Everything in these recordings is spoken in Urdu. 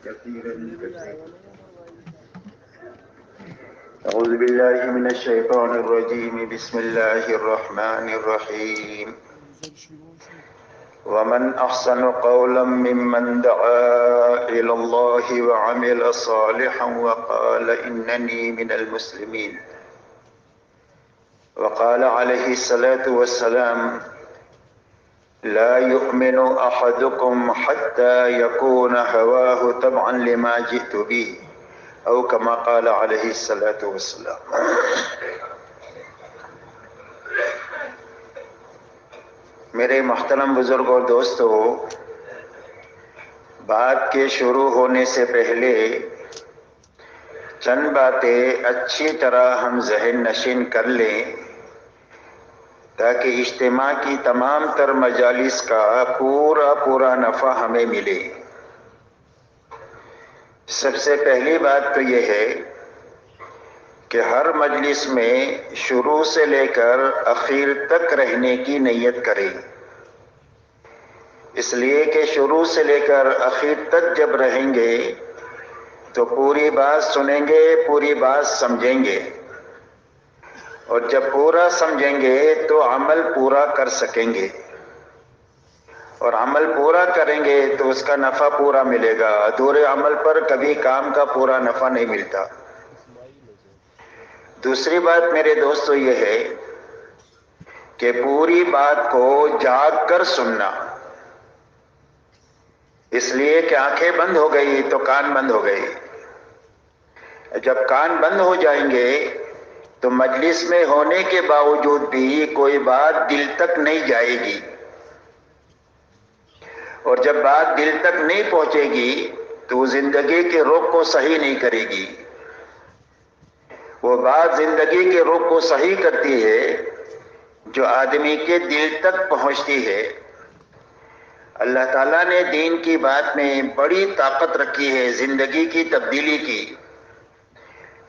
كثيرا أعوذ بالله من الشيطان الرجيم بسم الله الرحمن الرحيم ومن أحسن قولا ممن دعا إلى الله وعمل صالحا وقال إنني من المسلمين وقال عليه الصلاة والسلام لا يؤمن أحدكم حتى يكون هواه تبعا لما جئت به او كما قال علیہ الصلاۃ والسلام۔ میرے محترم بزرگ اور دوستو، بات کے شروع ہونے سے پہلے چند باتیں اچھی طرح ہم ذہن نشین کر لیں تاکہ اجتماع کی تمام تر مجالس کا پورا نفع ہمیں ملے۔ سب سے پہلی بات تو یہ ہے کہ ہر مجلس میں شروع سے لے کر اخیر تک رہنے کی نیت کریں، اس لیے کہ شروع سے لے کر اخیر تک جب رہیں گے تو پوری بات سنیں گے، پوری بات سمجھیں گے، اور جب پورا سمجھیں گے تو عمل پورا کر سکیں گے، اور عمل پورا کریں گے تو اس کا نفع پورا ملے گا۔ ادھورے عمل پر کبھی کام کا پورا نفع نہیں ملتا۔ دوسری بات میرے دوستو یہ ہے کہ پوری بات کو جاگ کر سننا، اس لیے کہ آنکھیں بند ہو گئی تو کان بند ہو گئی۔ جب کان بند ہو جائیں گے تو مجلس میں ہونے کے باوجود بھی کوئی بات دل تک نہیں جائے گی، اور جب بات دل تک نہیں پہنچے گی تو زندگی کے رخ کو صحیح نہیں کرے گی۔ وہ بات زندگی کے رخ کو صحیح کرتی ہے جو آدمی کے دل تک پہنچتی ہے۔ اللہ تعالیٰ نے دین کی بات میں بڑی طاقت رکھی ہے زندگی کی تبدیلی کی،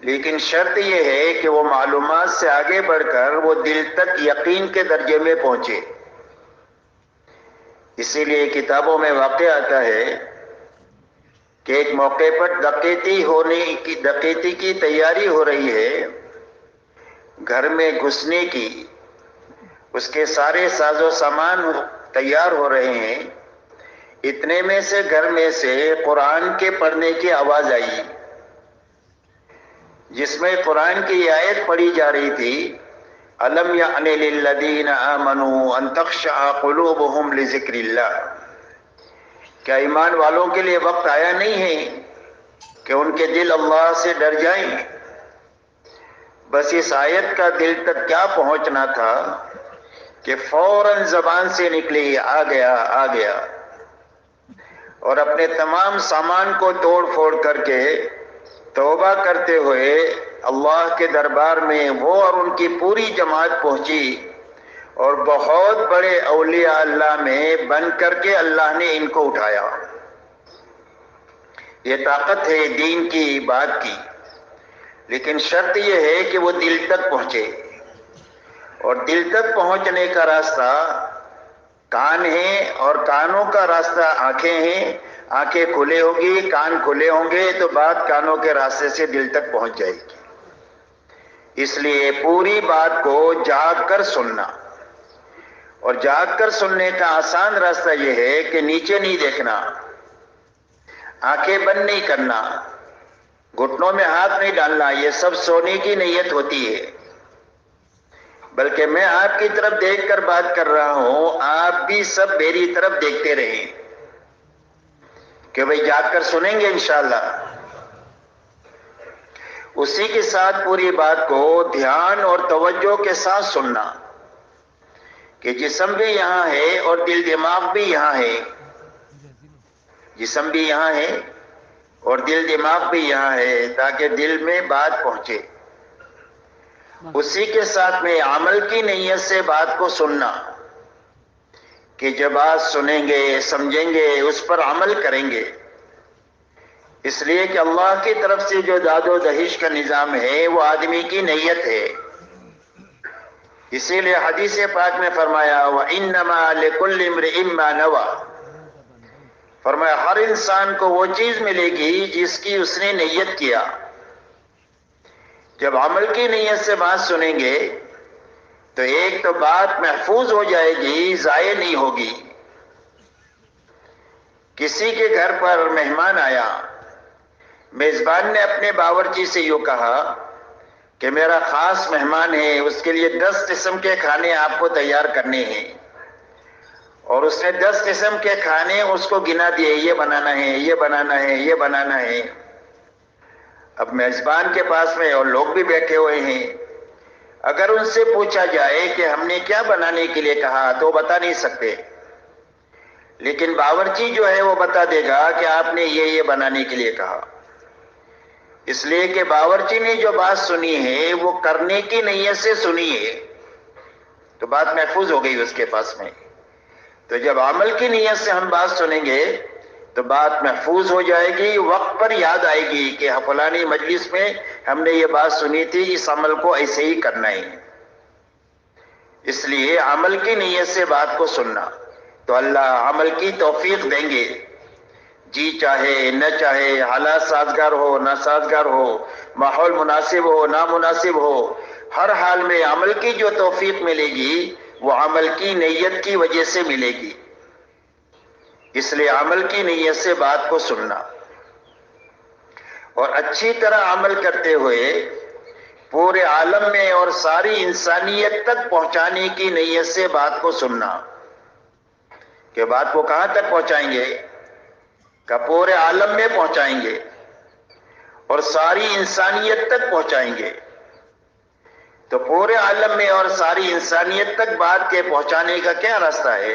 لیکن شرط یہ ہے کہ وہ معلومات سے آگے بڑھ کر وہ دل تک یقین کے درجے میں پہنچے۔ اسی لیے کتابوں میں واقع آتا ہے کہ ایک موقع پر ڈکیتی کی تیاری ہو رہی ہے، گھر میں گھسنے کی، اس کے سارے ساز و سامان تیار ہو رہے ہیں۔ اتنے میں سے گھر میں سے قرآن کے پڑھنے کی آواز آئی، جس میں قرآن کی آیت پڑھی جا رہی تھی، الم یعن للذین آمنوا ان تخشع قلوبہم لذکر اللہ۔ کیا ایمان والوں کے لیے وقت آیا نہیں ہے کہ ان کے دل اللہ سے ڈر جائیں؟ بس اس آیت کا دل تک کیا پہنچنا تھا کہ فوراً زبان سے نکلی، آ گیا آ گیا، اور اپنے تمام سامان کو توڑ پھوڑ کر کے توبہ کرتے ہوئے اللہ کے دربار میں وہ اور ان کی پوری جماعت پہنچی، اور بہت بڑے اولیاء اللہ میں بن کر کے اللہ نے ان کو اٹھایا۔ یہ طاقت ہے دین کی بات کی، لیکن شرط یہ ہے کہ وہ دل تک پہنچے، اور دل تک پہنچنے کا راستہ کان ہے، اور کانوں کا راستہ آنکھیں ہیں۔ آنکھیں کھلے ہوگی، کان کھلے ہوں گے تو بات کانوں کے راستے سے دل تک پہنچ جائے گی۔ اس لیے پوری بات کو جاگ کر سننا، اور جاگ کر سننے کا آسان راستہ یہ ہے کہ نیچے نہیں دیکھنا، آنکھیں بند نہیں کرنا، گھٹنوں میں ہاتھ نہیں ڈالنا، یہ سب سونے کی نیت ہوتی ہے۔ بلکہ میں آپ کی طرف دیکھ کر بات کر رہا ہوں، آپ بھی سب میری طرف دیکھتے رہیں کہ بھئی جاگ کر سنیں گے انشاءاللہ۔ اسی کے ساتھ پوری بات کو دھیان اور توجہ کے ساتھ سننا کہ جسم بھی یہاں ہے اور دل دماغ بھی یہاں ہے، جسم بھی یہاں ہے اور دل دماغ بھی یہاں ہے، تاکہ دل میں بات پہنچے۔ اسی کے ساتھ میں عمل کی نیت سے بات کو سننا کہ جب بات سنیں گے، سمجھیں گے، اس پر عمل کریں گے۔ اس لیے کہ اللہ کی طرف سے جو داد و دہش کا نظام ہے وہ آدمی کی نیت ہے۔ اسی لیے حدیث پاک میں فرمایا وَإِنَّمَا لِكُلِّ امْرِئٍ مَّا نَوَىٰ، فرمایا ہر انسان کو وہ چیز ملے گی جس کی اس نے نیت کیا. جب عمل کی نیت سے بات سنیں گے تو ایک تو بات محفوظ ہو جائے گی، ضائع نہیں ہوگی. کسی کے گھر پر مہمان آیا، میزبان نے اپنے باورچی سے یوں کہا کہ میرا خاص مہمان ہے، اس کے لیے 10 قسم کے کھانے آپ کو تیار کرنے ہیں. اور اس نے 10 قسم کے کھانے اس کو گنا دیے، یہ بنانا ہے، یہ بنانا ہے، یہ بنانا ہے. اب میزبان کے پاس میں اور لوگ بھی بیٹھے ہوئے ہیں. اگر ان سے پوچھا جائے کہ ہم نے کیا بنانے کے لیے کہا تو بتا نہیں سکتے، لیکن باورچی جو ہے وہ بتا دے گا کہ آپ نے یہ بنانے کے لیے کہا. اس لیے کہ باورچی نے جو بات سنی ہے وہ کرنے کی نیت سے سنی ہے، تو بات محفوظ ہو گئی اس کے پاس میں. تو جب عمل کی نیت سے ہم بات سنیں گے تو بات محفوظ ہو جائے گی، وقت پر یاد آئے گی کہ فلانی مجلس میں ہم نے یہ بات سنی تھی، اس عمل کو ایسے ہی کرنا ہے. اس لیے عمل کی نیت سے بات کو سننا، تو اللہ عمل کی توفیق دیں گے. جی چاہے نہ چاہے، حالات سازگار ہو نہ سازگار ہو، ماحول مناسب ہو نہ مناسب ہو، ہر حال میں عمل کی جو توفیق ملے گی وہ عمل کی نیت کی وجہ سے ملے گی. اس لیے عمل کی نیت سے بات کو سننا اور اچھی طرح عمل کرتے ہوئے پورے عالم میں اور ساری انسانیت تک پہنچانے کی نیت سے بات کو سننا. کہ بات کو کہاں تک پہنچائیں گے؟ کہ پورے عالم میں پہنچائیں گے اور ساری انسانیت تک پہنچائیں گے. تو پورے عالم میں اور ساری انسانیت تک بات کے پہنچانے کا کیا راستہ ہے؟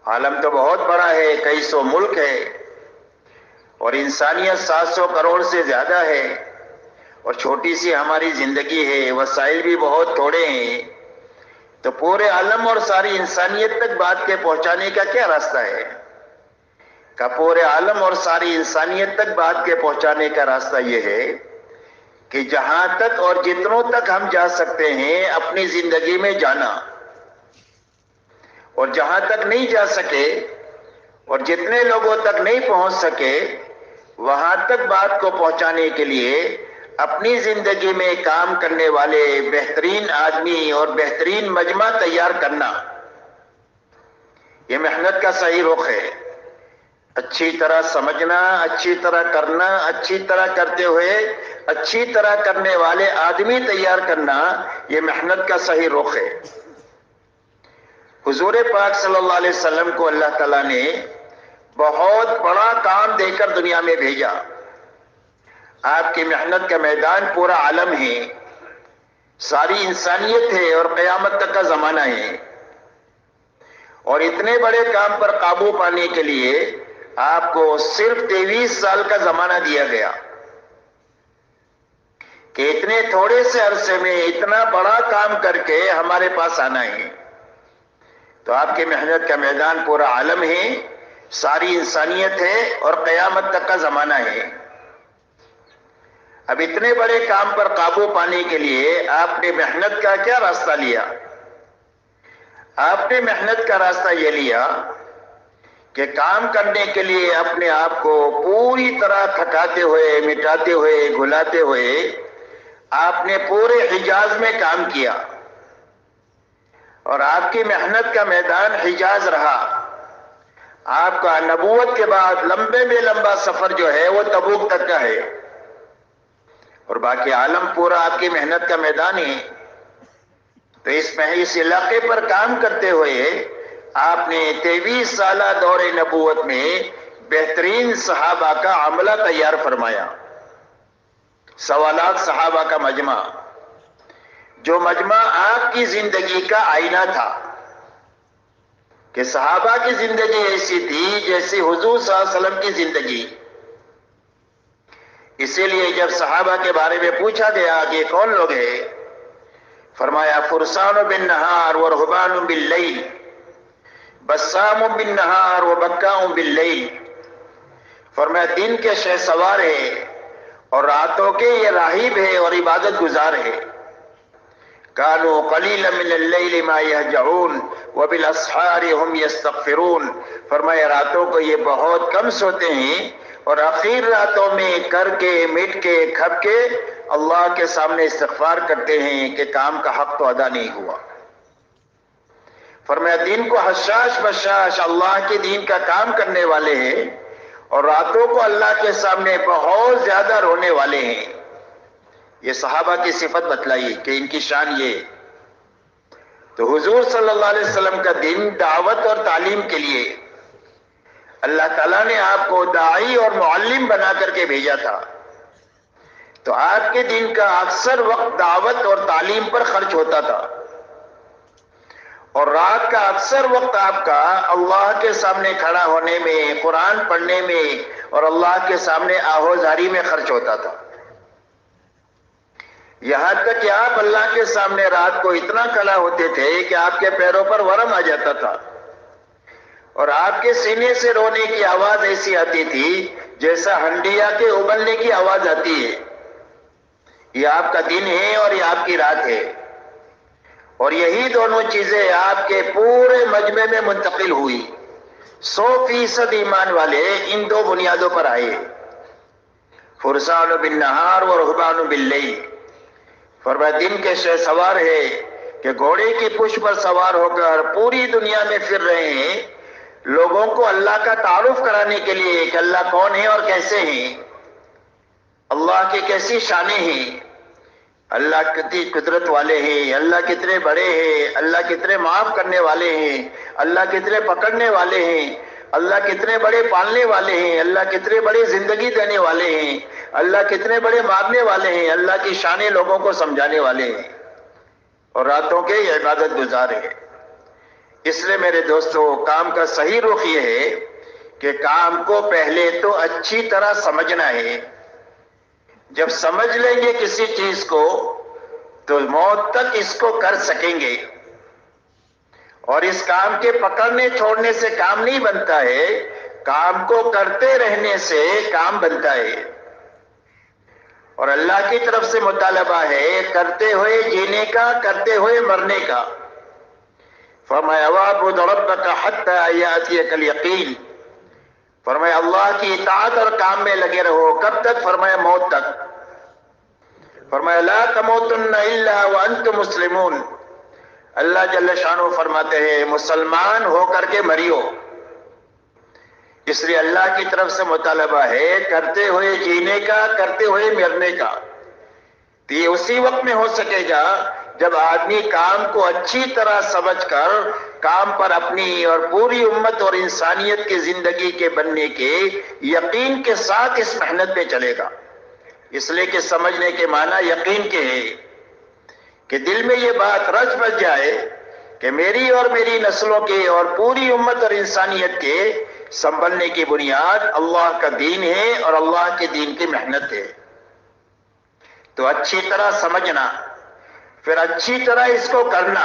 عالم تو بہت بڑا ہے، کئی سو ملک ہے اور انسانیت 700 کروڑ سے زیادہ ہے اور چھوٹی سی ہماری زندگی ہے، وسائل بھی بہت تھوڑے ہیں. تو پورے عالم اور ساری انسانیت تک بات کے پہنچانے کا کیا راستہ ہے؟ کہ پورے عالم اور ساری انسانیت تک بات کے پہنچانے کا راستہ یہ ہے کہ جہاں تک اور جتنوں تک ہم جا سکتے ہیں اپنی زندگی میں جانا، اور جہاں تک نہیں جا سکے اور جتنے لوگوں تک نہیں پہنچ سکے وہاں تک بات کو پہنچانے کے لیے اپنی زندگی میں کام کرنے والے بہترین آدمی اور بہترین مجمع تیار کرنا. یہ محنت کا صحیح رخ ہے. اچھی طرح سمجھنا، اچھی طرح کرنا، اچھی طرح کرتے ہوئے اچھی طرح کرنے والے آدمی تیار کرنا، یہ محنت کا صحیح رخ ہے. حضور پاک صلی اللہ علیہ وسلم کو اللہ تعالیٰ نے بہت بڑا کام دے کر دنیا میں بھیجا. آپ کی محنت کا میدان پورا عالم ہے، ساری انسانیت ہے اور قیامت تک کا زمانہ ہے. اور اتنے بڑے کام پر قابو پانے کے لیے آپ کو صرف 23 سال کا زمانہ دیا گیا کہ اتنے تھوڑے سے عرصے میں اتنا بڑا کام کر کے ہمارے پاس آنا ہے. تو آپ کی محنت کا میدان پورا عالم ہے، ساری انسانیت ہے اور قیامت تک کا زمانہ ہے. اب اتنے بڑے کام پر قابو پانے کے لیے آپ نے محنت کا کیا راستہ لیا؟ آپ نے محنت کا راستہ یہ لیا کہ کام کرنے کے لیے اپنے آپ کو پوری طرح تھکاتے ہوئے، مٹاتے ہوئے، گھلاتے ہوئے آپ نے پورے حجاز میں کام کیا اور آپ کی محنت کا میدان حجاز رہا. آپ کا نبوت کے بعد لمبے میں لمبا سفر جو ہے وہ تبوک تک کا ہے اور باقی عالم پورا آپ کی محنت کا میدان ہے. تو اس علاقے پر کام کرتے ہوئے آپ نے 23 سالہ دور نبوت میں بہترین صحابہ کا عملہ تیار فرمایا. 1.25 لاکھ صحابہ کا مجمع، جو مجمع آپ کی زندگی کا آئینہ تھا کہ صحابہ کی زندگی ایسی تھی جیسے حضور صلی اللہ علیہ وسلم کی زندگی. اسی لیے جب صحابہ کے بارے میں پوچھا گیا کہ یہ کون لوگ ہیں، فرمایا فرسان بالنہار ورہبان باللیل، بسام بالنہار وبکاء باللیل. فرمایا دن کے شہ سوار ہے اور راتوں کے یہ راہب ہے اور عبادت گزار ہے. کانوا قلیلا من اللیل ما یہجعون وبالاسحار هم یستغفرون، فرمایا راتوں کو یہ بہت کم سوتے ہیں اور اخیر راتوں میں کر کے مٹ کے کھپ کے اللہ کے سامنے استغفار کرتے ہیں کہ کام کا حق تو ادا نہیں ہوا۔ فرمایا دن کو حشاش بشاش اللہ کے دین کا کام کرنے والے ہیں اور راتوں کو اللہ کے سامنے بہت زیادہ رونے والے ہیں۔ یہ صحابہ کی صفت بتلائی کہ ان کی شان یہ۔ تو حضور صلی اللہ علیہ وسلم کا دن دعوت اور تعلیم کے لیے اللہ تعالیٰ نے آپ کو داعی اور معلم بنا کر کے بھیجا تھا، تو آپ کے دن کا اکثر وقت دعوت اور تعلیم پر خرچ ہوتا تھا، اور رات کا اکثر وقت آپ کا اللہ کے سامنے کھڑا ہونے میں، قرآن پڑھنے میں اور اللہ کے سامنے آہوزاری میں خرچ ہوتا تھا۔ یہاں تک کہ آپ اللہ کے سامنے رات کو اتنا کھڑا ہوتے تھے کہ آپ کے پیروں پر ورم آ جاتا تھا، اور آپ کے سینے سے رونے کی آواز ایسی آتی تھی جیسا ہنڈیا کے ابلنے کی آواز آتی ہے۔ یہ آپ کا دن ہے اور یہ آپ کی رات ہے، اور یہی دونوں چیزیں آپ کے پورے مجمع میں منتقل ہوئی۔ 100% ایمان والے ان دو بنیادوں پر آئے، فرسان بالنہار و رہبان باللیل۔ فرمایا دن کے شہ سوار ہے کہ گھوڑے کی پشت پر سوار ہو کر پوری دنیا میں پھر رہے ہیں، لوگوں کو اللہ کا تعارف کرانے کے لیے کہ اللہ کون ہے اور کیسے ہیں، اللہ کی کیسی شانیں ہیں، اللہ کتنی قدرت والے ہیں، اللہ کتنے بڑے ہیں، اللہ کتنے معاف کرنے والے ہیں، اللہ کتنے پکڑنے والے ہیں، اللہ کتنے بڑے پالنے والے ہیں، اللہ کتنے بڑے زندگی دینے والے ہیں، اللہ کتنے بڑے مارنے والے ہیں، اللہ کی شانیں لوگوں کو سمجھانے والے ہیں، اور راتوں کے یہ عبادت گزار ہیں۔ اس لیے میرے دوستو، کام کا صحیح رخ یہ ہے کہ کام کو پہلے تو اچھی طرح سمجھنا ہے۔ جب سمجھ لیں گے کسی چیز کو تو موت تک اس کو کر سکیں گے، اور اس کام کے پکڑنے چھوڑنے سے کام نہیں بنتا ہے، کام کو کرتے رہنے سے کام بنتا ہے۔ اور اللہ کی طرف سے مطالبہ ہے کرتے ہوئے جینے کا، کرتے ہوئے مرنے کا۔ فرمایا وَاعْبُدْ رَبَّكَ حَتَّىٰ يَأْتِيَكَ الْيَقِينُ، فرمایا اللہ کی اطاعت اور کام میں لگے رہو، کب تک؟ فرمایا موت تک۔ فرمایا لا تموتن الا وانتم مسلمون، اللہ جل شانہ فرماتے ہیں مسلمان ہو کر کے مریو۔ اس لیے اللہ کی طرف سے مطالبہ ہے کرتے ہوئے جینے کا، کرتے ہوئے مرنے کا۔ تو یہ اسی وقت میں ہو سکے گا جب آدمی کام کو اچھی طرح سمجھ کر کام پر اپنی اور پوری امت اور انسانیت کی زندگی کے بننے کے یقین کے ساتھ اس محنت پہ چلے گا۔ اس لیے کہ سمجھنے کے معنی یقین کے ہے کہ دل میں یہ بات رچ بس جائے کہ میری اور میری نسلوں کے اور پوری امت اور انسانیت کے سنبھلنے کی بنیاد اللہ کا دین ہے اور اللہ کے دین کی محنت ہے۔ تو اچھی طرح سمجھنا، پھر اچھی طرح اس کو کرنا،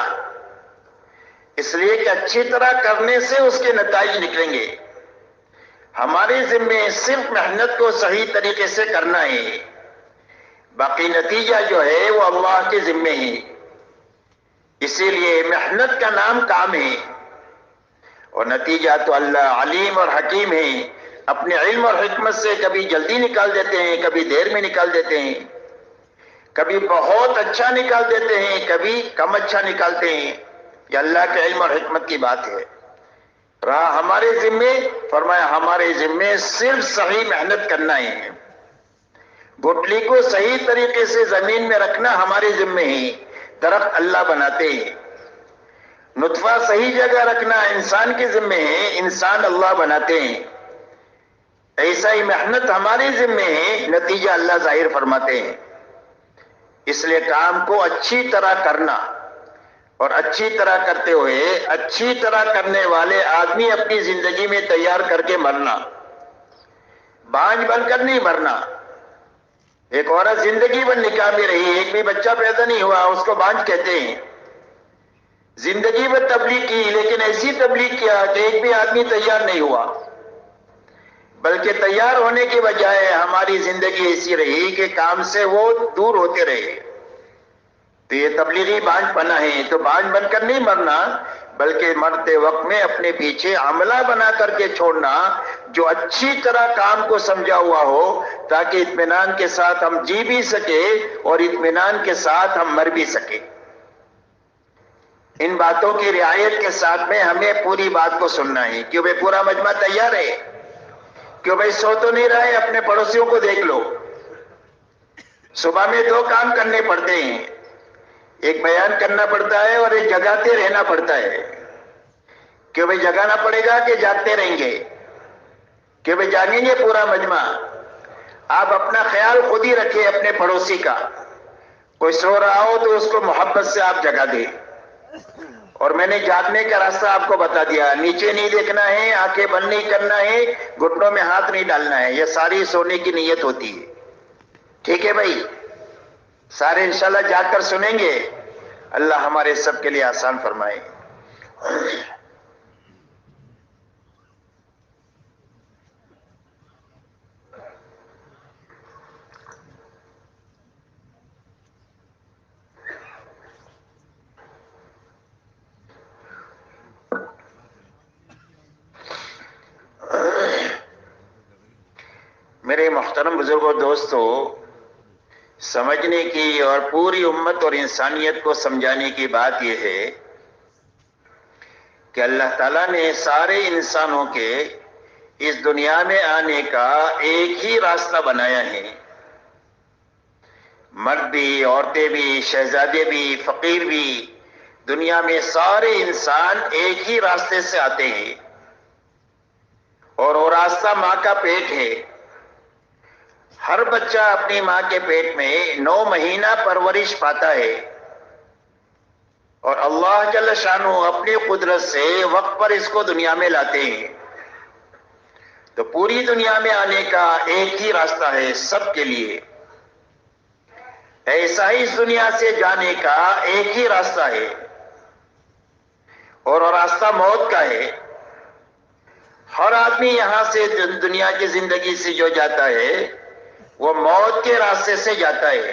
اس لیے کہ اچھی طرح کرنے سے اس کے نتائج نکلیں گے۔ ہمارے ذمے صرف محنت کو صحیح طریقے سے کرنا ہے، باقی نتیجہ جو ہے وہ اللہ کے ذمے ہے۔ اسی لیے محنت کا نام کام ہے، اور نتیجہ تو اللہ علیم اور حکیم ہے، اپنے علم اور حکمت سے کبھی جلدی نکال دیتے ہیں، کبھی دیر میں نکال دیتے ہیں، کبھی بہت اچھا نکال دیتے ہیں، کبھی کم اچھا نکالتے ہیں۔ یہ اللہ کے علم اور حکمت کی بات ہے۔ رہا ہمارے ذمے، فرمایا ہمارے ذمے صرف صحیح محنت کرنا ہے، گٹلی کو صحیح طریقے سے زمین میں رکھنا ہمارے ذمے ہے۔ درخت اللہ بناتے ہیں، نطفہ صحیح جگہ رکھنا انسان کے ذمے ہے، انسان اللہ بناتے ہیں۔ ایسا ہی محنت ہمارے ذمے ہے، نتیجہ اللہ ظاہر فرماتے ہیں۔ اس لیے کام کو اچھی طرح کرنا، اور اچھی طرح کرتے ہوئے اچھی طرح کرنے والے آدمی اپنی زندگی میں تیار کر کے مرنا، بانجھ بن کر نہیں مرنا۔ ایک عورت زندگی بھر نکاح میں رہی، ایک بھی بچہ پیدا نہیں ہوا، اس کو بانجھ کہتے ہیں۔ زندگی بھر تبلیغ کی، لیکن ایسی تبلیغ کیا کہ ایک بھی آدمی تیار نہیں ہوا، بلکہ تیار ہونے کے بجائے ہماری زندگی ایسی رہی کہ کام سے وہ دور ہوتے رہے۔ تو یہ تبلیغی بانج پنا ہے، تو بانج بن کر نہیں مرنا، بلکہ مرتے وقت میں اپنے پیچھے عملہ بنا کر کے چھوڑنا جو اچھی طرح کام کو سمجھا ہوا ہو، تاکہ اطمینان کے ساتھ ہم جی بھی سکے اور اطمینان کے ساتھ ہم مر بھی سکے۔ ان باتوں کی رعایت کے ساتھ میں ہمیں پوری بات کو سننا ہے۔ کیوں بھائی پورا مجمع تیار ہے؟ کیوں بھائی سو تو نہیں رہے؟ اپنے پڑوسیوں کو دیکھ لو۔ صبح میں دو کام کرنے پڑتے ہیں، ایک بیان کرنا پڑتا ہے اور ایک جگاتے رہنا پڑتا ہے۔ کیوں بھائی جگانا پڑے گا کہ جاگتے رہیں گے؟ کیوں بھائی جاگیں گے پورا مجمع؟ آپ اپنا خیال خود ہی رکھیں اپنے پڑوسی کا، کوئی سو رہا ہو تو اس کو محبت سے آپ جگا دیں۔ اور میں نے جاگنے کا راستہ آپ کو بتا دیا، نیچے نہیں دیکھنا ہے، آنکھیں بند نہیں کرنا ہے، گھٹنوں میں ہاتھ نہیں ڈالنا ہے، یہ ساری سونے کی نیت ہوتی ہے۔ ٹھیک ہے بھائی؟ سارے انشاءاللہ جاگ کر سنیں گے؟ اللہ ہمارے سب کے لیے آسان فرمائے۔ میرے محترم بزرگوں، دوستو، سمجھنے کی اور پوری امت اور انسانیت کو سمجھانے کی بات یہ ہے کہ اللہ تعالیٰ نے سارے انسانوں کے اس دنیا میں آنے کا ایک ہی راستہ بنایا ہے۔ مرد بھی، عورتیں بھی، شہزادے بھی، فقیر بھی، دنیا میں سارے انسان ایک ہی راستے سے آتے ہیں، اور وہ راستہ ماں کا پیٹ ہے۔ ہر بچہ اپنی ماں کے پیٹ میں 9 مہینہ پرورش پاتا ہے، اور اللہ جل شانہ اپنی قدرت سے وقت پر اس کو دنیا میں لاتے ہیں۔ تو پوری دنیا میں آنے کا ایک ہی راستہ ہے سب کے لیے، ایسا ہی اس دنیا سے جانے کا ایک ہی راستہ ہے، اور وہ راستہ موت کا ہے۔ ہر آدمی یہاں سے دنیا کی زندگی سے جو جاتا ہے وہ موت کے راستے سے جاتا ہے۔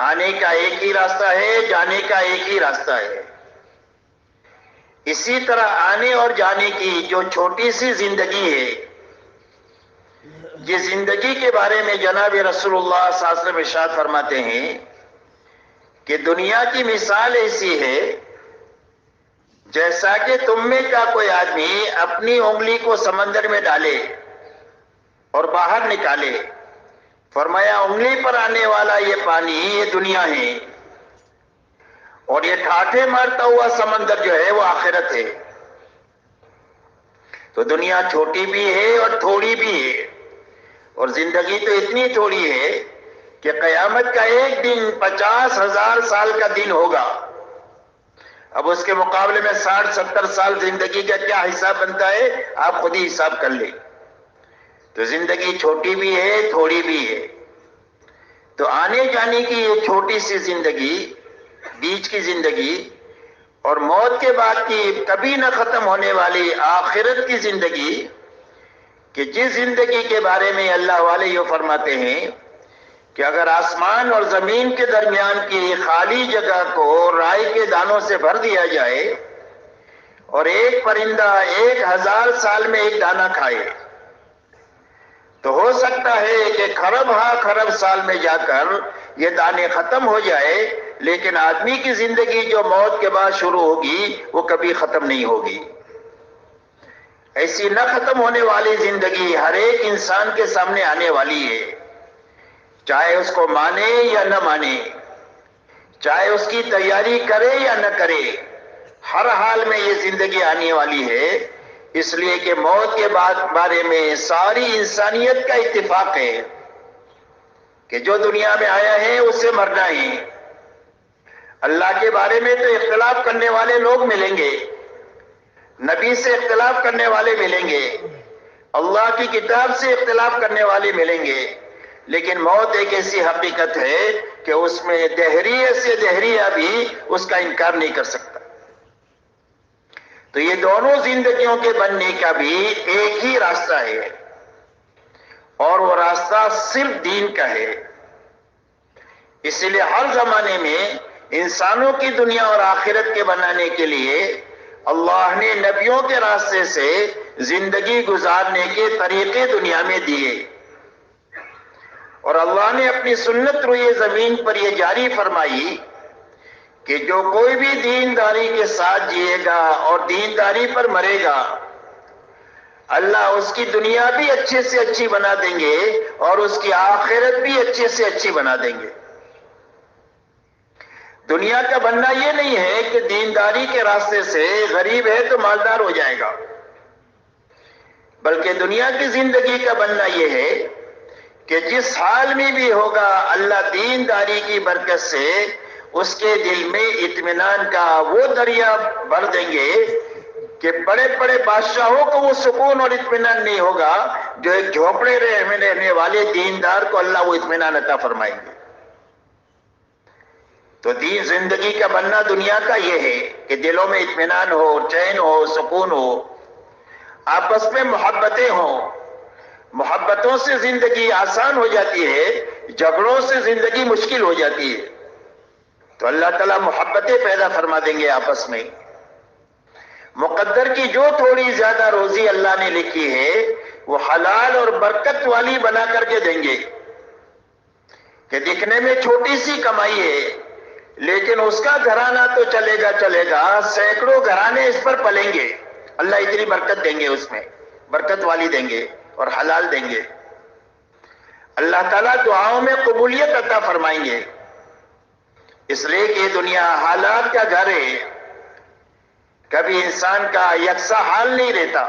آنے کا ایک ہی راستہ ہے، جانے کا ایک ہی راستہ ہے۔ اسی طرح آنے اور جانے کی جو چھوٹی سی زندگی ہے، یہ زندگی کے بارے میں جناب رسول اللہ صلی اللہ علیہ وسلم ارشاد فرماتے ہیں کہ دنیا کی مثال ایسی ہے جیسا کہ تم میں کا کوئی آدمی اپنی انگلی کو سمندر میں ڈالے اور باہر نکالے۔ فرمایا انگلی پر آنے والا یہ پانی یہ دنیا ہے، اور یہ ٹھاٹھے مارتا ہوا سمندر جو ہے وہ آخرت ہے۔ تو دنیا چھوٹی بھی ہے اور تھوڑی بھی ہے، اور زندگی تو اتنی تھوڑی ہے کہ قیامت کا ایک دن 50,000 سال کا دن ہوگا۔ اب اس کے مقابلے میں 60-70 سال زندگی کا کیا حساب بنتا ہے، آپ خود ہی حساب کر لیں۔ تو زندگی چھوٹی بھی ہے، تھوڑی بھی ہے۔ تو آنے جانے کی یہ چھوٹی سی زندگی، بیچ کی زندگی، اور موت کے بعد کی کبھی نہ ختم ہونے والی آخرت کی زندگی، کہ جس زندگی کے بارے میں اللہ والے یہ فرماتے ہیں کہ اگر آسمان اور زمین کے درمیان کی خالی جگہ کو رائی کے دانوں سے بھر دیا جائے اور ایک پرندہ 1000 سال میں ایک دانہ کھائے، تو ہو سکتا ہے کہ خرب خرب سال میں جا کر یہ دانے ختم ہو جائے، لیکن آدمی کی زندگی جو موت کے بعد شروع ہوگی وہ کبھی ختم نہیں ہوگی۔ ایسی نہ ختم ہونے والی زندگی ہر ایک انسان کے سامنے آنے والی ہے، چاہے اس کو مانے یا نہ مانے، چاہے اس کی تیاری کرے یا نہ کرے، ہر حال میں یہ زندگی آنے والی ہے۔ اس لیے کہ موت کے بعد بارے میں ساری انسانیت کا اتفاق ہے کہ جو دنیا میں آیا ہے اس سے مرنا ہے۔ اللہ کے بارے میں تو اختلاف کرنے والے لوگ ملیں گے، نبی سے اختلاف کرنے والے ملیں گے، اللہ کی کتاب سے اختلاف کرنے والے ملیں گے، لیکن موت ایک ایسی حقیقت ہے کہ اس میں دہریے سے دہریہ بھی اس کا انکار نہیں کر سکتا۔ تو یہ دونوں زندگیوں کے بننے کا بھی ایک ہی راستہ ہے، اور وہ راستہ صرف دین کا ہے۔ اس لیے ہر زمانے میں انسانوں کی دنیا اور آخرت کے بنانے کے لیے اللہ نے نبیوں کے راستے سے زندگی گزارنے کے طریقے دنیا میں دیے، اور اللہ نے اپنی سنت روئے زمین پر یہ جاری فرمائی کہ جو کوئی بھی دینداری کے ساتھ جیے گا اور دینداری پر مرے گا، اللہ اس کی دنیا بھی اچھے سے اچھی بنا دیں گے اور اس کی آخرت بھی اچھے سے اچھی بنا دیں گے۔ دنیا کا بننا یہ نہیں ہے کہ دینداری کے راستے سے غریب ہے تو مالدار ہو جائے گا، بلکہ دنیا کی زندگی کا بننا یہ ہے کہ جس حال میں بھی ہوگا اللہ دینداری کی برکت سے اس کے دل میں اطمینان کا وہ دریا بھر دیں گے کہ بڑے بڑے بادشاہوں کو وہ سکون اور اطمینان نہیں ہوگا جو ایک جھوپڑے میں رہنے والے دیندار کو اللہ وہ اطمینان عطا فرمائیں گے۔ تو دین زندگی کا بننا دنیا کا یہ ہے کہ دلوں میں اطمینان ہو، چین ہو، سکون ہو، آپس میں محبتیں ہوں۔ محبتوں سے زندگی آسان ہو جاتی ہے، جھگڑوں سے زندگی مشکل ہو جاتی ہے۔ تو اللہ تعالیٰ محبتیں پیدا فرما دیں گے آپس میں۔ مقدر کی جو تھوڑی زیادہ روزی اللہ نے لکھی ہے وہ حلال اور برکت والی بنا کر کے دیں گے، کہ دکھنے میں چھوٹی سی کمائی ہے لیکن اس کا گھرانہ تو چلے گا، سینکڑوں گھرانے اس پر پلیں گے۔ اللہ اتنی برکت دیں گے، اس میں برکت والی دیں گے اور حلال دیں گے۔ اللہ تعالیٰ دعاؤں میں قبولیت عطا فرمائیں گے، اس لیے کہ دنیا حالات کا گھر ہے، کبھی انسان کا یکساں حال نہیں رہتا،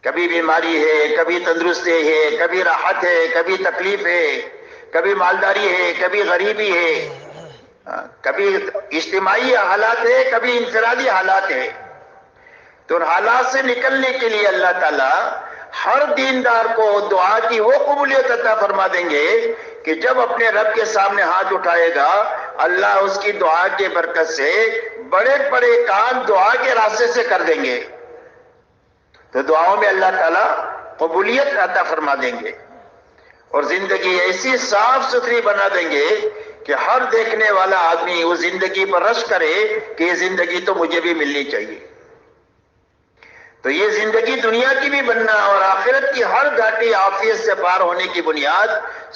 کبھی بیماری ہے، کبھی تندرستی ہے، کبھی راحت ہے، کبھی تکلیف ہے، کبھی مالداری ہے، کبھی غریبی ہے، کبھی اجتماعی حالات ہے، کبھی انفرادی حالات ہے۔ تو ان حالات سے نکلنے کے لیے اللہ تعالیٰ ہر دیندار کو دعا کی وہ قبولیت عطا فرما دیں گے کہ جب اپنے رب کے سامنے ہاتھ اٹھائے گا اللہ اس کی دعا کے برکت سے بڑے بڑے کام دعا کے راستے سے کر دیں گے۔ تو دعاؤں میں اللہ تعالیٰ قبولیت عطا فرما دیں گے اور زندگی ایسی صاف ستھری بنا دیں گے کہ ہر دیکھنے والا آدمی اس زندگی پر رشک کرے کہ یہ زندگی تو مجھے بھی ملنی چاہیے۔ تو یہ زندگی دنیا کی بھی بننا اور آخرت کی ہر گھاٹی عافیت سے پار ہونے کی بنیاد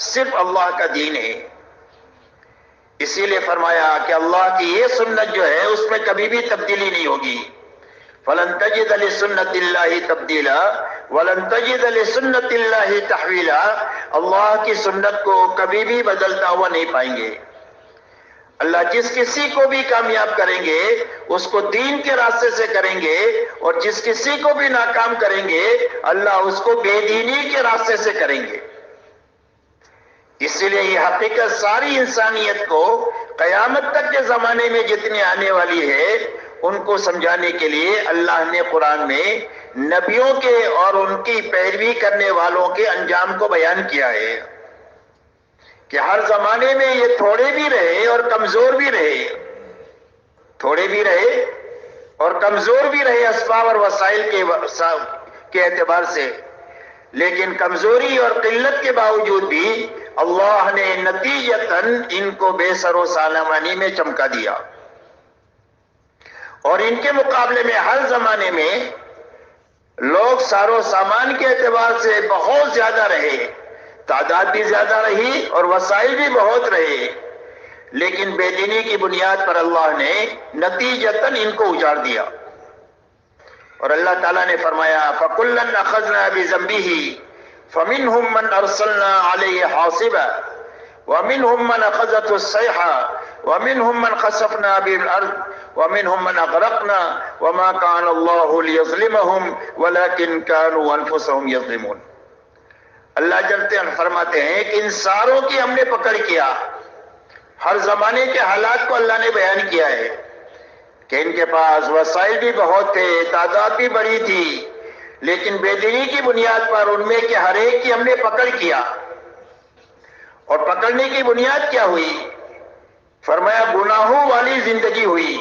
صرف اللہ کا دین ہے۔ اسی لیے فرمایا کہ اللہ کی یہ سنت جو ہے اس میں کبھی بھی تبدیلی نہیں ہوگی۔ فَلَن تَجِدَ لِسُنَّتِ اللَّهِ تَبْدِيلًا وَلَن تَجِدَ لِسُنَّتِ اللَّهِ تَحْوِيلًا، اللہ کی سنت کو کبھی بھی بدلتا ہوا نہیں پائیں گے۔ اللہ جس کسی کو بھی کامیاب کریں گے اس کو دین کے راستے سے کریں گے، اور جس کسی کو بھی ناکام کریں گے اللہ اس کو بے دینی کے راستے سے کریں گے۔ اسی لیے یہ حقیقت ساری انسانیت کو قیامت تک کے زمانے میں جتنی آنے والی ہے ان کو سمجھانے کے لیے اللہ نے قرآن میں نبیوں کے اور ان کی پیروی کرنے والوں کے انجام کو بیان کیا ہے کہ ہر زمانے میں یہ تھوڑے بھی رہے اور کمزور بھی رہے، تھوڑے بھی رہے اور کمزور بھی رہے اسباب اور وسائل کے اعتبار سے، لیکن کمزوری اور قلت کے باوجود بھی اللہ نے نتیجتاً ان کو بے سر و سامانی میں چمکا دیا، اور ان کے مقابلے میں ہر زمانے میں لوگ سار و سامان کے اعتبار سے بہت زیادہ رہے، تعداد بھی زیادہ رہی اور وسائل بھی بہت رہے، لیکن بے دینی کی بنیاد پر اللہ نے نتیجتاً ان کو اجاڑ دیا۔ اور اللہ تعالیٰ نے فرمایا فَكُلًّا أَخَذْنَا بِذَنبِهِ فَمِنْهُمْ مَنْ أَرْسَلْنَا عَلَيْهِ حَاصِبًا وَمِنْهُمْ مَنْ أَخَذَتْهُ الصَّيْحَةُ وَمِنْهُمْ مَنْ خَسَفْنَا بِهِ الْأَرْضَ وَمِنْهُمْ مَنْ أَغْرَقْنَا وَمَا كَانَ اللَّهُ لِيَظْلِمَهُمْ وَلَكِنْ كَانُوا أَنفُسَهُمْ يَظْلِمُونَ۔ اللہ جلتے فرماتے ہیں کہ ان ساروں کی ہم نے پکڑ کیا، ہر زمانے کے حالات کو اللہ نے بیان کیا ہے کہ ان کے پاس وسائل بھی بہت تھے، تعداد بھی بڑی تھی، لیکن بے دینی کی بنیاد پر ان میں کے ہر ایک کی ہم نے پکڑ کیا۔ اور پکڑنے کی بنیاد کیا ہوئی؟ فرمایا گناہوں والی زندگی ہوئی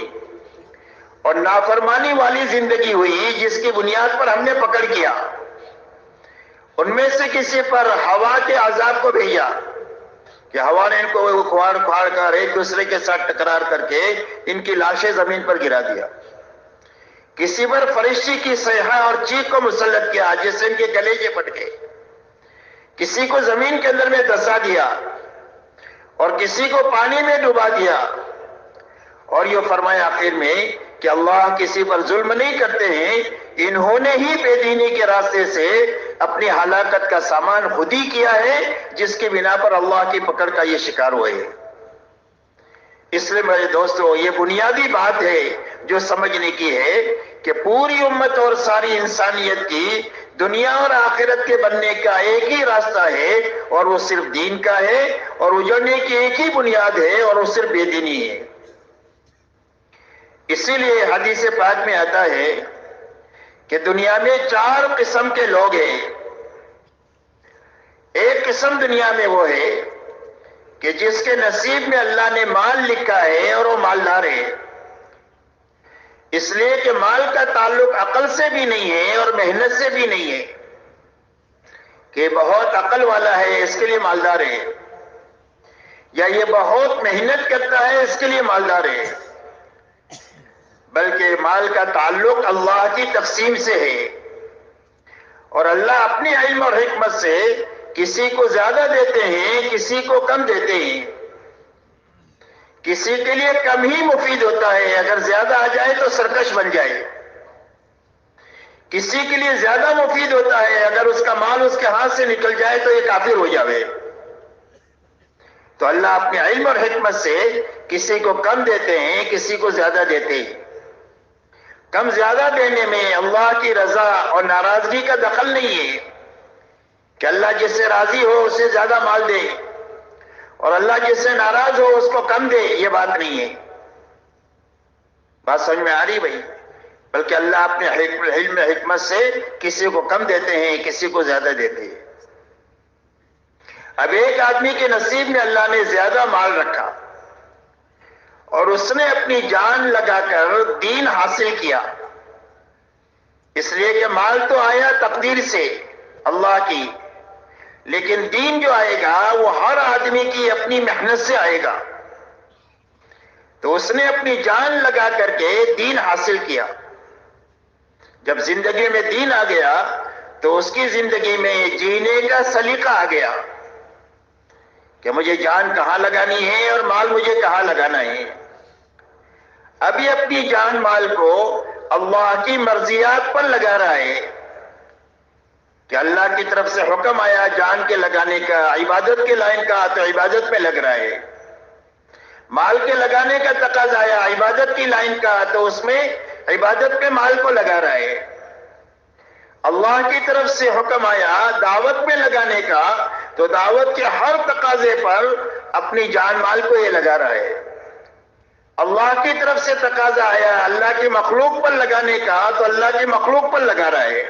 اور نافرمانی والی زندگی ہوئی، جس کی بنیاد پر ہم نے پکڑ کیا۔ ان میں سے کسی پر ہوا کے عذاب کو بھیجا، کہ ہوا نے ان کو اکھاڑ کھاڑ کر ایک دوسرے کے ساتھ ٹکرار کر کے ان کی لاشیں زمین پر گرا دیا. کسی پر فرشتے کی صیحہ اور چیخ کو مسلط کیا جس سے ان کے کلیجے پھٹ گئے. کسی کو زمین کے اندر میں دسا دیا اور کسی کو پانی میں ڈبا دیا. اور یہ فرمایا آخر میں کہ اللہ کسی پر ظلم نہیں کرتے ہیں، انہوں نے ہی بے دینی کے راستے سے اپنی ہلاکت کا سامان خود ہی کیا ہے، جس کی بنا پر اللہ کی پکڑ کا یہ شکار ہوئے ہیں. اس لیے میرے دوستو، یہ بنیادی بات ہے جو سمجھنے کی ہے کہ پوری امت اور ساری انسانیت کی دنیا اور آخرت کے بننے کا ایک ہی راستہ ہے، اور وہ صرف دین کا ہے، اور اجڑنے کی ایک ہی بنیاد ہے، اور وہ صرف بے دینی ہے. اسی لیے حدیث پاک میں آتا ہے کہ دنیا میں 4 قسم کے لوگ ہیں. ایک قسم دنیا میں وہ ہے کہ جس کے نصیب میں اللہ نے مال لکھا ہے اور وہ مالدار ہے، اس لیے کہ مال کا تعلق عقل سے بھی نہیں ہے اور محنت سے بھی نہیں ہے کہ بہت عقل والا ہے اس کے لیے مالدار ہے، یا یہ بہت محنت کرتا ہے اس کے لیے مالدار ہے، بلکہ مال کا تعلق اللہ کی تقسیم سے ہے. اور اللہ اپنی علم اور حکمت سے کسی کو زیادہ دیتے ہیں، کسی کو کم دیتے ہیں. کسی کے لیے کم ہی مفید ہوتا ہے، اگر زیادہ آ جائے تو سرکش بن جائے. کسی کے لیے زیادہ مفید ہوتا ہے، اگر اس کا مال اس کے ہاتھ سے نکل جائے تو یہ کافر ہو جاوے. تو اللہ اپنے علم اور حکمت سے کسی کو کم دیتے ہیں، کسی کو زیادہ دیتے ہیں. کم زیادہ دینے میں اللہ کی رضا اور ناراضگی کا دخل نہیں ہے کہ اللہ جس سے راضی ہو اسے زیادہ مال دے اور اللہ جس سے ناراض ہو اس کو کم دے. یہ بات نہیں ہے. بات سمجھ میں آ رہی بھائی؟ بلکہ اللہ اپنے علم حکمت سے کسی کو کم دیتے ہیں، کسی کو زیادہ دیتے ہیں. اب ایک آدمی کے نصیب میں اللہ نے زیادہ مال رکھا اور اس نے اپنی جان لگا کر دین حاصل کیا، اس لیے کہ مال تو آیا تقدیر سے اللہ کی، لیکن دین جو آئے گا وہ ہر آدمی کی اپنی محنت سے آئے گا. تو اس نے اپنی جان لگا کر کے دین حاصل کیا. جب زندگی میں دین آ گیا تو اس کی زندگی میں جینے کا سلیقہ آ گیا کہ مجھے جان کہاں لگانی ہے اور مال مجھے کہاں لگانا ہے. ابھی اپنی جان مال کو اللہ کی مرضیات پر لگا رہا ہے کہ اللہ کی طرف سے حکم آیا جان کے لگانے کا، عبادت کے لائن کا تو عبادت پہ لگ رہا ہے. مال کے لگانے کا تقاضا آیا عبادت کی لائن کا تو اس میں عبادت پہ مال کو لگا رہا ہے. اللہ کی طرف سے حکم آیا دعوت میں لگانے کا تو دعوت کے ہر تقاضے پر اپنی جان مال کو یہ لگا رہا ہے. اللہ کی طرف سے تقاضا آیا اللہ کی مخلوق پر لگانے کا تو اللہ کی مخلوق پر لگا رہا ہے.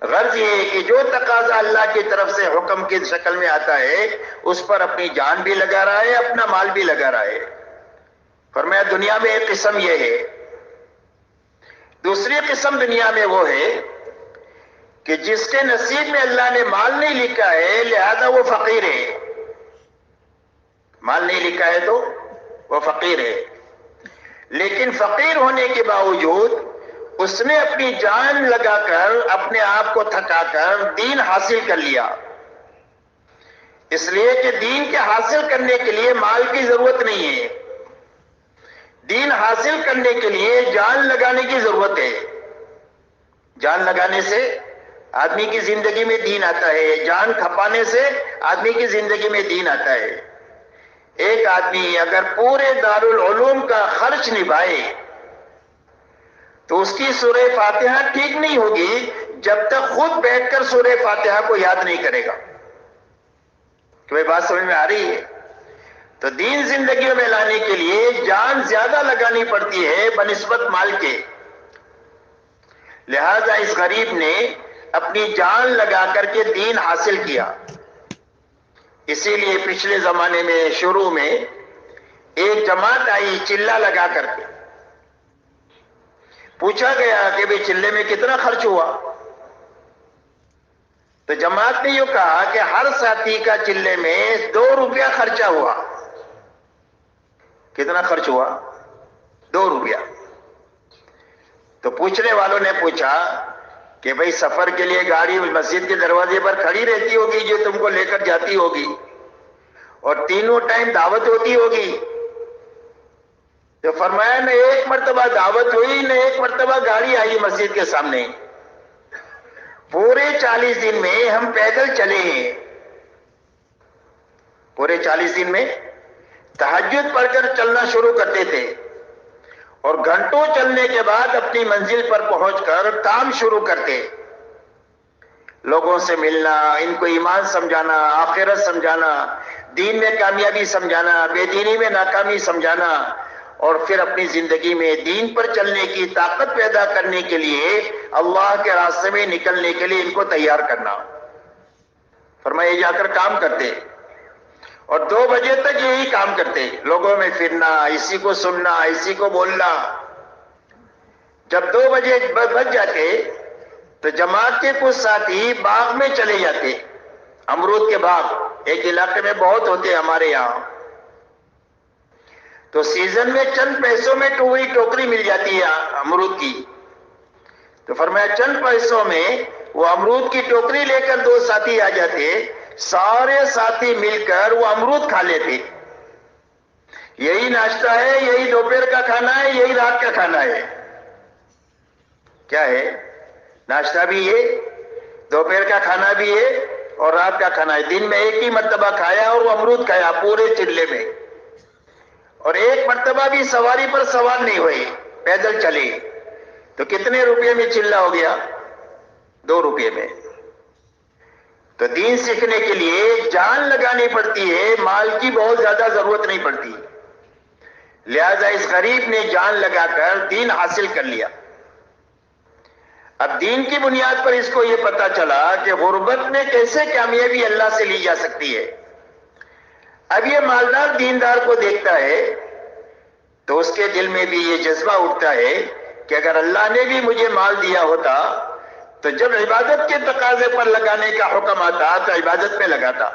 غرض یہ ہے کہ جو تقاضا اللہ کی طرف سے حکم کی شکل میں آتا ہے اس پر اپنی جان بھی لگا رہا ہے، اپنا مال بھی لگا رہا ہے. فرمایا دنیا میں ایک قسم یہ ہے. دوسری قسم دنیا میں وہ ہے کہ جس کے نصیب میں اللہ نے مال نہیں لکھا ہے لہذا وہ فقیر ہے. مال نہیں لکھا ہے تو وہ فقیر ہے، لیکن فقیر ہونے کے باوجود اس نے اپنی جان لگا کر اپنے آپ کو تھکا کر دین حاصل کر لیا. اس لیے کہ دین کے حاصل کرنے کے لیے مال کی ضرورت نہیں ہے، دین حاصل کرنے کے لیے جان لگانے کی ضرورت ہے. جان لگانے سے آدمی کی زندگی میں دین آتا ہے، جان کھپانے سے آدمی کی زندگی میں دین آتا ہے. ایک آدمی اگر پورے دارالعلوم کا خرچ نبھائے تو اس کی سورہ فاتحہ ٹھیک نہیں ہوگی جب تک خود بیٹھ کر سورہ فاتحہ کو یاد نہیں کرے گا. کوئی بات سمجھ میں آ رہی ہے؟ تو دین زندگیوں میں لانے کے لیے جان زیادہ لگانی پڑتی ہے بنسبت مال کے. لہذا اس غریب نے اپنی جان لگا کر کے دین حاصل کیا. اسی لیے پچھلے زمانے میں شروع میں ایک جماعت آئی چلہ لگا کر کے. پوچھا گیا کہ بھئی چلے میں کتنا خرچ ہوا؟ تو جماعت نے یہ کہا کہ ہر ساتھی کا چلے میں 2 روپیہ خرچہ ہوا. کتنا خرچ ہوا؟ 2 روپیہ. تو پوچھنے والوں نے پوچھا کہ بھئی سفر کے لیے گاڑی مسجد کے دروازے پر کھڑی رہتی ہوگی جو تم کو لے کر جاتی ہوگی، اور تینوں ٹائم دعوت ہوتی ہوگی. تو فرمایا نہ ایک مرتبہ دعوت ہوئی، نہ ایک مرتبہ گاڑی آئی مسجد کے سامنے. پورے 40 دن میں ہم پیدل چلے ہیں. پورے 40 دن میں تہجد پڑھ کر چلنا شروع کرتے تھے، اور گھنٹوں چلنے کے بعد اپنی منزل پر پہنچ کر کام شروع کرتے. لوگوں سے ملنا، ان کو ایمان سمجھانا، آخرت سمجھانا، دین میں کامیابی سمجھانا، بے دینی میں ناکامی سمجھانا، اور پھر اپنی زندگی میں دین پر چلنے کی طاقت پیدا کرنے کے لیے، اللہ کے راستے میں نکلنے کے لیے ان کو تیار کرنا. فرمایا جا کر کام کرتے، اور 2 بجے تک یہی کام کرتے، لوگوں میں پھرنا، اسی کو سننا، اسی کو بولنا. جب 2 بجے بج جاتے تو جماعت کے کچھ ساتھی باغ میں چلے جاتے. امرود کے باغ ایک علاقے میں بہت ہوتے ہمارے یہاں. تو سیزن میں چند پیسوں میں وہی ٹوکری مل جاتی ہے امرود کی. تو فرمایا چند پیسوں میں وہ امرود کی ٹوکری لے کر 2 ساتھی آ جاتے. سارے ساتھی مل کر وہ امرود کھا لیتے. یہی ناشتہ ہے، یہی دوپہر کا کھانا ہے، یہی رات کا کھانا ہے. کیا ہے؟ ناشتہ بھی ہے، دوپہر کا کھانا بھی ہے، اور رات کا کھانا ہے. دن میں ایک ہی مرتبہ کھایا اور وہ امرود کھایا پورے چلے میں. اور ایک مرتبہ بھی سواری پر سوار نہیں ہوئے، پیدل چلے. تو کتنے روپے میں چلہ ہو گیا؟ 2 روپے میں. تو دین سیکھنے کے لیے جان لگانی پڑتی ہے، مال کی بہت زیادہ ضرورت نہیں پڑتی. لہذا اس غریب نے جان لگا کر دین حاصل کر لیا. اب دین کی بنیاد پر اس کو یہ پتا چلا کہ غربت میں کیسے کامیابی اللہ سے لی جا سکتی ہے. اب یہ مالدار دیندار کو دیکھتا ہے تو اس کے دل میں بھی یہ جذبہ اٹھتا ہے کہ اگر اللہ نے بھی مجھے مال دیا ہوتا تو جب عبادت کے تقاضے پر لگانے کا حکم آتا تو عبادت میں لگاتا،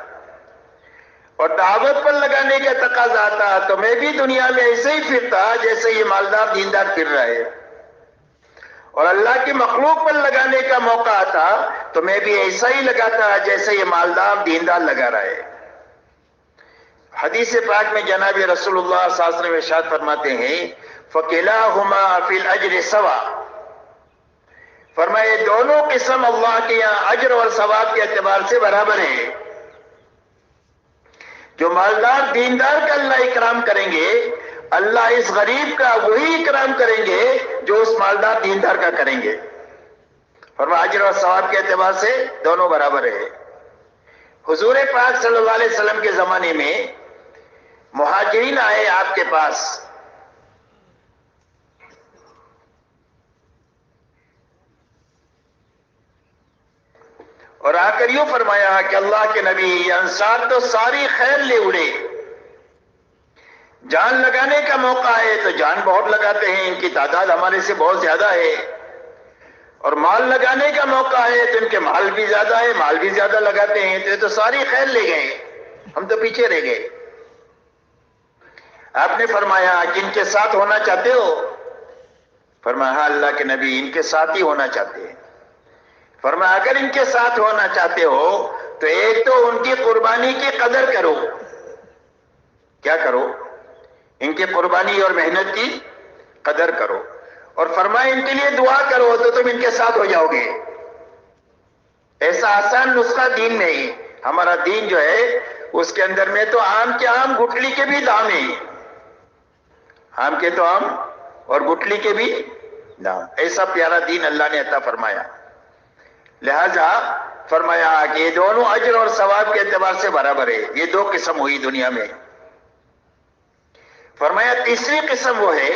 اور دعوت پر لگانے کا تقاضا آتا تو میں بھی دنیا میں ایسے ہی پھرتا جیسے یہ مالدار دیندار پھر رہا ہے. اور اللہ کی مخلوق پر لگانے کا موقع آتا تو میں بھی ایسا ہی لگاتا جیسے یہ مالدار دیندار لگا رہا ہے. حدیث پاک میں جناب رسول اللہ صلی اللہ علیہ وسلم ارشاد فرماتے ہیں فَكِلَاهُمَا فِي الْأَجْرِ سَوَاءٌ. فرمائے دونوں قسم اللہ کے یہاں اجر اور ثواب کے اعتبار سے برابر ہیں. جو مالدار دیندار کا اللہ اکرام کریں گے، اللہ اس غریب کا وہی اکرام کریں گے جو اس مالدار دیندار کا کریں گے. فرمایا اجر اور ثواب کے اعتبار سے دونوں برابر ہیں. حضور پاک صلی اللہ علیہ وسلم کے زمانے میں مہاجرین آئے آپ کے پاس. اور آ کر یوں فرمایا کہ اللہ کے نبی انصار تو ساری خیر لے اڑے. جان لگانے کا موقع ہے تو جان بہت لگاتے ہیں، ان کی تعداد ہمارے سے بہت زیادہ ہے. اور مال لگانے کا موقع ہے تو ان کے مال بھی زیادہ ہے، مال بھی زیادہ لگاتے ہیں. تو یہ تو ساری خیر لے گئے، ہم تو پیچھے رہ گئے. آپ نے فرمایا جن کے ساتھ ہونا چاہتے ہو؟ فرمایا ہاں اللہ کے نبی ان کے ساتھ ہی ہونا چاہتے ہیں. فرمایا اگر ان کے ساتھ ہونا چاہتے ہو تو ایک تو ان کی قربانی کی قدر کرو. کیا کرو؟ ان کی قربانی اور محنت کی قدر کرو. اور فرمایا ان کے لیے دعا کرو تو تم ان کے ساتھ ہو جاؤ گے. ایسا آسان نسخہ دین نہیں. ہمارا دین جو ہے اس کے اندر میں تو آم کے آم گٹھلی کے بھی دام ہیں. آم کے تو آم اور گٹھلی کے بھی دام. ایسا پیارا دین اللہ نے عطا فرمایا. لہذا فرمایا کہ یہ دونوں اجر اور ثواب کے اعتبار سے برابر ہے. یہ 2 قسم ہوئی دنیا میں. فرمایا تیسری قسم وہ ہے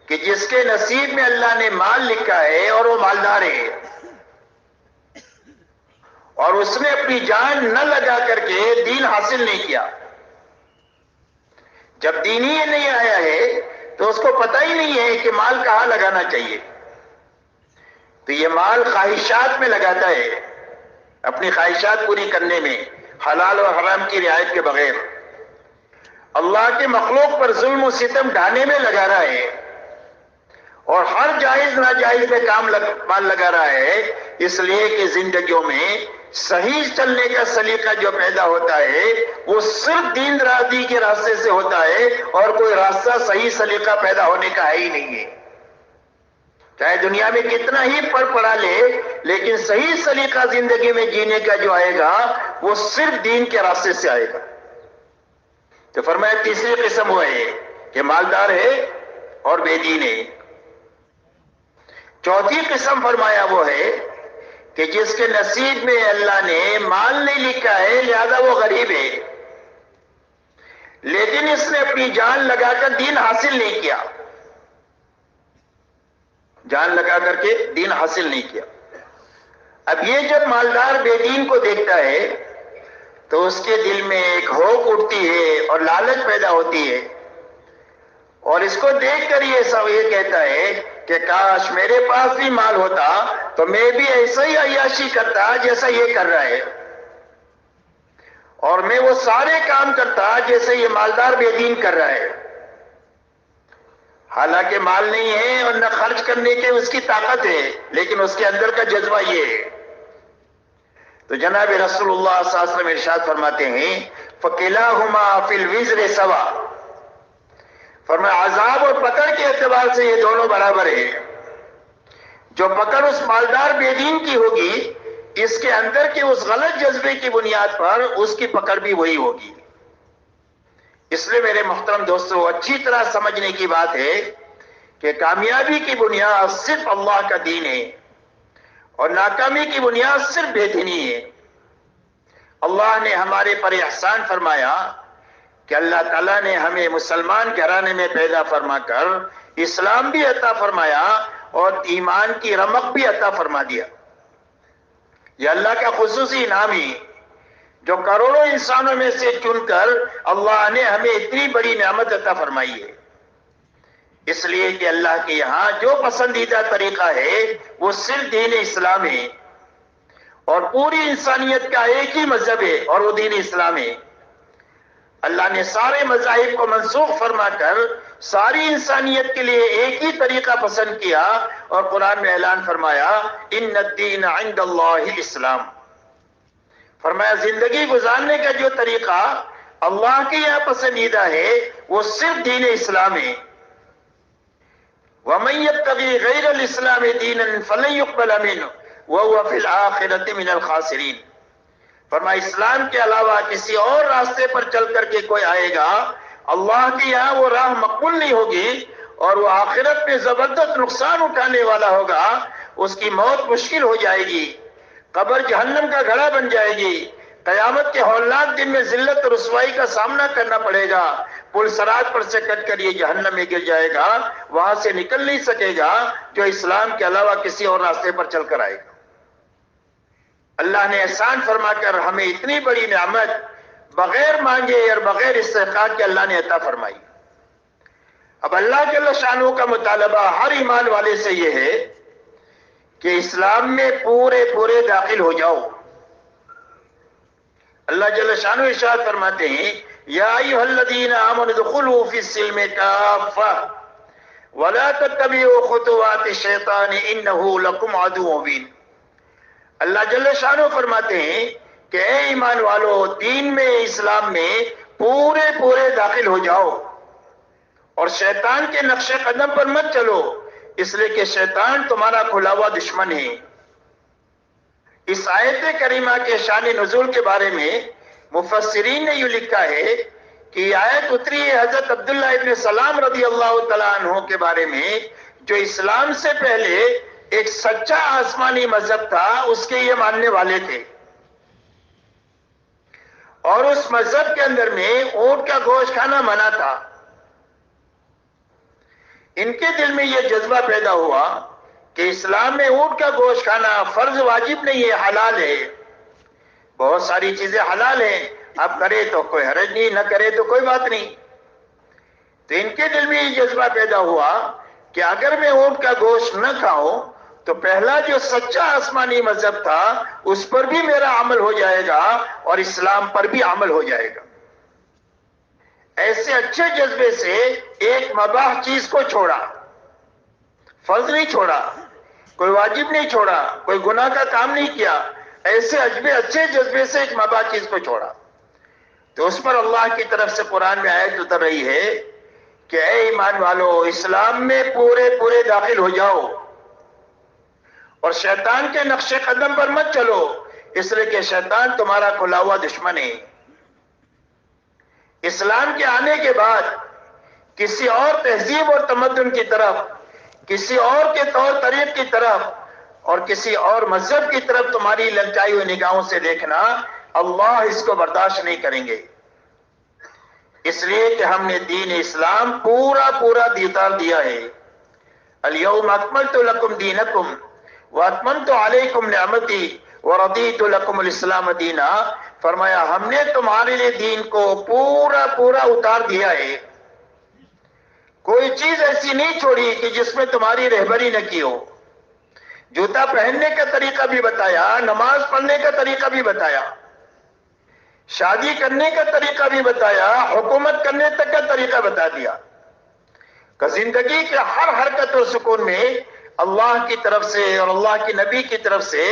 کہ جس کے نصیب میں اللہ نے مال لکھا ہے اور وہ مالدار ہے، اور اس نے اپنی جان نہ لگا کر کے دین حاصل نہیں کیا. جب دین ہی نہیں آیا ہے تو اس کو پتہ ہی نہیں ہے کہ مال کہاں لگانا چاہیے. تو یہ مال خواہشات میں لگاتا ہے، اپنی خواہشات پوری کرنے میں حلال اور حرام کی رعایت کے بغیر اللہ کے مخلوق پر ظلم و ستم ڈھانے میں لگا رہا ہے اور ہر جائز ناجائز میں مال لگا رہا ہے، اس لیے کہ زندگیوں میں صحیح چلنے کا سلیقہ جو پیدا ہوتا ہے وہ صرف دین دراز کے راستے سے ہوتا ہے، اور کوئی راستہ صحیح سلیقہ پیدا ہونے کا ہے ہی نہیں ہے۔ چاہے دنیا میں کتنا ہی پڑھا لے، لیکن صحیح سلیقہ زندگی میں جینے کا جو آئے گا وہ صرف دین کے راستے سے آئے گا۔ تو فرمایا تیسری قسم وہ ہے کہ مالدار ہے اور بے دین ہے۔ چوتھی قسم فرمایا وہ ہے کہ جس کے نصیب میں اللہ نے مال نہیں لکھا ہے لہذا وہ غریب ہے، لیکن اس نے اپنی جان لگا کر دین حاصل نہیں کیا، جان لگا کر کے دین حاصل نہیں کیا۔ اب یہ جب مالدار بے دین کو دیکھتا ہے تو اس کے دل میں ایک ہوک اٹھتی ہے اور لالچ پیدا ہوتی ہے، اور اس کو دیکھ کر یہ کہتا ہے کہ کاش میرے پاس بھی مال ہوتا تو میں بھی ایسا ہی عیاشی کرتا جیسا یہ کر رہا ہے، اور میں وہ سارے کام کرتا جیسے یہ مالدار بے دین کر رہا ہے۔ حالانکہ مال نہیں ہے اور نہ خرچ کرنے کے اس کی طاقت ہے، لیکن اس کے اندر کا جذبہ یہ ہے۔ تو جناب رسول اللہ صلی اللہ علیہ وسلم ارشاد فرماتے ہیں فَقِلَاهُمَا فِي الْوِزْرِ سَوَا، فرمایا عذاب اور پکڑ کے اعتبار سے یہ دونوں برابر ہے۔ جو پکڑ اس مالدار بے دین کی ہوگی اس کے اندر کے اس غلط جذبے کی بنیاد پر اس کی پکڑ بھی وہی ہوگی۔ اس لیے میرے محترم دوستو اچھی طرح سمجھنے کی بات ہے کہ کامیابی کی بنیاد صرف اللہ کا دین ہے اور ناکامی کی بنیاد صرف بے دینی ہے۔ اللہ نے ہمارے پر احسان فرمایا کہ اللہ تعالیٰ نے ہمیں مسلمان گھرانے میں پیدا فرما کر اسلام بھی عطا فرمایا اور ایمان کی رمق بھی عطا فرما دیا۔ یہ اللہ کا خصوصی انعام ہے جو کروڑوں انسانوں میں سے چن کر اللہ نے ہمیں اتنی بڑی نعمت عطا فرمائی ہے۔ اس لیے کہ اللہ کے یہاں جو پسندیدہ طریقہ ہے وہ صرف دین اسلام ہے، اور پوری انسانیت کا ایک ہی مذہب ہے اور وہ دین اسلام ہے۔ اللہ نے سارے مذاہب کو منسوخ فرما کر ساری انسانیت کے لیے ایک ہی طریقہ پسند کیا، اور قرآن میں اعلان فرمایا ان الدین عند اللہ الاسلام، فرمایا زندگی گزارنے کا جو طریقہ اللہ کے یہاں پسندیدہ ہے وہ صرف دین اسلام ہے۔ وَمَن يَبْتَغِي غَيْرَ الْإِسْلَامِ دِينًا فَلَن يُقْبَلَ مِنْهُ وَهُوَ فِي الْآخِرَةِ مِنَ الْخَاسِرِينَ، فرمایا اسلام کے علاوہ کسی اور راستے پر چل کر کے کوئی آئے گا اللہ کے یہاں وہ راہ مقبول نہیں ہوگی اور وہ آخرت میں زبردست نقصان اٹھانے والا ہوگا۔ اس کی موت مشکل ہو جائے گی، قبر جہنم کا گڑھا بن جائے گی، قیامت کے ہولناک دن میں ذلت اور رسوائی کا سامنا کرنا پڑے گا، پل صراط پر سے کٹ کر یہ جہنم میں گر جائے گا، وہاں سے نکل نہیں سکے گا جو اسلام کے علاوہ کسی اور راستے پر چل کر آئے گا۔ اللہ نے احسان فرما کر ہمیں اتنی بڑی نعمت بغیر مانگے اور بغیر استحقاق کے اللہ نے عطا فرمائی۔ اب اللہ جل شانہ کا مطالبہ ہر ایمان والے سے یہ ہے کہ اسلام میں پورے داخل ہو جاؤ۔ اللہ جل شانہ ارشاد فرماتے ہیں یا ایھا الذین آمنوا ادخلوا فی السلم کافۃ ولا تتبعوا خطوات الشیطان انہ لکم عدو مبین۔ اللہ جل شانہ فرماتے ہیں کہ اے ایمان والو دین میں اسلام میں پورے داخل ہو جاؤ اور شیطان کے نقش قدم پر مت چلو، اس لیے کہ شیطان تمہارا کھلا ہوا دشمن ہے۔ اس آیت کریمہ کے شان نزول کے بارے میں مفسرین نے یہ لکھا ہے کہ یہ آیت اتری ہے حضرت عبداللہ ابن سلام رضی اللہ تعالیٰ عنہ کے بارے میں، جو اسلام سے پہلے ایک سچا آسمانی مذہب تھا، اس کے یہ ماننے والے تھے، اور اس مذہب کے اندر میں اونٹ کا گوشت کھانا منع تھا۔ ان کے دل میں یہ جذبہ پیدا ہوا کہ اسلام میں اونٹ کا گوشت کھانا فرض واجب نہیں ہے، حلال ہے، بہت ساری چیزیں حلال ہیں، اب کرے تو کوئی حرج نہیں، نہ کرے تو کوئی بات نہیں۔ تو ان کے دل میں یہ جذبہ پیدا ہوا کہ اگر میں اونٹ کا گوشت نہ کھاؤں تو پہلا جو سچا آسمانی مذہب تھا اس پر بھی میرا عمل ہو جائے گا اور اسلام پر بھی عمل ہو جائے گا. ایسے اچھے جذبے سے ایک مباح چیز کو چھوڑا، فرض نہیں چھوڑا، کوئی واجب نہیں چھوڑا، کوئی گناہ کا کام نہیں کیا، ایسے اچھے جذبے سے ایک مباح چیز کو چھوڑا. تو اس پر اللہ کی طرف سے قرآن میں آیت اتر رہی ہے کہ اے ایمان والو، اسلام میں پورے داخل ہو جاؤ اور شیطان کے نقش قدم پر مت چلو، اس لیے کہ شیطان تمہارا کھلا ہوا دشمن ہے. اسلام کے آنے کے بعد کسی اور تہذیب اور تمدن کی طرف، کسی اور کے طور طریق کی طرف اور کسی اور مذہب کی طرف تمہاری للچائی ہوئی نگاہوں سے دیکھنا اللہ اس کو برداشت نہیں کریں گے. اس لیے کہ ہم نے دین اسلام پورا اتار دیا ہے. الیوم اکملت لکم دینکم واتممت علیکم نعمتی ورضیت لکم الاسلام دینا. فرمایا ہم نے تمہارے لیے دین کو پورا اتار دیا ہے. کوئی چیز ایسی نہیں چھوڑی کہ جس میں تمہاری رہبری نہ کی ہو. جوتا پہننے کا طریقہ بھی بتایا، نماز پڑھنے کا طریقہ بھی بتایا، شادی کرنے کا طریقہ بھی بتایا، حکومت کرنے تک کا طریقہ بتا دیا کہ زندگی کے ہر حرکت اور سکون میں اللہ کی طرف سے اور اللہ کے نبی کی طرف سے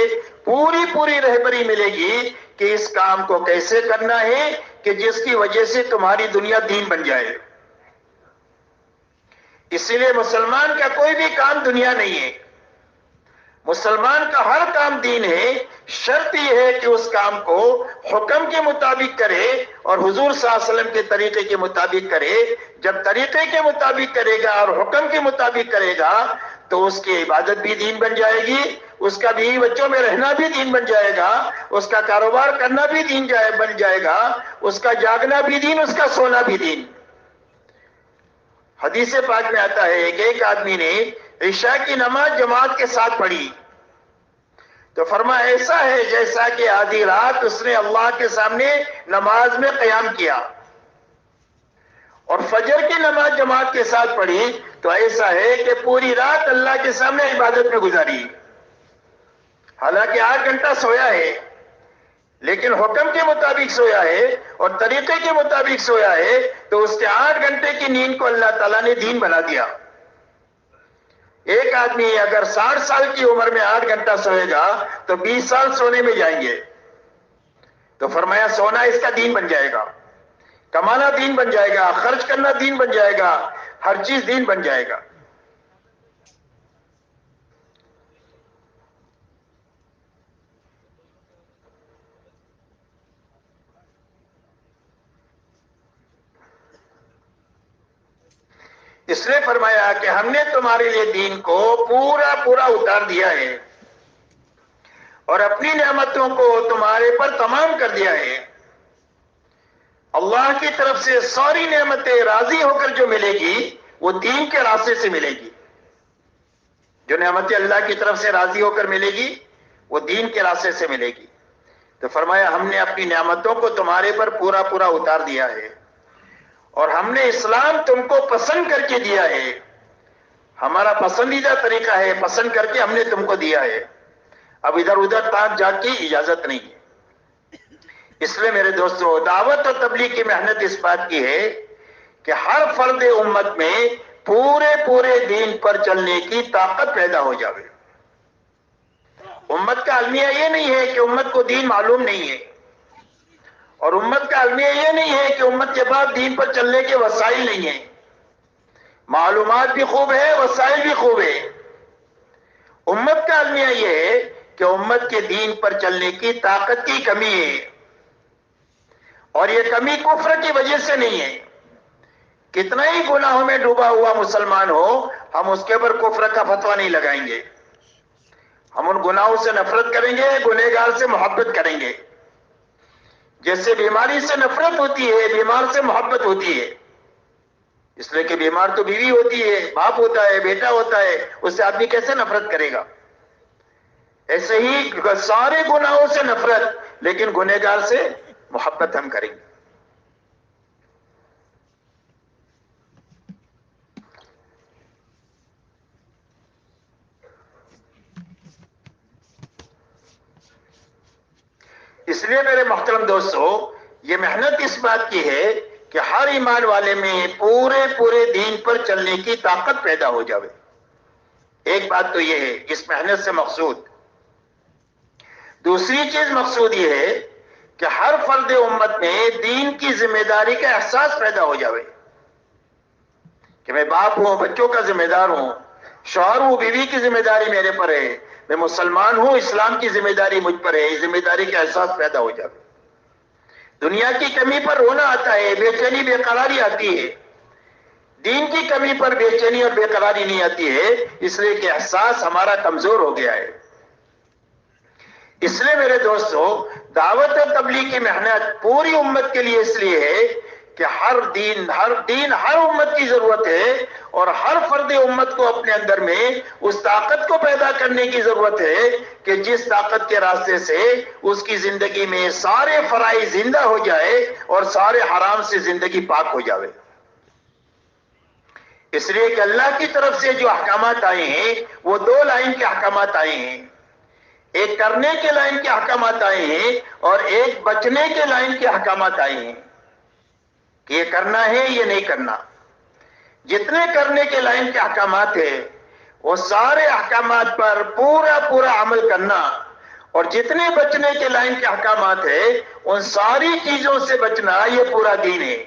پوری رہبری ملے گی کہ اس کام کو کیسے کرنا ہے کہ جس کی وجہ سے تمہاری دنیا دین بن جائے. اسی لیے مسلمان کا کوئی بھی کام دنیا نہیں ہے، مسلمان کا ہر کام دین ہے. شرط یہ ہے کہ اس کام کو حکم کے مطابق کرے اور حضور صلی اللہ علیہ وسلم کے طریقے کے مطابق کرے. جب طریقے کے مطابق کرے گا اور حکم کے مطابق کرے گا تو اس کی عبادت بھی دین بن جائے گی، اس کا بیوی بچوں میں رہنا بھی دین بن جائے گا، اس کا کاروبار کرنا بھی دین بن جائے گا، اس کا جاگنا بھی دین، اس کا سونا بھی دین. حدیث پاک میں آتا ہے کہ ایک آدمی نے عشاء کی نماز جماعت کے ساتھ پڑھی تو فرمایا ایسا ہے جیسا کہ آدھی رات اس نے اللہ کے سامنے نماز میں قیام کیا، اور فجر کی نماز جماعت کے ساتھ پڑھی تو ایسا ہے کہ پوری رات اللہ کے سامنے عبادت میں گزاری. حالانکہ 8 گھنٹہ سویا ہے لیکن حکم کے مطابق سویا ہے اور طریقے کے مطابق سویا ہے تو اس کے 8 گھنٹے کی نیند کو اللہ تعالیٰ نے دین بنا دیا. ایک آدمی اگر 60 سال کی عمر میں 8 گھنٹہ سوئے گا تو 20 سال سونے میں جائیں گے. تو فرمایا سونا اس کا دین بن جائے گا، کمانا دین بن جائے گا، خرچ کرنا دین بن جائے گا، ہر چیز دین بن جائے گا. اس نے فرمایا کہ ہم نے تمہارے لیے دین کو پورا اتار دیا ہے اور اپنی نعمتوں کو تمہارے پر تمام کر دیا ہے. اللہ کی طرف سے ساری نعمتیں راضی ہو کر جو ملے گی وہ دین کے راستے سے ملے گی. جو نعمتیں اللہ کی طرف سے راضی ہو کر ملے گی وہ دین کے راستے سے ملے گی. تو فرمایا ہم نے اپنی نعمتوں کو تمہارے پر پورا اتار دیا ہے اور ہم نے اسلام تم کو پسند کر کے دیا ہے. ہمارا پسندیدہ طریقہ ہے، پسند کر کے ہم نے تم کو دیا ہے. اب ادھر ادھر تاک جاگ کی اجازت نہیں ہے. اس لیے میرے دوستو، دعوت اور تبلیغ کی محنت اس بات کی ہے کہ ہر فرد امت میں پورے دین پر چلنے کی طاقت پیدا ہو جاوے. امت کا المیہ یہ نہیں ہے کہ امت کو دین معلوم نہیں ہے، اور امت کا المیہ یہ نہیں ہے کہ امت کے بعد دین پر چلنے کے وسائل نہیں ہیں. معلومات بھی خوب ہے، وسائل بھی خوب ہے. امت کا المیہ یہ ہے کہ امت کے دین پر چلنے کی طاقت کی کمی ہے، اور یہ کمی کفر کی وجہ سے نہیں ہے. کتنا ہی گناہوں میں ڈوبا ہوا مسلمان ہو، ہم اس کے اوپر کفر کا فتویٰ نہیں لگائیں گے. ہم ان گناہوں سے نفرت کریں گے، گنہگار سے محبت کریں گے. جیسے بیماری سے نفرت ہوتی ہے، بیمار سے محبت ہوتی ہے. اس لیے کہ بیمار تو بیوی ہوتی ہے، باپ ہوتا ہے، بیٹا ہوتا ہے، اس سے آدمی کیسے نفرت کرے گا؟ ایسے ہی سارے گناہوں سے نفرت، لیکن گنہگار سے محبت ہم کریں گے. اس لیے میرے محترم دوستو، یہ محنت اس بات کی ہے کہ ہر ایمان والے میں پورے دین پر چلنے کی طاقت پیدا ہو جاوے۔ ایک بات تو یہ ہے اس محنت سے مقصود۔ دوسری چیز مقصود یہ ہے کہ ہر فرد امت میں دین کی ذمہ داری کا احساس پیدا ہو جاوے کہ میں باپ ہوں، بچوں کا ذمہ دار ہوں، شوہر ہوں، بیوی کی ذمہ داری میرے پر ہے، میں مسلمان ہوں، اسلام کی ذمہ داری مجھ پر ہے، یہ ذمہ داری کا احساس پیدا ہو جاوے۔ دنیا کی کمی پر رونا آتا ہے، بے چینی بے قراری آتی ہے، دین کی کمی پر بے چینی اور بے قراری نہیں آتی ہے، اس لیے کہ احساس ہمارا کمزور ہو گیا ہے۔ اس لیے میرے دوستو، دعوت و تبلیغ کی محنت پوری امت کے لیے اس لیے ہے کہ ہر امت کی ضرورت ہے، اور ہر فرد امت کو اپنے اندر میں اس طاقت کو پیدا کرنے کی ضرورت ہے کہ جس طاقت کے راستے سے اس کی زندگی میں سارے فرائض زندہ ہو جائے اور سارے حرام سے زندگی پاک ہو جاوے۔ اس لیے کہ اللہ کی طرف سے جو احکامات آئے ہیں وہ دو لائن کے احکامات آئے ہیں، ایک کرنے کے لائن کے احکامات آئے ہیں اور ایک بچنے کے لائن کے احکامات آئے ہیں کہ یہ کرنا ہے یہ نہیں کرنا۔ جتنے کرنے کے لائن کے احکامات ہیں وہ سارے احکامات پر پورا عمل کرنا، اور جتنے بچنے کے لائن کے احکامات ہیں ان ساری چیزوں سے بچنا، یہ پورا دین ہے۔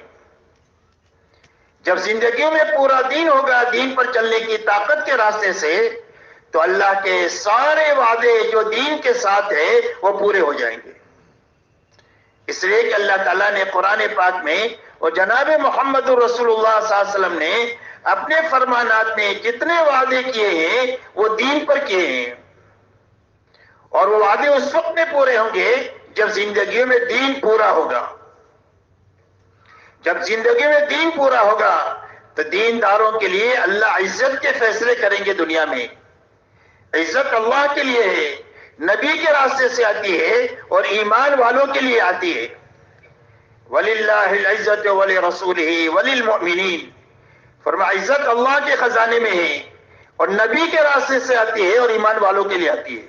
جب زندگیوں میں پورا دین ہوگا، دین پر چلنے کی طاقت کے راستے سے، تو اللہ کے سارے وعدے جو دین کے ساتھ ہیں وہ پورے ہو جائیں گے۔ اس لیے کہ اللہ تعالیٰ نے قرآن پاک میں اور جناب محمد رسول اللہ صلی اللہ علیہ وسلم نے اپنے فرمانات میں جتنے وعدے کیے ہیں وہ دین پر کیے ہیں، اور وہ وعدے اس وقت میں پورے ہوں گے جب زندگیوں میں دین پورا ہوگا۔ جب زندگی میں دین پورا ہوگا تو دینداروں کے لیے اللہ عزت کے فیصلے کریں گے۔ دنیا میں عزت اللہ کے لیے ہے، نبی کے راستے سے آتی ہے اور ایمان والوں کے لیے آتی ہے۔ وَلِلَّهِ الْعِزَّةُ وَلِرَسُولِهِ وَلِلْمُؤْمِنِينَ، فرمایا عزت اللہ کے خزانے میں ہے اور نبی کے راستے سے آتی ہے اور ایمان والوں کے لیے آتی ہے۔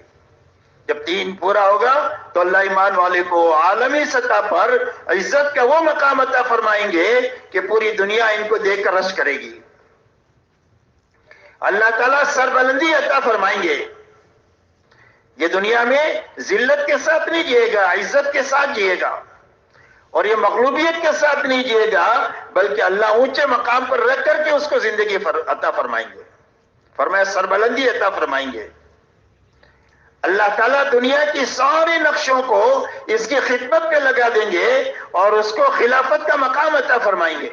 جب دین پورا ہوگا تو اللہ ایمان والے کو عالمی سطح پر عزت کا وہ مقام عطا فرمائیں گے کہ پوری دنیا ان کو دیکھ کر رشک کرے گی۔ اللہ تعالیٰ سربلندی عطا فرمائیں گے۔ یہ دنیا میں ذلت کے ساتھ نہیں جیے گا، عزت کے ساتھ جیے گا، اور یہ مغلوبیت کے ساتھ نہیں جیے گا، بلکہ اللہ اونچے مقام پر رکھ کر کے اس کو زندگی عطا فرمائیں گے۔ فرمایا سربلندی عطا فرمائیں گے۔ اللہ تعالیٰ دنیا کی سارے نقشوں کو اس کی خدمت پہ لگا دیں گے اور اس کو خلافت کا مقام عطا فرمائیں گے۔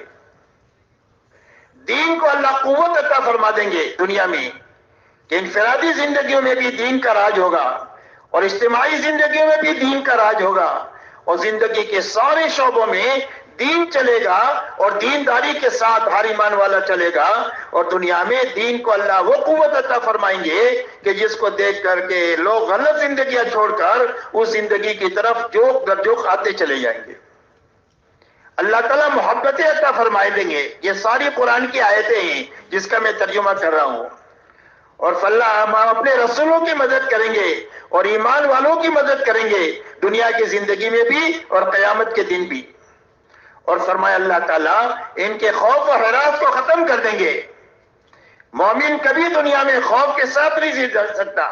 دین کو اللہ قوت عطا فرما دیں گے دنیا میں کہ انفرادی زندگیوں میں بھی دین کا راج ہوگا اور اجتماعی زندگیوں میں بھی دین کا راج ہوگا، اور زندگی کے سارے شعبوں میں دین چلے گا اور دینداری کے ساتھ ہر ایمان والا چلے گا، اور دنیا میں دین کو اللہ وہ قوت عطا فرمائیں گے کہ جس کو دیکھ کر کے لوگ غلط زندگیاں چھوڑ کر اس زندگی کی طرف جوک در جوک آتے چلے جائیں گے۔ اللہ تعالیٰ محبتیں عطا فرمائے دیں گے۔ یہ ساری قرآن کی آیتیں ہیں جس کا میں ترجمہ کر رہا ہوں۔ اور اللہ ہم اپنے رسولوں کی مدد کریں گے اور ایمان والوں کی مدد کریں گے، دنیا کی زندگی میں بھی اور قیامت کے دن بھی۔ اور فرمایا اللہ تعالیٰ ان کے خوف و ہراس کو ختم کر دیں گے۔ مومن کبھی دنیا میں خوف کے ساتھ نہیں جی سکتا،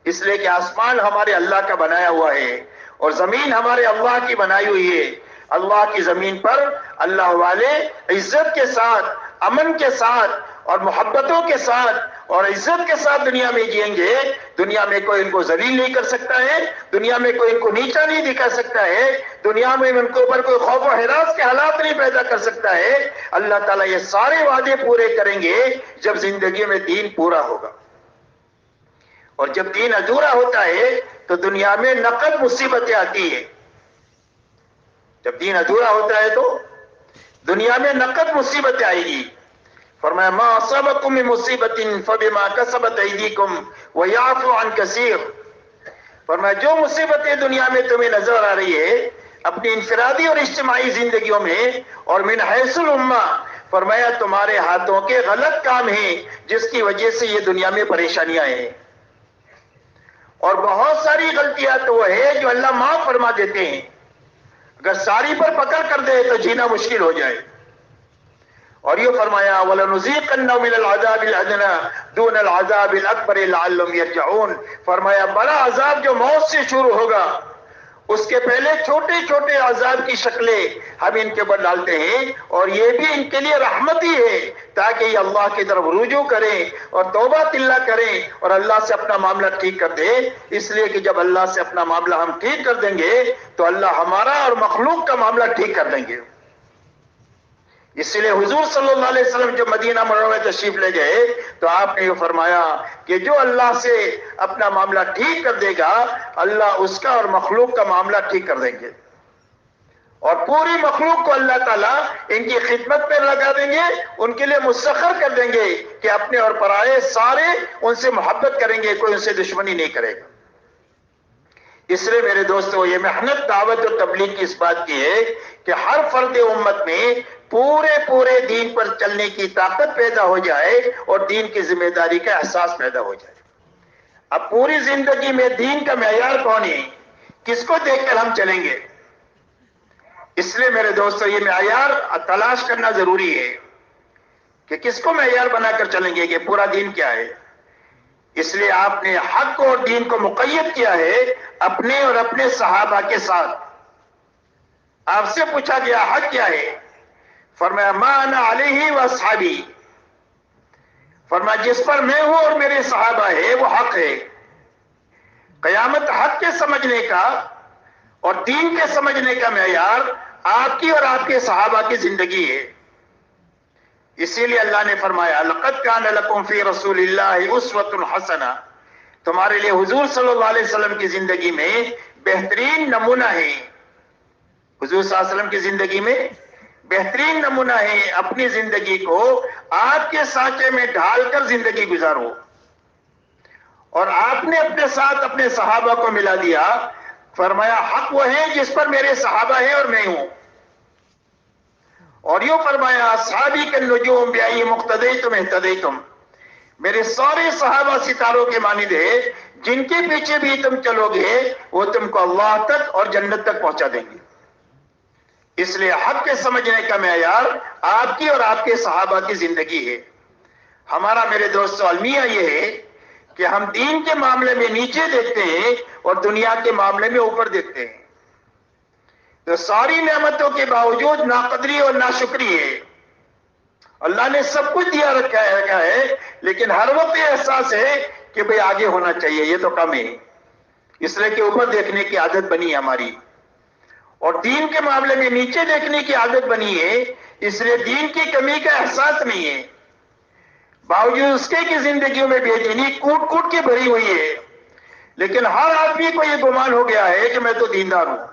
اس لیے کہ آسمان ہمارے اللہ کا بنایا ہوا ہے اور زمین ہمارے اللہ کی بنائی ہوئی ہے۔ اللہ کی زمین پر اللہ والے عزت کے ساتھ، امن کے ساتھ اور محبتوں کے ساتھ اور عزت کے ساتھ دنیا میں جئیں گے۔ دنیا میں کوئی ان کو ذلیل نہیں کر سکتا ہے، دنیا میں کوئی ان کو نیچا نہیں دکھا سکتا ہے، دنیا میں ان کے اوپر کوئی خوف و ہراس کے حالات نہیں پیدا کر سکتا ہے۔ اللہ تعالیٰ یہ سارے وعدے پورے کریں گے جب زندگی میں دین پورا ہوگا، اور جب دین ادھورا ہوتا ہے تو دنیا میں نقد مصیبتیں آتی ہیں۔ جب دین ادھورا ہوتا ہے تو دنیا میں نقد مصیبتیں آئے گی۔ فرمایا ما اصابکم من مصیبت فبما کسبت ایدیکم ویعفو عن کثیر، فرمایا جو مصیبتیں دنیا میں تمہیں نظر آ رہی ہے اپنی انفرادی اور اجتماعی زندگیوں میں اور من حیث الامہ، فرمایا تمہارے ہاتھوں کے غلط کام ہیں جس کی وجہ سے یہ دنیا میں پریشانیاں ہیں۔ اور بہت ساری غلطیاں تو وہ ہے جو اللہ معاف فرما دیتے ہیں، اگر ساری پر پکڑ کر دے تو جینا مشکل ہو جائے۔ اور یہ فرمایا وَلَنُذِيقَنَّهُم مِّنَ الْعَذَابِ الْأَدْنَىٰ دُونَ الْعَذَابِ الْأَكْبَرِ لَعَلَّهُمْ يَرْجِعُونَ، فرمایا بڑا عذاب جو موت سے شروع ہوگا اس کے پہلے چھوٹے چھوٹے عذاب کی شکلیں ہم ان کے اوپر ڈالتے ہیں، اور یہ بھی ان کے لیے رحمت ہی ہے تاکہ یہ اللہ کی طرف رجوع کریں اور توبہ تلہ کریں اور اللہ سے اپنا معاملہ ٹھیک کر دیں، اس لیے کہ جب اللہ سے اپنا معاملہ ہم ٹھیک کر دیں گے تو اللہ ہمارا اور مخلوق کا معاملہ ٹھیک کر دیں گے۔ اس لیے حضور صلی اللہ علیہ وسلم جب مدینہ منورہ تشریف لے گئے تو آپ نے یہ فرمایا کہ جو اللہ سے اپنا معاملہ ٹھیک کر دے گا اللہ اس کا اور مخلوق کا معاملہ ٹھیک کر دیں گے، اور پوری مخلوق کو اللہ تعالیٰ ان کی خدمت پہ لگا دیں گے، ان کے لیے مسخر کر دیں گے کہ اپنے اور پرائے سارے ان سے محبت کریں گے، کوئی ان سے دشمنی نہیں کرے گا۔ اس لیے میرے دوستو یہ محنت دعوت اور تبلیغ کی اس بات کی ہے کہ ہر فرد امت میں پورے دین پر چلنے کی طاقت پیدا ہو جائے اور دین کی ذمہ داری کا احساس پیدا ہو جائے۔ اب پوری زندگی میں دین کا معیار کون ہے، کس کو دیکھ کر ہم چلیں گے؟ اس لیے میرے دوستو یہ معیار تلاش کرنا ضروری ہے کہ کس کو معیار بنا کر چلیں گے کہ پورا دین کیا ہے۔ اس لیے آپ نے حق اور دین کو مقید کیا ہے اپنے اور اپنے صحابہ کے ساتھ۔ آپ سے پوچھا گیا حق کیا ہے، فرمایا ما انا علیہ واصحابی، فرمایا جس پر میں ہوں اور میرے صحابہ ہے وہ حق ہے۔ قیامت حق کے سمجھنے کا اور دین کے سمجھنے کا معیار آپ کی اور آپ کے صحابہ کی زندگی ہے۔ اسی لیے اللہ نے فرمایا لقد کان لکم فی رسول اللہ اسوۃ حسنہ، تمہارے لیے حضور صلی اللہ علیہ وسلم کی زندگی میں بہترین نمونہ ہے۔ حضور صلی اللہ علیہ وسلم کی زندگی میں بہترین نمونہ ہے، اپنی زندگی کو آپ کے سانچے میں ڈھال کر زندگی گزارو، اور آپ نے اپنے ساتھ اپنے صحابہ کو ملا دیا، فرمایا حق وہ ہے جس پر میرے صحابہ ہیں اور میں ہوں، اور یوں فرمایا اصحابی کالنجوم بأی مقتدیتم اہتدیتم، میرے سارے صحابہ ستاروں کے مانند ہے، جن کے پیچھے بھی تم چلو گے وہ تم کو اللہ تک اور جنت تک پہنچا دیں گے۔ اس لیے حق کے سمجھنے کا معیار آپ کی اور آپ کے صحابہ کی زندگی ہے۔ ہمارا میرے دوستو المیہ یہ ہے کہ ہم دین کے معاملے میں نیچے دیکھتے ہیں اور دنیا کے معاملے میں اوپر دیکھتے ہیں، تو ساری نعمتوں کے باوجود ناقدری اور ناشکری ہے۔ اللہ نے سب کچھ دیا رکھا ہے لیکن ہر وقت یہ احساس ہے کہ بھئی آگے ہونا چاہیے، یہ تو کم ہے، اس لیے کہ اوپر دیکھنے کی عادت بنی ہے ہماری، اور دین کے معاملے میں نیچے دیکھنے کی عادت بنی ہے، اس لیے دین کی کمی کا احساس نہیں ہے، باوجود اس کے کہ زندگیوں میں بے دینی کوٹ کوٹ کے بھری ہوئی ہے، لیکن ہر آدمی کو یہ گمان ہو گیا ہے کہ میں تو دیندار ہوں۔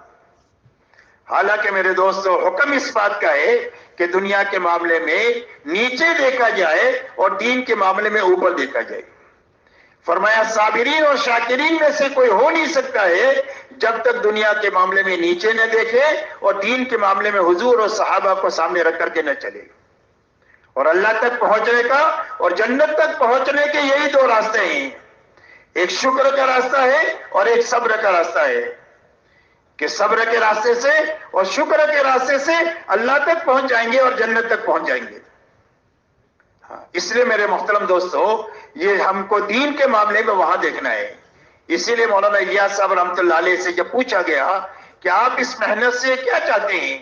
حالانکہ میرے دوستو حکم اس بات کا ہے کہ دنیا کے معاملے میں نیچے دیکھا جائے اور دین کے معاملے میں اوپر دیکھا جائے۔ فرمایا صابرین اور شاکرین میں سے کوئی ہو نہیں سکتا ہے جب تک دنیا کے معاملے میں نیچے نہ دیکھے اور دین کے معاملے میں حضور اور صحابہ کو سامنے رکھ کر کے نہ چلے۔ اور اللہ تک پہنچنے کا اور جنت تک پہنچنے کے یہی دو راستے ہیں، ایک شکر کا راستہ ہے اور ایک صبر کا راستہ ہے، کہ صبر کے راستے سے اور شکر کے راستے سے اللہ تک پہنچ جائیں گے اور جنت تک پہنچ جائیں گے۔ اس لیے میرے محترم دوستو یہ ہم کو دین کے معاملے میں وہاں دیکھنا ہے۔ اسی لیے مولانا الیاس صاحب رحمۃ اللہ علیہ سے جب پوچھا گیا کہ آپ اس محنت سے کیا چاہتے ہیں،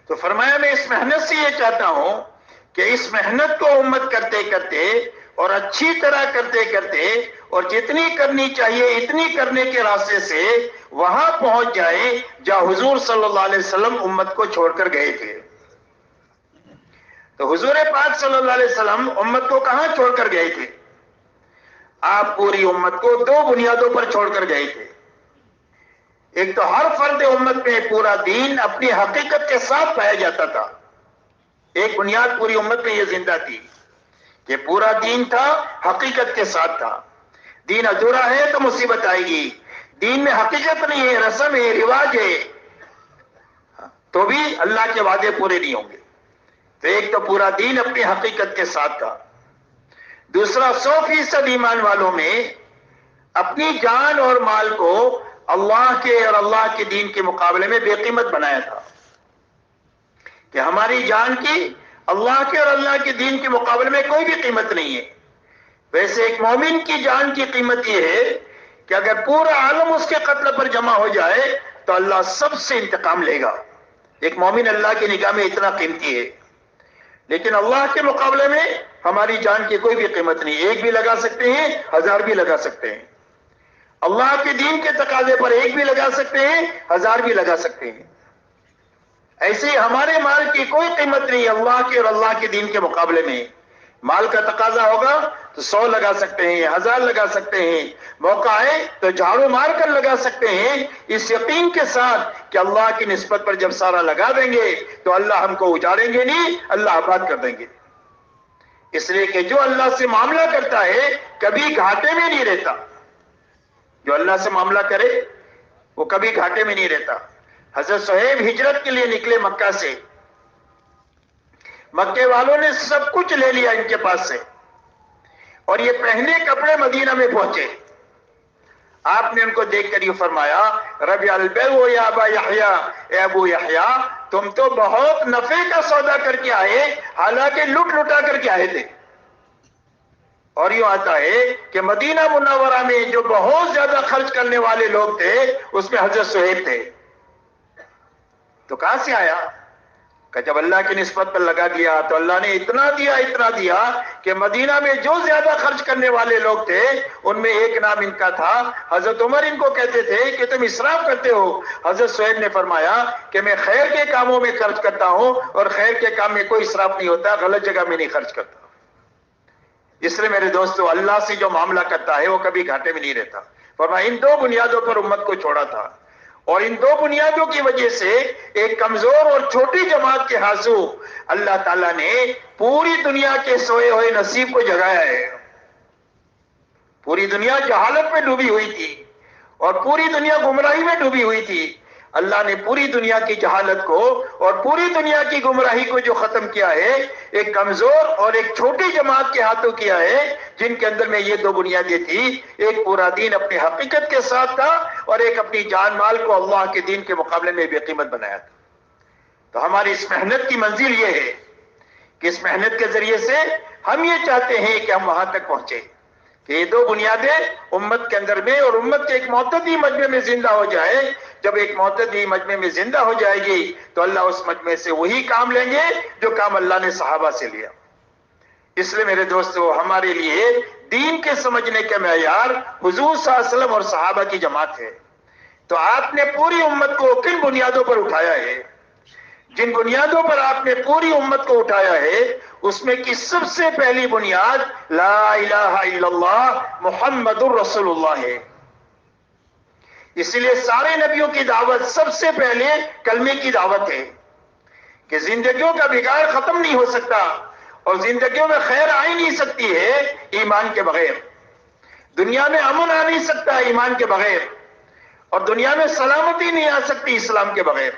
تو فرمایا میں اس محنت سے یہ چاہتا ہوں کہ اس محنت کو امت کرتے کرتے اور اچھی طرح کرتے کرتے اور جتنی کرنی چاہیے اتنی کرنے کے راستے سے وہاں پہنچ جائے جہاں حضور صلی اللہ علیہ وسلم امت کو چھوڑ کر گئے تھے۔ تو حضور پاک صلی اللہ علیہ وسلم امت کو کہاں چھوڑ کر گئے تھے؟ آپ پوری امت کو دو بنیادوں پر چھوڑ کر گئے تھے۔ ایک تو ہر فرد امت میں پورا دین اپنی حقیقت کے ساتھ پایا جاتا تھا، ایک بنیاد پوری امت میں یہ زندہ تھی کہ پورا دین تھا، حقیقت کے ساتھ تھا۔ دین ادھورا ہے تو مصیبت آئے گی، دین میں حقیقت نہیں ہے، رسم ہے، رواج ہے، تو بھی اللہ کے وعدے پورے نہیں ہوں گے. تو ایک تو پورا دین اپنی حقیقت کے ساتھ تھا. دوسرا 100% ایمان والوں میں اپنی جان اور مال کو اللہ کے اور اللہ کے دین کے مقابلے میں بے قیمت بنایا تھا کہ ہماری جان کی اللہ کے اور اللہ کے دین کے مقابلے میں کوئی بھی قیمت نہیں ہے. ویسے ایک مومن کی جان کی قیمت یہ ہے کہ اگر پورا عالم اس کے قتل پر جمع ہو جائے تو اللہ سب سے انتقام لے گا. ایک مومن اللہ کی نگاہ میں اتنا قیمتی ہے. لیکن اللہ کے مقابلے میں ہماری جان کی کوئی بھی قیمت نہیں. ایک بھی لگا سکتے ہیں, 1000 بھی لگا سکتے ہیں. اللہ کے دین کے تقاضے پر ایک بھی لگا سکتے ہیں, 1000 بھی لگا سکتے ہیں. ایسے ہمارے مال کی کوئی قیمت نہیں اللہ کے اور اللہ کے دین کے مقابلے میں. مال کا تقاضا ہوگا تو 100 لگا سکتے ہیں, 1000 لگا سکتے ہیں. موقع آئے تو جھاڑو مار کر لگا سکتے ہیں, اس یقین کے ساتھ کہ اللہ کی نسبت پر جب سارا لگا دیں گے تو اللہ ہم کو اجاڑیں گے نہیں, اللہ آباد کر دیں گے. اس لیے کہ جو اللہ سے معاملہ کرتا ہے کبھی گھاٹے میں نہیں رہتا. جو اللہ سے معاملہ کرے وہ کبھی گھاٹے میں نہیں رہتا. حضرت صہیب ہجرت کے لیے نکلے مکہ سے. مکے والوں نے سب کچھ لے لیا ان کے پاس سے اور یہ پہنے کپڑے مدینہ میں پہنچے. آپ نے ان کو دیکھ کر یہ فرمایا, ربیع البیع یا ابا یحییٰ, اے ابو یحییٰ تم تو بہت نفع کا سودا کر کے آئے, حالانکہ لٹ لٹا کر کے آئے تھے. اور یوں آتا ہے کہ مدینہ منورہ میں جو بہت زیادہ خرچ کرنے والے لوگ تھے اس میں حضرت صہیب تھے. تو کہاں سے آیا کہ جب اللہ کی نسبت پر لگا دیا تو اللہ نے اتنا دیا کہ مدینہ میں جو زیادہ خرچ کرنے والے لوگ تھے ان میں ایک نام ان کا تھا. حضرت عمر ان کو کہتے تھے کہ تم اسراف کرتے ہو. حضرت صہیب نے فرمایا کہ میں خیر کے کاموں میں خرچ کرتا ہوں اور خیر کے کام میں کوئی اسراف نہیں ہوتا, غلط جگہ میں نہیں خرچ کرتا. اس لیے میرے دوستو اللہ سے جو معاملہ کرتا ہے وہ کبھی گھاٹے میں نہیں رہتا. فرمایا ان 2 بنیادوں پر امت کو چھوڑا تھا اور ان 2 بنیادوں کی وجہ سے ایک کمزور اور چھوٹی جماعت کے ہاتھوں اللہ تعالیٰ نے پوری دنیا کے سوئے ہوئے نصیب کو جگایا ہے. پوری دنیا جہالت میں ڈوبی ہوئی تھی اور پوری دنیا گمراہی میں ڈوبی ہوئی تھی. اللہ نے پوری دنیا کی جہالت کو اور پوری دنیا کی گمراہی کو جو ختم کیا ہے ایک کمزور اور ایک چھوٹی جماعت کے ہاتھوں کیا ہے جن کے اندر میں یہ 2 بنیادیں تھی. ایک پورا دین اپنی حقیقت کے ساتھ تھا اور ایک اپنی جان مال کو اللہ کے دین کے مقابلے میں بے قیمت بنایا تھا. تو ہماری اس محنت کی منزل یہ ہے کہ اس محنت کے ذریعے سے ہم یہ چاہتے ہیں کہ ہم وہاں تک پہنچے کہ یہ 2 بنیادیں امت کے اندر میں اور امت کے ایک معتدی مجمع میں زندہ ہو جائے. جب ایک معتدی مجمع میں زندہ ہو جائے گی تو اللہ اس مجمع سے وہی کام لیں گے جو کام اللہ نے صحابہ سے لیا. اس لیے میرے دوستو ہمارے لیے دین کے سمجھنے کا معیار حضور صلی اللہ علیہ وسلم اور صحابہ کی جماعت ہے. تو آپ نے پوری امت کو کن بنیادوں پر اٹھایا ہے؟ جن بنیادوں پر آپ نے پوری امت کو اٹھایا ہے اس میں کی سب سے پہلی بنیاد لا الہ الا اللہ محمد الرسول اللہ ہے. اسی لیے سارے نبیوں کی دعوت سب سے پہلے کلمے کی دعوت ہے کہ زندگیوں کا بگاڑ ختم نہیں ہو سکتا اور زندگیوں میں خیر آ ہی نہیں سکتی ہے ایمان کے بغیر. دنیا میں امن آ نہیں سکتا ایمان کے بغیر اور دنیا میں سلامتی نہیں آ سکتی اسلام کے بغیر.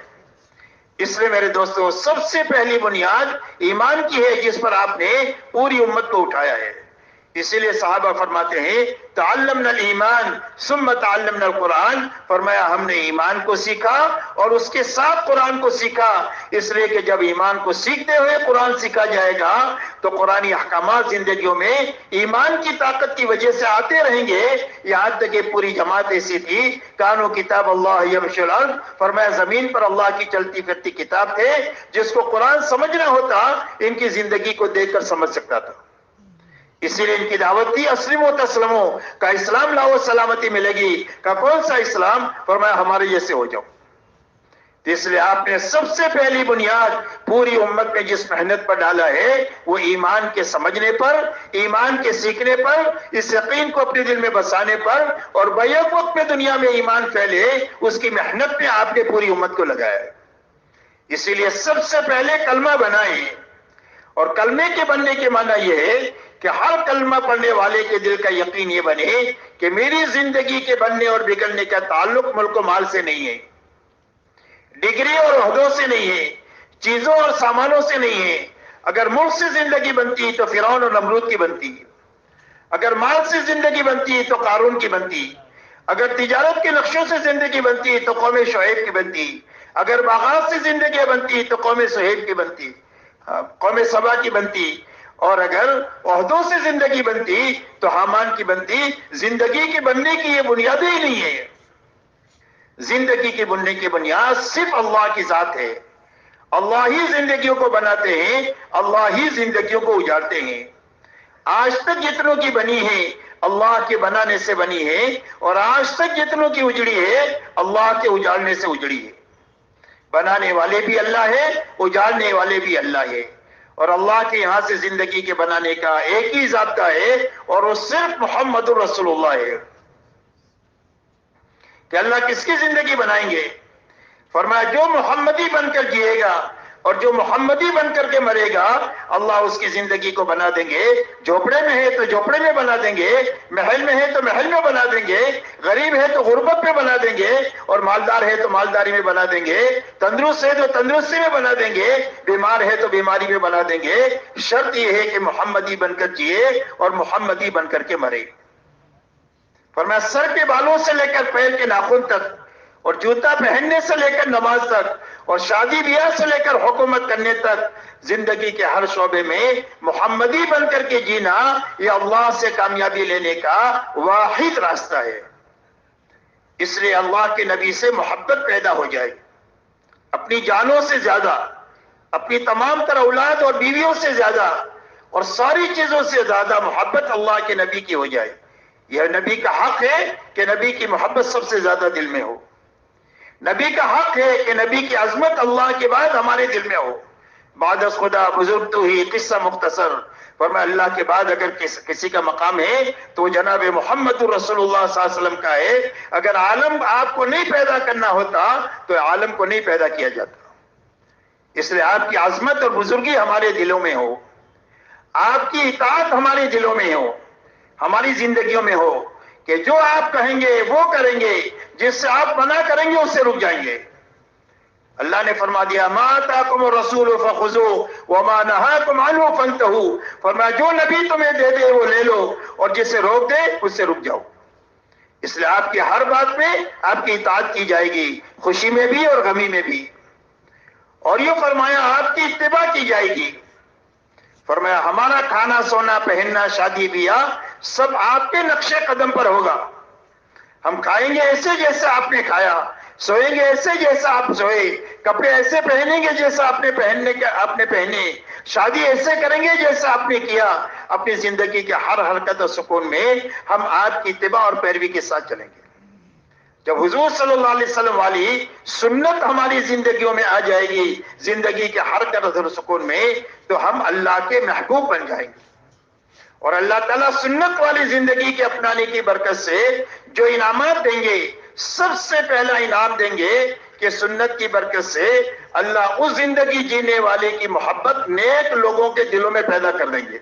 اس لیے میرے دوستو سب سے پہلی بنیاد ایمان کی ہے جس پر آپ نے پوری امت کو اٹھایا ہے. اسی لیے صحابہ فرماتے ہیں تعلمنا الایمان ثم تعلمنا القرآن. فرمایا ہم نے ایمان کو سیکھا اور اس کے ساتھ قرآن کو سیکھا. اس لیے کہ جب ایمان کو سیکھتے ہوئے قرآن سیکھا جائے گا تو قرآنی احکامات زندگیوں میں ایمان کی طاقت کی وجہ سے آتے رہیں گے. یہاں تک کہ پوری جماعت ایسی تھی کانو کتاب اللہ یمشی الارض. فرمایا زمین پر اللہ کی چلتی پھرتی کتاب تھے جس کو قرآن سمجھنا ہوتا ان کی زندگی کو دیکھ کر سمجھ سکتا تھا. اسی لیے ان کی دعوت تھی اسلموا تسلموا کا اسلام لاؤ سلامتی ملے گی. کا کون سا اسلام؟ فرمایا ہمارے جیسے ہو جاؤ. اس لیے آپ نے سب سے پہلی بنیاد پوری امت میں جس محنت پر ڈالا ہے وہ ایمان کے سمجھنے پر, ایمان کے سیکھنے پر, اس یقین کو اپنے دل میں بسانے پر اور بیک وقت میں دنیا میں ایمان پھیلے اس کی محنت میں آپ نے پوری امت کو لگایا ہے. اسی لیے سب سے پہلے کلمہ بنائیں اور کلمے کے بننے کے معنی یہ ہے کہ ہر کلمہ پڑھنے والے کے دل کا یقین یہ بنے کہ میری زندگی کے بننے اور بگڑنے کا تعلق ملک و مال سے نہیں ہے. ڈگری اور عہدوں سے نہیں ہے، چیزوں اور سامانوں سے نہیں ہے۔ اگر ملک سے زندگی بنتی تو فرعون اور نمرود کی بنتی، اگر مال سے زندگی بنتی تو قارون کی بنتی، اگر تجارت کے نقشوں سے زندگی بنتی تو قوم شعیب کی بنتی، اگر باغات سے زندگی بنتی تو قوم سہیل کی بنتی، قوم سبا کی بنتی، اور اگر عہدوں سے زندگی بنتی تو حامان کی بنتی۔ زندگی کے بننے کی یہ بنیاد ہی نہیں ہے۔ زندگی کے بننے کی بنیاد صرف اللہ کی ذات ہے۔ اللہ ہی زندگیوں کو بناتے ہیں، اللہ ہی زندگیوں کو اجاڑتے ہیں۔ آج تک جتنوں کی بنی ہے اللہ کے بنانے سے بنی ہے، اور آج تک جتنوں کی اجڑی ہے اللہ کے اجاڑنے سے اجڑی ہے۔ بنانے والے بھی اللہ ہے، اجاڑنے والے بھی اللہ ہے، اور اللہ کے یہاں سے زندگی کے بنانے کا ایک ہی ضابطہ ہے، اور وہ صرف محمد الرسول اللہ ہے۔ کہ اللہ کس کی زندگی بنائیں گے؟ فرمایا جو محمدی بن کر جیے گا اور جو محمدی بن کر کے مرے گا اللہ اس کی زندگی کو بنا دیں گے۔ جھوپڑے میں ہے تو جھوپڑے میں بنا دیں گے، محل میں ہے تو محل میں بنا دیں گے، غریب ہے تو غربت میں بنا دیں گے، اور مالدار ہے تو مالداری میں بنا دیں گے، تندرست ہے تو تندرستی میں بنا دیں گے، بیمار ہے تو بیماری میں بنا دیں گے۔ شرط یہ ہے کہ محمدی بن کر جیے اور محمدی بن کر کے مرے۔ فرمایا سر کے بالوں سے لے کر پیر کے ناخن تک، اور جوتا پہننے سے لے کر نماز تک، اور شادی بیاہ سے لے کر حکومت کرنے تک، زندگی کے ہر شعبے میں محمدی بن کر کے جینا یہ اللہ سے کامیابی لینے کا واحد راستہ ہے۔ اس لیے اللہ کے نبی سے محبت پیدا ہو جائے، اپنی جانوں سے زیادہ، اپنی تمام تر اولاد اور بیویوں سے زیادہ، اور ساری چیزوں سے زیادہ محبت اللہ کے نبی کی ہو جائے۔ یہ نبی کا حق ہے کہ نبی کی محبت سب سے زیادہ دل میں ہو۔ نبی کا حق ہے کہ نبی کی عظمت اللہ کے بعد ہمارے دل میں ہو۔ بعد از خدا بزرگ تو ہی قصہ مختصر، فرمایا اللہ کے بعد اگر کسی کا مقام ہے تو جناب محمد رسول اللہ صلی اللہ علیہ وسلم کا ہے۔ اگر عالم آپ کو نہیں پیدا کرنا ہوتا تو عالم کو نہیں پیدا کیا جاتا۔ اس لیے آپ کی عظمت اور بزرگی ہمارے دلوں میں ہو، آپ کی اطاعت ہمارے دلوں میں ہو، ہماری زندگیوں میں ہو، کہ جو آپ کہیں گے وہ کریں گے، جس سے آپ منع کریں گے اس سے رک جائیں گے۔ اللہ نے فرما دیا ما آتاکم الرسول فخذوہ وما نہاکم عنہ فانتہوا، فرمایا جو نبی تمہیں دے دے وہ لے لو، اور جس سے روک دے اس سے رک جاؤ۔ اس لیے آپ کی ہر بات میں آپ کی اطاعت کی جائے گی، خوشی میں بھی اور غمی میں بھی، اور یہ فرمایا آپ کی اتباع کی جائے گی۔ فرمایا ہمارا کھانا سونا پہننا شادی بیاہ سب آپ کے نقش قدم پر ہوگا۔ ہم کھائیں گے ایسے جیسا آپ نے کھایا، سوئیں گے ایسے جیسا آپ سوئے، کپڑے ایسے پہنیں گے جیسا آپ نے پہنے، شادی ایسے کریں گے جیسا آپ نے کیا۔ اپنی زندگی کے ہر حرکت اور سکون میں ہم آپ کی اتباع اور پیروی کے ساتھ چلیں گے۔ جب حضور صلی اللہ علیہ وسلم والی سنت ہماری زندگیوں میں آ جائے گی، زندگی کے ہر حرکت اور سکون میں، تو ہم اللہ کے محبوب بن جائیں گے، اور اللہ تعالیٰ سنت والی زندگی کے اپنانے کی برکت سے جو انعامات دیں گے، سب سے پہلا انعام دیں گے کہ سنت کی برکت سے اللہ اس زندگی جینے والے کی محبت نیک لوگوں کے دلوں میں پیدا کر دیں گے۔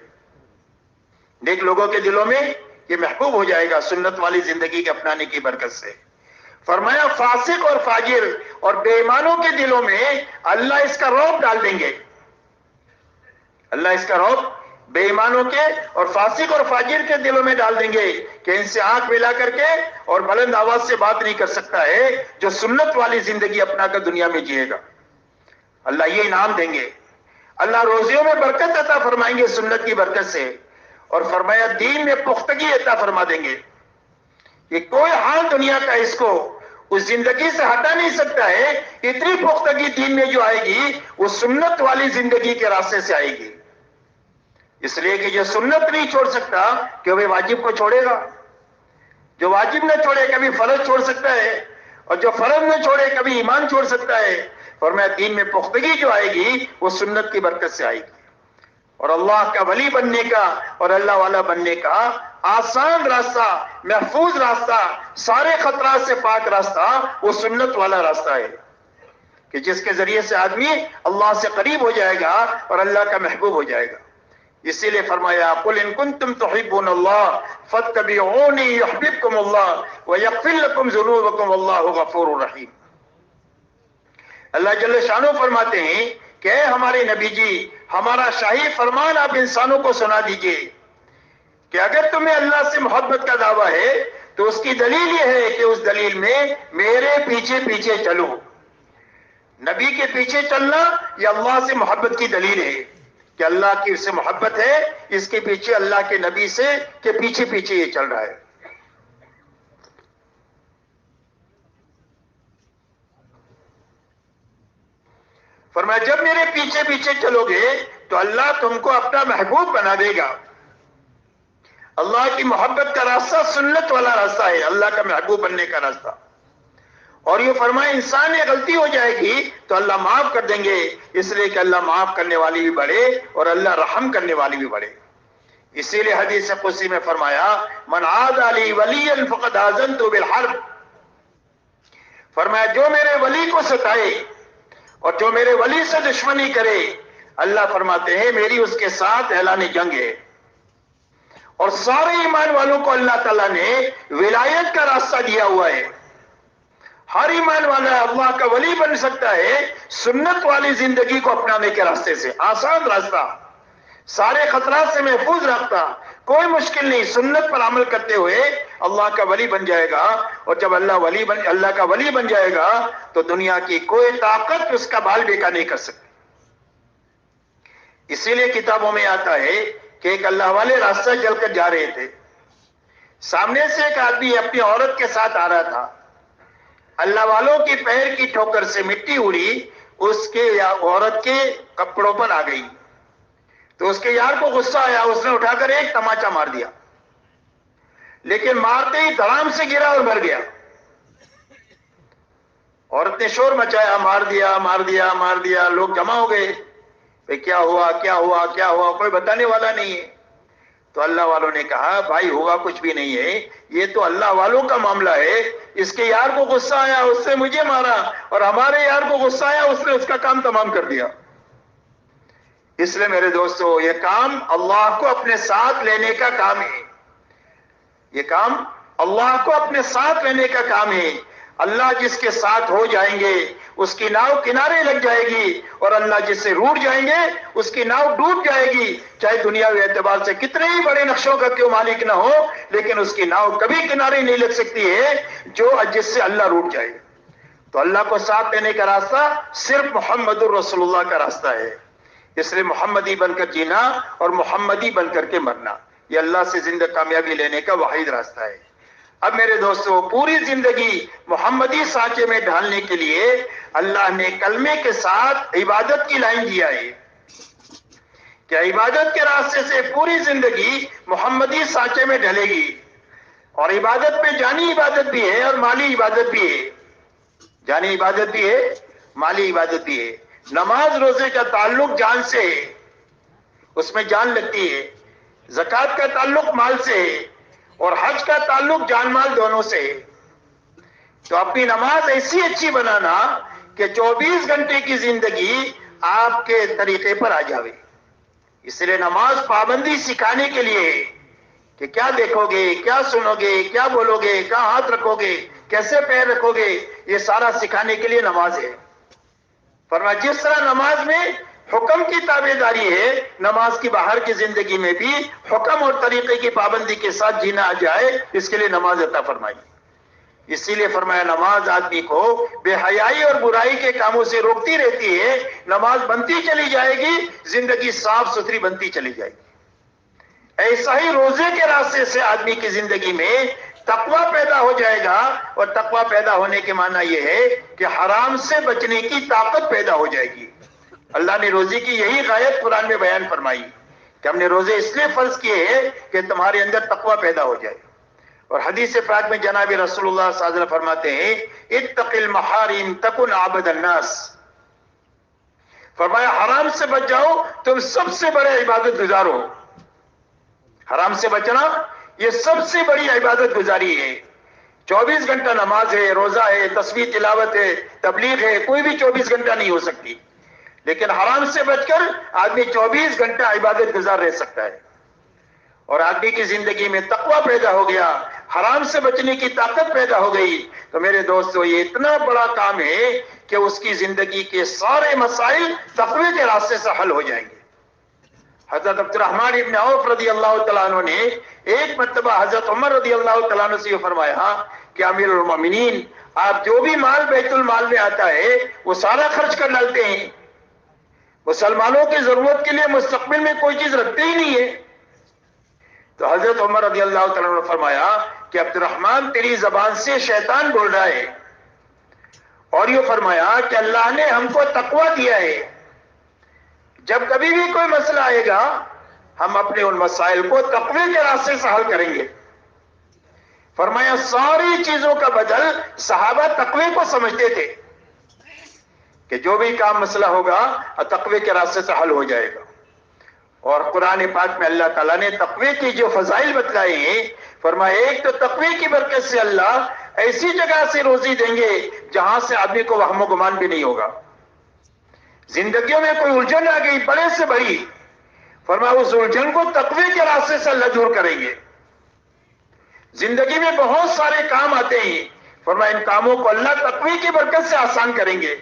نیک لوگوں کے دلوں میں یہ محبوب ہو جائے گا سنت والی زندگی کے اپنانے کی برکت سے۔ فرمایا فاسق اور فاجر اور بے ایمانوں کے دلوں میں اللہ اس کا رعب ڈال دیں گے۔ اللہ اس کا رعب بے ایمانوں کے اور فاسق اور فاجر کے دلوں میں ڈال دیں گے کہ ان سے آنکھ ملا کر کے اور بلند آواز سے بات نہیں کر سکتا ہے جو سنت والی زندگی اپنا کر دنیا میں جیے گا۔ اللہ یہ انعام دیں گے۔ اللہ روزیوں میں برکت عطا فرمائیں گے سنت کی برکت سے، اور فرمایا دین میں پختگی عطا فرما دیں گے۔ یہ کوئی حال دنیا کا اس کو اس زندگی سے ہٹا نہیں سکتا ہے۔ اتنی پختگی دین میں جو آئے گی وہ سنت والی زندگی کے راستے سے آئے گی۔ اس لیے کہ جو سنت نہیں چھوڑ سکتا کہ وہ واجب کو چھوڑے گا، جو واجب نہ چھوڑے کبھی فرض چھوڑ سکتا ہے، اور جو فرض نہ چھوڑے کبھی ایمان چھوڑ سکتا ہے۔ فرمایا دین میں پختگی جو آئے گی وہ سنت کی برکت سے آئے گی، اور اللہ کا ولی بننے کا اور اللہ والا بننے کا آسان راستہ، محفوظ راستہ، سارے خطرات سے پاک راستہ وہ سنت والا راستہ ہے، کہ جس کے ذریعے سے آدمی اللہ سے قریب ہو جائے گا اور اللہ کا محبوب ہو جائے گا۔ اسی لیے فرمایا قل ان کنتم تحبون اللہ فاتبعونی یحببکم اللہ ویغفر لکم ذنوبکم واللہ غفور رحیم۔ اللہ جل شانہ فرماتے ہیں کہ اے ہمارے نبی جی، ہمارا شاہی فرمان آپ انسانوں کو سنا دیجئے کہ اگر تمہیں اللہ سے محبت کا دعویٰ ہے تو اس کی دلیل یہ ہے کہ اس دلیل میں میرے پیچھے پیچھے چلو۔ نبی کے پیچھے چلنا یہ اللہ سے محبت کی دلیل ہے کہ اللہ کی اس سے محبت ہے، اس کے پیچھے اللہ کے نبی سے کے پیچھے پیچھے یہ چل رہا ہے۔ فرمایا جب میرے پیچھے پیچھے چلو گے تو اللہ تم کو اپنا محبوب بنا دے گا۔ اللہ کی محبت کا راستہ سنت والا راستہ ہے، اللہ کا محبوب بننے کا راستہ۔ اور یہ فرمایا انسان یہ غلطی ہو جائے گی تو اللہ معاف کر دیں گے، اس لیے کہ اللہ معاف کرنے والی بھی بڑے اور اللہ رحم کرنے والی بھی بڑے۔ اسی لیے حدیث قدسی میں فرمایا من عاد لی ولیا فقد آذنت بالحرب، فرمایا جو میرے ولی کو ستائے اور جو میرے ولی سے دشمنی کرے، اللہ فرماتے ہیں میری اس کے ساتھ اعلان جنگ ہے۔ اور سارے ایمان والوں کو اللہ تعالیٰ نے ولایت کا راستہ دیا ہوا ہے۔ ہر ایمان والا اللہ کا ولی بن سکتا ہے سنت والی زندگی کو اپنانے کے راستے سے، آسان راستہ، سارے خطرات سے محفوظ راستہ، کوئی مشکل نہیں، سنت پر عمل کرتے ہوئے اللہ کا ولی بن جائے گا۔ اور جب اللہ کا ولی بن جائے گا تو دنیا کی کوئی طاقت اس کا بال بیکا نہیں کر سکتی۔ اسی لیے کتابوں میں آتا ہے کہ ایک اللہ والے راستہ چل کر جا رہے تھے، سامنے سے ایک آدمی اپنی عورت کے ساتھ آ رہا تھا، اللہ والوں کی پیر کی ٹھوکر سے مٹی اڑی اس کے یا عورت کے کپڑوں پر آ گئی تو اس کے یار کو غصہ آیا، اس نے اٹھا کر ایک تماچا مار دیا، لیکن مارتے ہی دھڑام سے گرا اور مر گیا۔ عورت نے شور مچایا، مار دیا مار دیا مار دیا، لوگ جمع ہو گئے، کیا ہوا کیا ہوا کیا ہوا، کوئی بتانے والا نہیں ہے۔ تو اللہ والوں نے کہا بھائی ہوا کچھ بھی نہیں ہے، یہ تو اللہ والوں کا معاملہ ہے، اس کے یار کو غصہ آیا اس نے مجھے مارا اور ہمارے یار کو غصہ آیا اس نے اس کا کام تمام کر دیا۔ اس لیے میرے دوستو یہ کام اللہ کو اپنے ساتھ لینے کا کام ہے، یہ کام اللہ کو اپنے ساتھ لینے کا کام ہے۔ اللہ جس کے ساتھ ہو جائیں گے اس کی ناؤ کنارے لگ جائے گی، اور اللہ جس سے روٹ جائیں گے اس کی ناؤ ڈوب جائے گی، چاہے دنیاوی اعتبار سے کتنے ہی بڑے نقشوں کا کیوں مالک نہ ہو، لیکن اس کی ناؤ کبھی کنارے نہیں لگ سکتی ہے جس سے اللہ روٹ جائے۔ تو اللہ کو ساتھ لینے کا راستہ صرف محمد الرسول اللہ کا راستہ ہے، اس لیے محمدی بن کر جینا اور محمدی بن کر کے مرنا یہ اللہ سے زندہ کامیابی لینے کا واحد راستہ ہے۔ اب میرے دوستو پوری زندگی محمدی سانچے میں ڈھالنے کے لیے اللہ نے کلمے کے ساتھ عبادت کی لائن دیا ہے کہ عبادت کے راستے سے پوری زندگی محمدی سانچے میں ڈھلے گی، اور عبادت میں جانی عبادت بھی ہے اور مالی عبادت بھی ہے، جانی عبادت بھی ہے مالی عبادت بھی ہے۔ نماز روزے کا تعلق جان سے ہے، اس میں جان لگتی ہے، زکوٰۃ کا تعلق مال سے ہے، اور حج کا تعلق جان مال دونوں سے ہے۔ تو اپنی نماز ایسی اچھی بنانا کہ 24 گھنٹے کی زندگی آپ کے طریقے پر آ جاوے۔ اس لیے نماز پابندی سکھانے کے لیے ہے کہ کیا دیکھو گے، کیا سنو گے، کیا بولو گے، کہاں ہاتھ رکھو گے، کیسے پیر رکھو گے، یہ سارا سکھانے کے لیے نماز ہے۔ فرمایا جس طرح نماز میں حکم کی تابعداری ہے، نماز کی باہر کی زندگی میں بھی حکم اور طریقے کی پابندی کے ساتھ جینا آ جائے، اس کے لیے نماز عطا فرمائی۔ اسی لیے فرمایا نماز آدمی کو بے حیائی اور برائی کے کاموں سے روکتی رہتی ہے، نماز بنتی چلی جائے گی، زندگی صاف ستھری بنتی چلی جائے گی۔ ایسا ہی روزے کے راستے سے آدمی کی زندگی میں تقوی پیدا ہو جائے گا، اور تقوی پیدا ہونے کے معنی یہ ہے کہ حرام سے بچنے کی طاقت پیدا ہو جائے گی۔ اللہ نے روزے کی یہی غایت قرآن میں بیان فرمائی کہ ہم نے روزے اس لیے فرض کیے ہیں کہ تمہارے اندر تقوی پیدا ہو جائے۔ اور حدیث پاک میں جناب رسول اللہ صلی اللہ علیہ وسلم فرماتے ہیں اتق المحارم تکن عبد الناس، فرمایا حرام سے بچ جاؤ تم سب سے بڑے عبادت گزار ہو۔ حرام سے بچنا یہ سب سے بڑی عبادت گزاری ہے۔ 24 گھنٹہ نماز ہے، روزہ ہے، تسبیح تلاوت ہے، تبلیغ ہے، کوئی بھی 24 گھنٹہ نہیں ہو سکتی، لیکن حرام سے بچ کر آدمی 24 گھنٹہ عبادت گزار رہ سکتا ہے۔ اور آدمی کی زندگی میں تقوی پیدا ہو گیا، حرام سے بچنے کی طاقت پیدا ہو گئی، تو میرے دوستو یہ اتنا بڑا کام ہے کہ اس کی زندگی کے سارے مسائل تقوی کے راستے سے حل ہو جائیں گے۔ حضرت عبد الرحمن ابن عوف رضی اللہ تعالیٰ عنہ نے ایک مرتبہ حضرت عمر رضی اللہ تعالیٰ عنہ سے یہ فرمایا کہ امیر المومنین، آپ جو بھی مال بیت المال میں آتا ہے وہ سارا خرچ کر ڈالتے ہیں، مسلمانوں کی ضرورت کے لیے مستقبل میں کوئی چیز رکھتے ہی نہیں ہے۔ تو حضرت عمر رضی اللہ تعالیٰ عنہ نے فرمایا کہ عبد الرحمن تیری زبان سے شیطان بول رہا ہے، اور یہ فرمایا کہ اللہ نے ہم کو تقوی دیا ہے، جب کبھی بھی کوئی مسئلہ آئے گا ہم اپنے ان مسائل کو تقوی کے راستے سے حل کریں گے۔ فرمایا ساری چیزوں کا بدل صحابہ تقوی کو سمجھتے تھے کہ جو بھی کام مسئلہ ہوگا تقوی کے راستے سے حل ہو جائے گا۔ اور قرآن پاک میں اللہ تعالیٰ نے تقوی کی جو فضائل بتلائے ہیں، فرمایا ایک تو تقوی کی برکت سے اللہ ایسی جگہ سے روزی دیں گے جہاں سے آدمی کو وہم و گمان بھی نہیں ہوگا۔ زندگیوں میں کوئی الجھن آ گئی بڑے سے بڑی، فرمایا اس الجھن کو تقوی کے راستے سے اللہ دور کریں گے۔ زندگی میں بہت سارے کام آتے ہیں، فرمایا ان کاموں کو اللہ تقوی کی برکت سے آسان کریں گے۔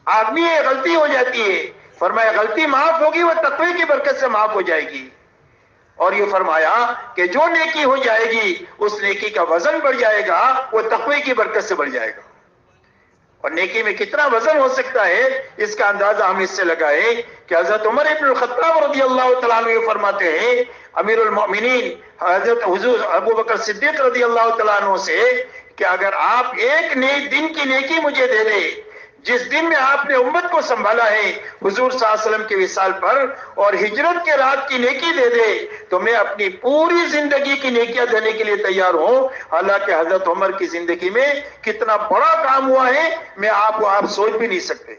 آدمی یہ غلطی ہو جاتی ہے، فرمایا غلطی معاف ہوگی وہ تقوی کی برکت سے معاف ہو جائے گی۔ اور یہ فرمایا کہ جو نیکی ہو جائے گی اس نیکی کا وزن بڑھ جائے گا، وہ تقوی کی برکت سے بڑھ جائے گا۔ اور نیکی میں کتنا وزن ہو سکتا ہے اس کا اندازہ ہم اس سے لگائیں کہ حضرت عمر ابن الخطاب رضی اللہ تعالیٰ عنہ یہ فرماتے ہیں امیر المؤمنین حضرت حضور ابو بکر صدیق رضی اللہ تعالیٰ عنہ سے کہ اگر آپ ایک دن کی نیکی مجھے دے دیں جس دن میں آپ نے امت کو سنبھالا ہے حضور صلی اللہ علیہ وسلم کے وصال پر، اور ہجرت کے رات کی نیکی دے دے تو میں اپنی پوری زندگی کی نیکیاں دینے کے لیے تیار ہوں۔ حالانکہ حضرت عمر کی زندگی میں کتنا بڑا کام ہوا ہے میں آپ سوچ بھی نہیں سکتے۔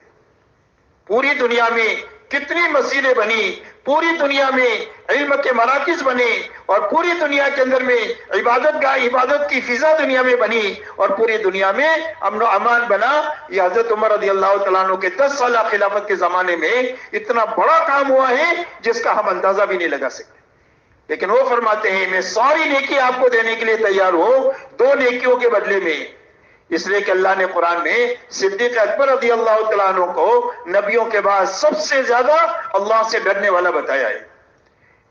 پوری دنیا میں کتنی مسجدیں بنی، پوری دنیا میں علم کے مراکز بنے، اور پوری دنیا کے اندر میں عبادت کی فضا دنیا میں بنی، اور پوری دنیا میں امن و امان بنا۔ یہ حضرت عمر رضی اللہ تعالیٰ عنہ کے 10 سالہ خلافت کے زمانے میں اتنا بڑا کام ہوا ہے جس کا ہم اندازہ بھی نہیں لگا سکتے۔ لیکن وہ فرماتے ہیں میں ساری نیکی آپ کو دینے کے لیے تیار ہوں 2 نیکیوں کے بدلے میں، اس لیے کہ اللہ نے قرآن میں صدیق اکبر رضی اللہ تعالیٰ عنہ کو نبیوں کے بعد سب سے زیادہ اللہ سے ڈرنے والا بتایا ہے۔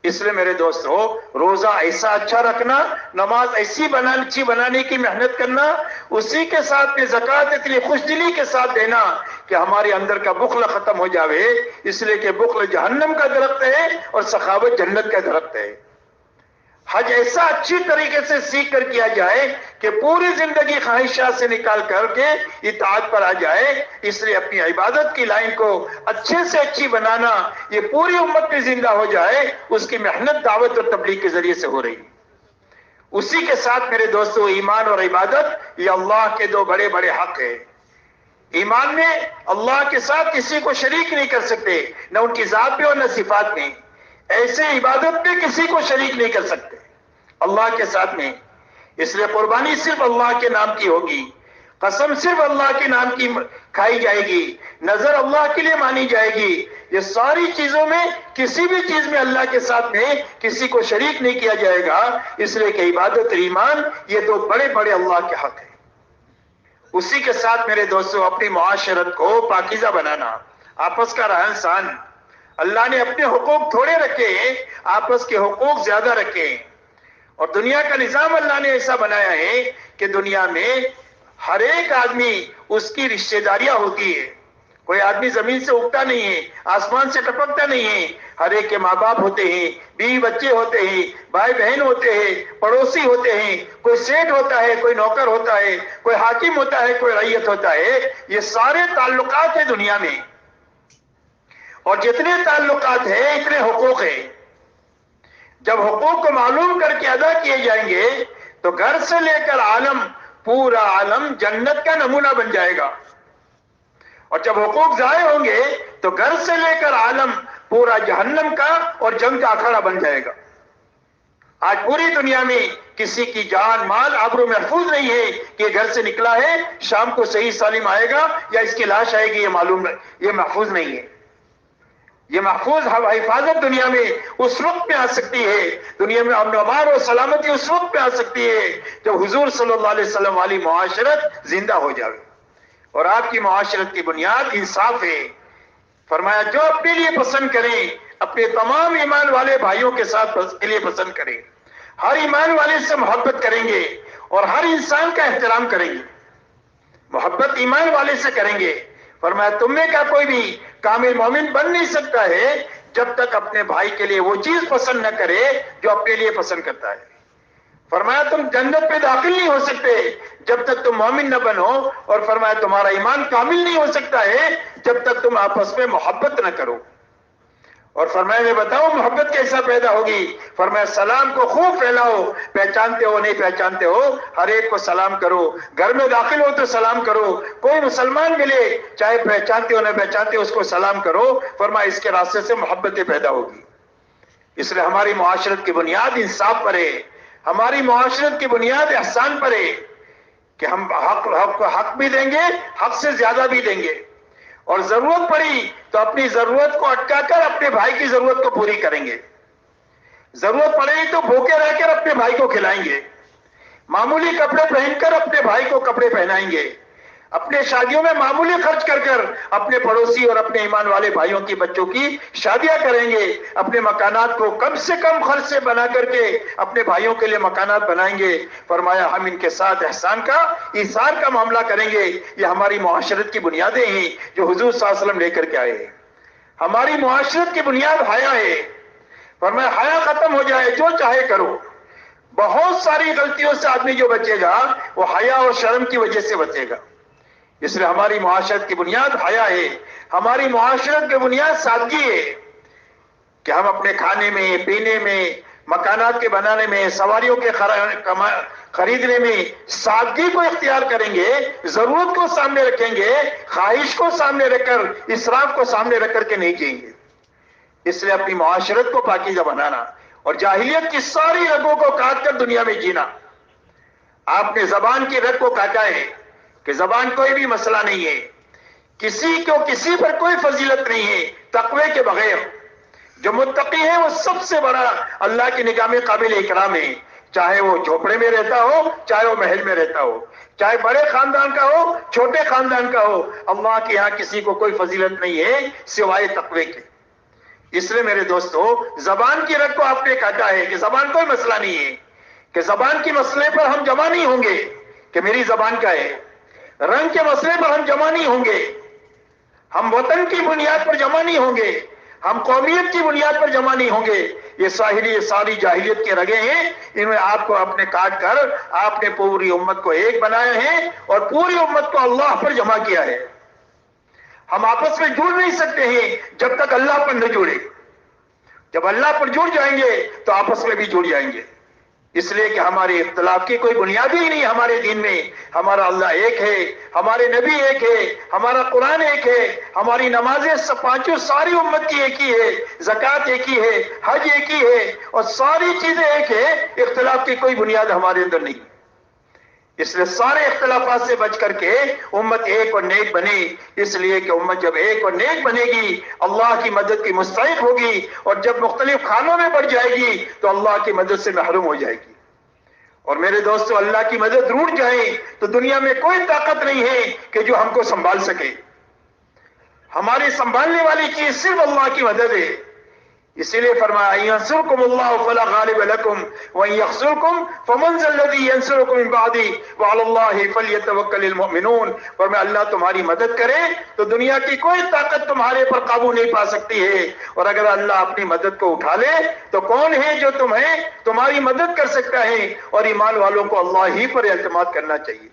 اس لیے میرے دوستو روزہ ایسا اچھا رکھنا، نماز ایسی اچھی بنانے کی محنت کرنا، اسی کے ساتھ میں زکوٰۃ اتنی خوش دلی کے ساتھ دینا کہ ہمارے اندر کا بخل ختم ہو جاوے، اس لیے کہ بخل جہنم کا درخت ہے اور سخاوت جنت کا درخت ہے۔ حج ایسا اچھی طریقے سے سیکھ کر کیا جائے کہ پوری زندگی خواہشات سے نکال کر کے اطاعت پر آ جائے، اس لیے اپنی عبادت کی لائن کو اچھے سے اچھی بنانا، یہ پوری امت میں زندہ ہو جائے، اس کی محنت دعوت اور تبلیغ کے ذریعے سے ہو رہی ہے۔ اسی کے ساتھ میرے دوستو ایمان اور عبادت یہ اللہ کے 2 بڑے بڑے حق ہیں۔ ایمان میں اللہ کے ساتھ کسی کو شریک نہیں کر سکتے، نہ ان کی ذات میں اور نہ صفات میں، ایسے عبادت میں کسی کو شریک نہیں کر سکتے اللہ کے ساتھ میں۔ اس لیے قربانی صرف اللہ کے نام کی ہوگی، قسم صرف اللہ کے نام کی کھائی جائے گی، نظر اللہ کے لیے مانی جائے گی۔ یہ ساری چیزوں میں کسی بھی چیز میں اللہ کے ساتھ میں کسی کو شریک نہیں کیا جائے گا، اس لیے کہ عبادت اور ایمان یہ 2 بڑے بڑے اللہ کے حق ہیں۔ اسی کے ساتھ میرے دوستو اپنی معاشرت کو پاکیزہ بنانا، آپس کا رہن سہن، اللہ نے اپنے حقوق تھوڑے رکھے ہیں، آپس کے حقوق زیادہ رکھے ہیں۔ اور دنیا کا نظام اللہ نے ایسا بنایا ہے کہ دنیا میں ہر ایک آدمی اس کی رشتہ داریاں ہوتی ہے، کوئی آدمی زمین سے اگتا نہیں ہے، آسمان سے ٹپکتا نہیں ہے، ہر ایک کے ماں باپ ہوتے ہیں، بیوی بچے ہوتے ہیں، بھائی بہن ہوتے ہیں، پڑوسی ہوتے ہیں، کوئی سیٹ ہوتا ہے، کوئی نوکر ہوتا ہے، کوئی حاکم ہوتا ہے، کوئی رعیت ہوتا ہے۔ یہ سارے تعلقات ہیں دنیا میں، اور جتنے تعلقات ہیں اتنے حقوق ہیں۔ جب حقوق کو معلوم کر کے ادا کیے جائیں گے تو گھر سے لے کر عالم، پورا عالم جنت کا نمونہ بن جائے گا، اور جب حقوق ضائع ہوں گے تو گھر سے لے کر عالم پورا جہنم کا اور جنگ کا اکھاڑا بن جائے گا۔ آج پوری دنیا میں کسی کی جان مال آبرو محفوظ نہیں ہے کہ گھر سے نکلا ہے شام کو صحیح سالم آئے گا یا اس کی لاش آئے گی، یہ محفوظ نہیں ہے۔ یہ محفوظ حفاظت دنیا میں اس وقت میں آ سکتی ہے، دنیا میں امن و امان اور سلامتی اس وقت میں آ سکتی ہے جب حضور صلی اللہ علیہ وسلم والی معاشرت زندہ ہو جائے. اور آپ کی معاشرت کی بنیاد انصاف ہے. فرمایا جو اپنے لیے پسند کریں اپنے تمام ایمان والے بھائیوں کے ساتھ کے لیے پسند کریں. ہر ایمان والے سے محبت کریں گے اور ہر انسان کا احترام کریں گے. محبت ایمان والے سے کریں گے. فرمایا تم میں کا کوئی بھی کامل مومن بن نہیں سکتا ہے جب تک اپنے بھائی کے لیے وہ چیز پسند نہ کرے جو اپنے لیے پسند کرتا ہے. فرمایا تم جنت پہ داخل نہیں ہو سکتے جب تک تم مومن نہ بنو. اور فرمایا تمہارا ایمان کامل نہیں ہو سکتا ہے جب تک تم آپس میں محبت نہ کرو. اور فرمایا میں بتاؤ محبت کیسا پیدا ہوگی. فرمایا سلام کو خوب پھیلاؤ، پہچانتے ہو نہیں پہچانتے ہو ہر ایک کو سلام کرو. گھر میں داخل ہو تو سلام کرو. کوئی مسلمان ملے چاہے پہچانتے ہو نہ پہچانتے ہو اس کو سلام کرو. فرمایا اس کے راستے سے محبتیں پیدا ہوگی. اس لیے ہماری معاشرت کی بنیاد انصاف پر ہے، ہماری معاشرت کی بنیاد احسان پر ہے کہ ہم حق بھی دیں گے، حق سے زیادہ بھی دیں گے. اور ضرورت پڑی تو اپنی ضرورت کو اٹکا کر اپنے بھائی کی ضرورت کو پوری کریں گے. ضرورت پڑے گی تو بھوکے رہ کر اپنے بھائی کو کھلائیں گے. معمولی کپڑے پہن کر اپنے بھائی کو کپڑے پہنائیں گے. اپنے شادیوں میں معمولی خرچ کر کر اپنے پڑوسی اور اپنے ایمان والے بھائیوں کی بچوں کی شادیاں کریں گے. اپنے مکانات کو کم سے کم خرچ سے بنا کر کے اپنے بھائیوں کے لیے مکانات بنائیں گے. فرمایا ہم ان کے ساتھ احسان کا ایثار کا معاملہ کریں گے. یہ ہماری معاشرت کی بنیادیں ہیں جو حضور صلی اللہ علیہ وسلم لے کر کے آئے ہیں. ہماری معاشرت کی بنیاد حیا ہے. فرمایا حیا ختم ہو جائے جو چاہے کرو. بہت ساری غلطیوں سے آدمی جو بچے گا وہ حیا اور شرم کی وجہ سے بچے گا. اس لیے ہماری معاشرت کی بنیاد حیا ہے. ہماری معاشرت کی بنیاد سادگی ہے کہ ہم اپنے کھانے میں پینے میں مکانات کے بنانے میں سواریوں کے خریدنے میں سادگی کو اختیار کریں گے. ضرورت کو سامنے رکھیں گے، خواہش کو سامنے رکھ کر اسراف کو سامنے رکھ کر کے نہیں جئیں گے. اس لیے اپنی معاشرت کو پاکیزہ بنانا اور جاہلیت کی ساری رگوں کو کاٹ کر دنیا میں جینا. آپ نے زبان کی رگ کو کاٹا ہے کہ زبان کوئی بھی مسئلہ نہیں ہے، کسی پر کوئی فضیلت نہیں ہے تقوی کے بغیر. جو متقی ہے وہ سب سے بڑا اللہ کی نگاہ میں قابل اکرام ہے. چاہے وہ جھوپڑے میں رہتا ہو چاہے وہ محل میں رہتا ہو، چاہے بڑے خاندان کا ہو چھوٹے خاندان کا ہو، اللہ کے یہاں کسی کو کوئی فضیلت نہیں ہے سوائے تقوی کے. اس لیے میرے دوستو زبان کی رگ کو آپ نے کاٹا ہے کہ زبان کوئی مسئلہ نہیں ہے، کہ زبان کے مسئلے پر ہم جمع نہیں ہوں گے کہ میری زبان کا ہے. رنگ کے مسئلے پر ہم جمع نہیں ہوں گے، ہم وطن کی بنیاد پر جمع نہیں ہوں گے، ہم قومیت کی بنیاد پر جمع نہیں ہوں گے. یہ ساری جاہلیت کے رگے ہیں، ان میں آپ کو اپنے کاٹ کر آپ نے پوری امت کو ایک بنایا ہے اور پوری امت کو اللہ پر جمع کیا ہے. ہم آپس میں جڑ نہیں سکتے ہیں جب تک اللہ پر نہ جڑے. جب اللہ پر جڑ جائیں گے تو آپس میں بھی جڑ جائیں گے. اس لیے کہ ہمارے اختلاف کی کوئی بنیاد ہی نہیں ہمارے دین میں. ہمارا اللہ ایک ہے، ہمارے نبی ایک ہے، ہمارا قرآن ایک ہے، ہماری نمازیں پانچوں ساری امت کی ایک ہی ہے، زکوٰۃ ایک ہی ہے، حج ایک ہی ہے اور ساری چیزیں ایک ہے. اختلاف کی کوئی بنیاد ہمارے اندر نہیں. اس لیے سارے اختلافات سے بچ کر کے امت ایک اور نیک بنے. اس لیے کہ امت جب ایک اور نیک بنے گی اللہ کی مدد کی مستحق ہوگی، اور جب مختلف خانوں میں بڑھ جائے گی تو اللہ کی مدد سے محروم ہو جائے گی. اور میرے دوستو اللہ کی مدد روٹ جائے تو دنیا میں کوئی طاقت نہیں ہے کہ جو ہم کو سنبھال سکے. ہماری سنبھالنے والی چیز صرف اللہ کی مدد ہے. اسی لیے فرمایا ينصركم الله فلا غالب لكم وان يخذلكم فمن ذا الذي ينصركم من بعده وعلى الله فليتوكل المؤمنون. فرمایا اللہ تمہاری مدد کرے تو دنیا کی کوئی طاقت تمہارے پر قابو نہیں پا سکتی ہے، اور اگر اللہ اپنی مدد کو اٹھا لے تو کون ہے جو تمہاری مدد کر سکتا ہے. اور ایمان والوں کو اللہ ہی پر اعتماد کرنا چاہیے.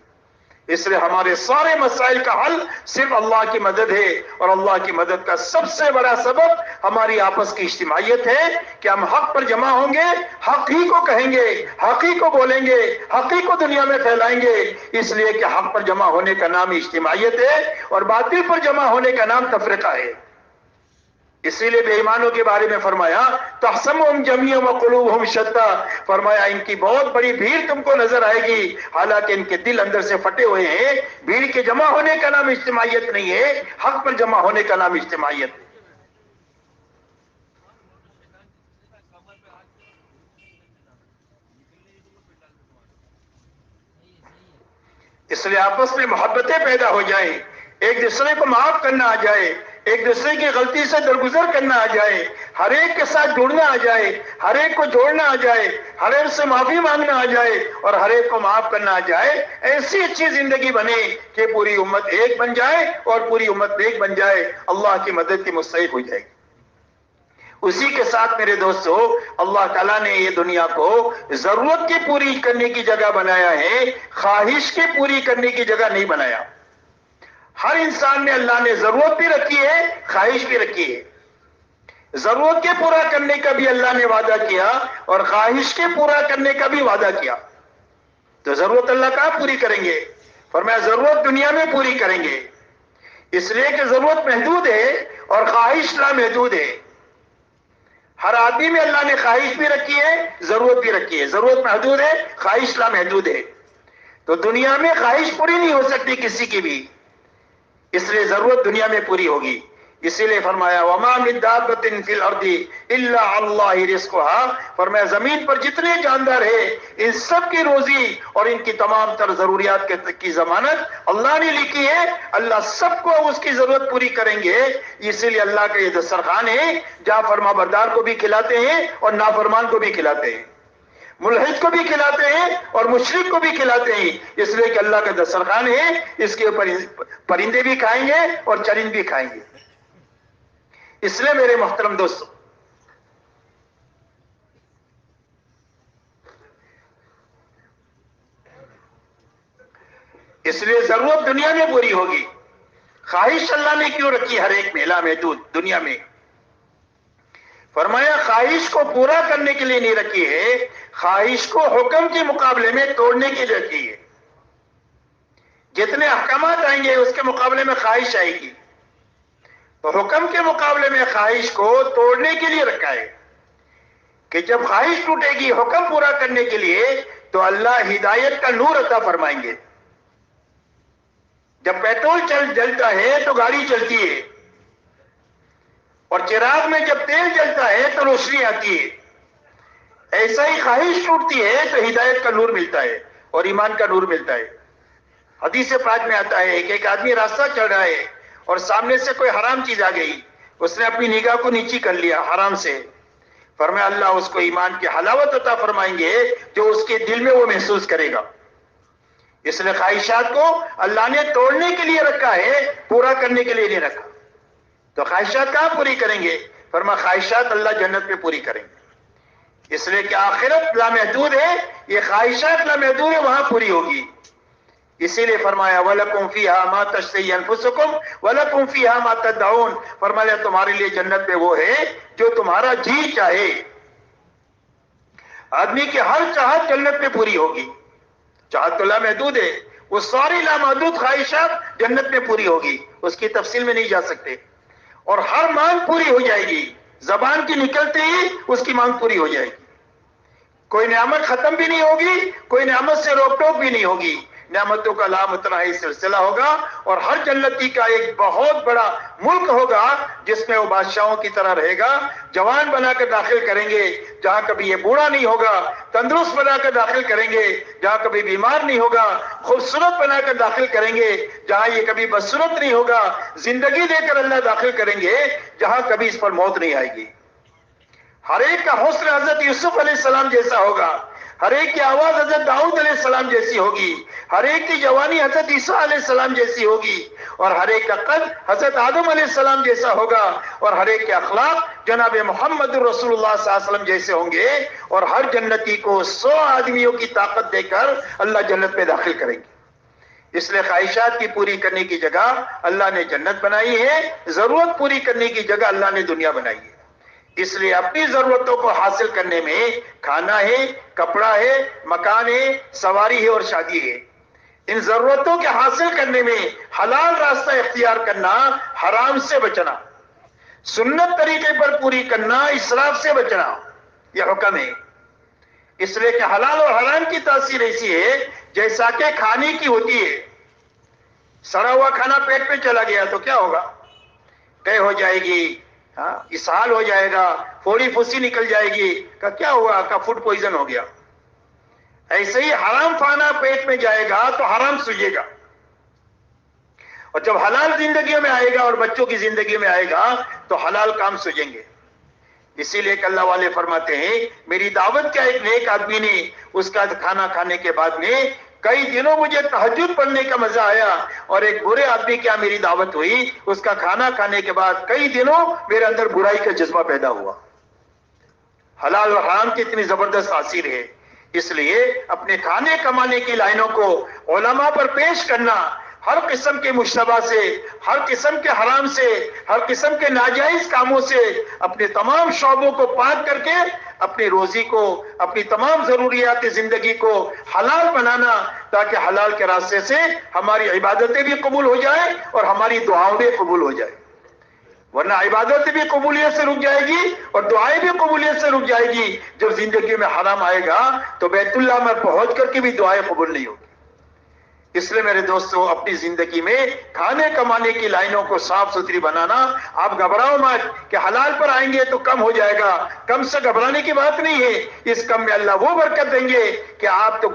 اس لیے ہمارے سارے مسائل کا حل صرف اللہ کی مدد ہے، اور اللہ کی مدد کا سب سے بڑا سبب ہماری آپس کی اجتماعیت ہے کہ ہم حق پر جمع ہوں گے، حق ہی کو کہیں گے، حق ہی کو بولیں گے، حق ہی کو دنیا میں پھیلائیں گے. اس لیے کہ حق پر جمع ہونے کا نام اجتماعیت ہے اور باطل پر جمع ہونے کا نام تفرقہ ہے. اسی لیے بے ایمانوں کے بارے میں فرمایا تحسبهم جميعا وقلوبهم شتى. فرمایا ان کی بہت بڑی بھیڑ تم کو نظر آئے گی حالانکہ ان کے دل اندر سے پھٹے ہوئے ہیں. بھیڑ کے جمع ہونے کا نام اجتماعیت نہیں ہے، حق پر جمع ہونے کا نام اجتماعیت ہے. اس لیے آپس میں محبتیں پیدا ہو جائیں، ایک دوسرے کو معاف کرنا آ جائے، ایک دوسرے کی غلطی سے درگزر کرنا آ جائے، ہر ایک کے ساتھ جڑنا آ جائے، ہر ایک کو جوڑنا آ جائے، ہر ایک سے معافی مانگنا آ جائے اور ہر ایک کو معاف کرنا آ جائے، ایسی اچھی زندگی بنے کہ پوری امت ایک بن جائے اور پوری امت ایک بن جائے، اللہ کی مدد کی مستحق ہو جائے گی۔ اسی کے ساتھ میرے دوستو، اللہ تعالیٰ نے یہ دنیا کو ضرورت کی پوری کرنے کی جگہ بنایا ہے، خواہش کی پوری کرنے کی جگہ نہیں بنایا۔ ہر انسان میں اللہ نے ضرورت بھی رکھی ہے، خواہش بھی رکھی ہے۔ ضرورت کے پورا کرنے کا بھی اللہ نے وعدہ کیا اور خواہش کے پورا کرنے کا بھی وعدہ کیا۔ تو ضرورت اللہ کہاں پوری کریں گے؟ فرمایا ضرورت دنیا میں پوری کریں گے، اس لیے کہ ضرورت محدود ہے اور خواہش لامحدود ہے۔ ہر آدمی میں اللہ نے خواہش بھی رکھی ہے، ضرورت بھی رکھی ہے۔ ضرورت محدود ہے، خواہش لامحدود ہے۔ تو دنیا میں خواہش پوری نہیں ہو سکتی کسی کی بھی، اس لیے ضرورت دنیا میں پوری ہوگی۔ اسی لیے فرمایا وَمَا مِن دَابَّةٍ فِي الْأَرْضِ إِلَّا عَلَى اللَّهِ رِزْقُهَا، فرمایا زمین پر جتنے جاندار ہیں ان سب کی روزی اور ان کی تمام تر ضروریات کی ضمانت اللہ نے لکھی ہے، اللہ سب کو اس کی ضرورت پوری کریں گے۔ اسی لیے اللہ کا یہ دسترخوان ہے جہاں فرما بردار کو بھی کھلاتے ہیں اور نافرمان کو بھی کھلاتے ہیں، ملحد کو بھی کھلاتے ہیں اور مشرک کو بھی کھلاتے ہیں، اس لیے کہ اللہ کا دسترخوان ہے، اس کے اوپر پرندے بھی کھائیں گے اور چرند بھی کھائیں گے۔ اس لیے میرے محترم دوستو، اس لیے ضرورت دنیا میں پوری ہوگی۔ خواہش اللہ نے کیوں رکھی ہر ایک میں لامحدود دنیا میں؟ فرمایا خواہش کو پورا کرنے کے لیے نہیں رکھی ہے، خواہش کو حکم کے مقابلے میں توڑنے کے لیے رکھی ہے۔ جتنے احکامات آئیں گے اس کے مقابلے میں خواہش آئے گی، تو حکم کے مقابلے میں خواہش کو توڑنے کے لیے رکھا ہے کہ جب خواہش ٹوٹے گی حکم پورا کرنے کے لیے تو اللہ ہدایت کا نور عطا فرمائیں گے۔ جب پیٹرول جلتا ہے تو گاڑی چلتی ہے، اور چراغ میں جب تیل جلتا ہے تو روشنی آتی ہے۔ ایسا ہی خواہش ٹوٹتی ہے تو ہدایت کا نور ملتا ہے اور ایمان کا نور ملتا ہے۔ حدیث پاک میں آتا ہے کہ ایک آدمی راستہ چل رہا ہے اور سامنے سے کوئی حرام چیز آ گئی، اس نے اپنی نگاہ کو نیچی کر لیا حرام سے، فرمایا اللہ اس کو ایمان کی حلاوت عطا فرمائیں گے جو اس کے دل میں وہ محسوس کرے گا۔ اس لیے خواہشات کو اللہ نے توڑنے کے لیے رکھا ہے، پورا کرنے کے لیے نہیں رکھا۔ تو خواہشات کہاں پوری کریں گے؟ فرمایا خواہشات اللہ جنت میں پوری کریں گے، اس لیے کہ آخرت لامحدود ہے، یہ خواہشات لامحدود ہے، وہاں پوری ہوگی۔ اسی لیے فرمایا وَلَكُمْ فِيهَا مَا تَشْتَهِي أَنفُسُكُمْ وَلَكُمْ فِيهَا مَا تَدَّعُونَ، فرمایا تمہارے لیے جنت میں وہ ہے جو تمہارا جی چاہے۔ آدمی کی ہر چاہت جنت میں پوری ہوگی، چاہت تو لامحدود ہے، وہ ساری لامحدود خواہشات جنت میں پوری ہوگی، اس کی تفصیل میں نہیں جا سکتے، اور ہر مانگ پوری ہو جائے گی، زبان کی نکلتے ہی اس کی مانگ پوری ہو جائے گی۔ کوئی نعمت ختم بھی نہیں ہوگی، کوئی نعمت سے روک ٹوک بھی نہیں ہوگی، نعمتوں کا لامتناہی سلسلہ ہوگا، اور ہر جنتی کا ایک بہت بڑا ملک ہوگا جس میں وہ بادشاہوں کی طرح رہے گا۔ جوان بنا کر داخل کریں گے جہاں کبھی یہ بوڑھا نہیں ہوگا، تندرست بنا کر داخل کریں گے جہاں کبھی بیمار نہیں ہوگا، خوبصورت بنا کر داخل کریں گے جہاں یہ کبھی بدصورت نہیں ہوگا، زندگی دے کر اللہ داخل کریں گے جہاں کبھی اس پر موت نہیں آئے گی۔ ہر ایک کا حسن حضرت یوسف علیہ السلام جیسا ہوگا، ہر ایک کی آواز حضرت داؤد علیہ السلام جیسی ہوگی، ہر ایک کی جوانی حضرت عیسیٰ علیہ السلام جیسی ہوگی، اور ہر ایک کا قد حضرت آدم علیہ السلام جیسا ہوگا، اور ہر ایک کے اخلاق جناب محمد رسول اللہ صلی اللہ علیہ وسلم جیسے ہوں گے، اور ہر جنتی کو 100 آدمیوں کی طاقت دے کر اللہ جنت میں داخل کریں گے۔ اس لیے خواہشات کی پوری کرنے کی جگہ اللہ نے جنت بنائی ہے، ضرورت پوری کرنے کی جگہ اللہ نے دنیا بنائی ہے۔ اس لیے اپنی ضرورتوں کو حاصل کرنے میں کھانا ہے، کپڑا ہے، مکان ہے، سواری ہے اور شادی ہے، ان ضرورتوں کے حاصل کرنے میں حلال راستہ اختیار کرنا، حرام سے بچنا، سنت طریقے پر پوری کرنا، اسراف سے بچنا، یہ حکم ہے۔ اس لیے کہ حلال اور حرام کی تاثیر ایسی ہے جیسا کہ کھانے کی ہوتی ہے۔ سڑا ہوا کھانا پیٹ پہ چلا گیا تو کیا ہوگا؟ طے ہو جائے گی، اسہال ہو جائے گا، پھوڑی پھوسی نکل جائے گی، کیا ہوا؟ کا فوڈ پوائزن ہو گیا۔ ایسے ہی حرام کھانا پیٹ میں جائے گا تو حرام سوجے گا، اور جب حلال زندگی میں آئے گا اور بچوں کی زندگی میں آئے گا تو حلال کام سوجیں گے۔ اسی لیے کہ اللہ والے فرماتے ہیں میری دعوت کیا ایک نیک آدمی نے اس کا کھانا کھانے کے بعد میں کئی دنوں مجھے تہجد پڑھنے کا مزہ آیا، اور ایک برے آدمی کیا میری دعوت ہوئی اس کا کھانا کھانے کے بعد کئی دنوں میرے اندر برائی کا جذبہ پیدا ہوا۔ حلال اور حرام کی اتنی زبردست تاثیر ہے، اس لیے اپنے کھانے کمانے کی لائنوں کو علماء پر پیش کرنا، ہر قسم کے مشتبہ سے، ہر قسم کے حرام سے، ہر قسم کے ناجائز کاموں سے اپنے تمام شعبوں کو پاک کر کے اپنی روزی کو، اپنی تمام ضروریات زندگی کو حلال بنانا، تاکہ حلال کے راستے سے ہماری عبادتیں بھی قبول ہو جائیں اور ہماری دعاؤں بھی قبول ہو جائیں۔ ورنہ عبادت بھی قبولیت سے رک جائے گی اور دعائیں بھی قبولیت سے رک جائے گی۔ جب زندگی میں حرام آئے گا تو بیت اللہ میں پہنچ کر کے بھی دعائیں قبول نہیں ہوگی۔ اس لیے میرے دوستو اپنی زندگی میں کھانے کمانے کی لائنوں کو صاف ستھری بنانا۔ آپ گھبراؤ مت کہ حلال پر آئیں گے تو کم ہو جائے گا، کم سے گھبرانے کی بات نہیں ہے۔ اس کم میں اللہ وہ برکت دیں گے کہ آپ کا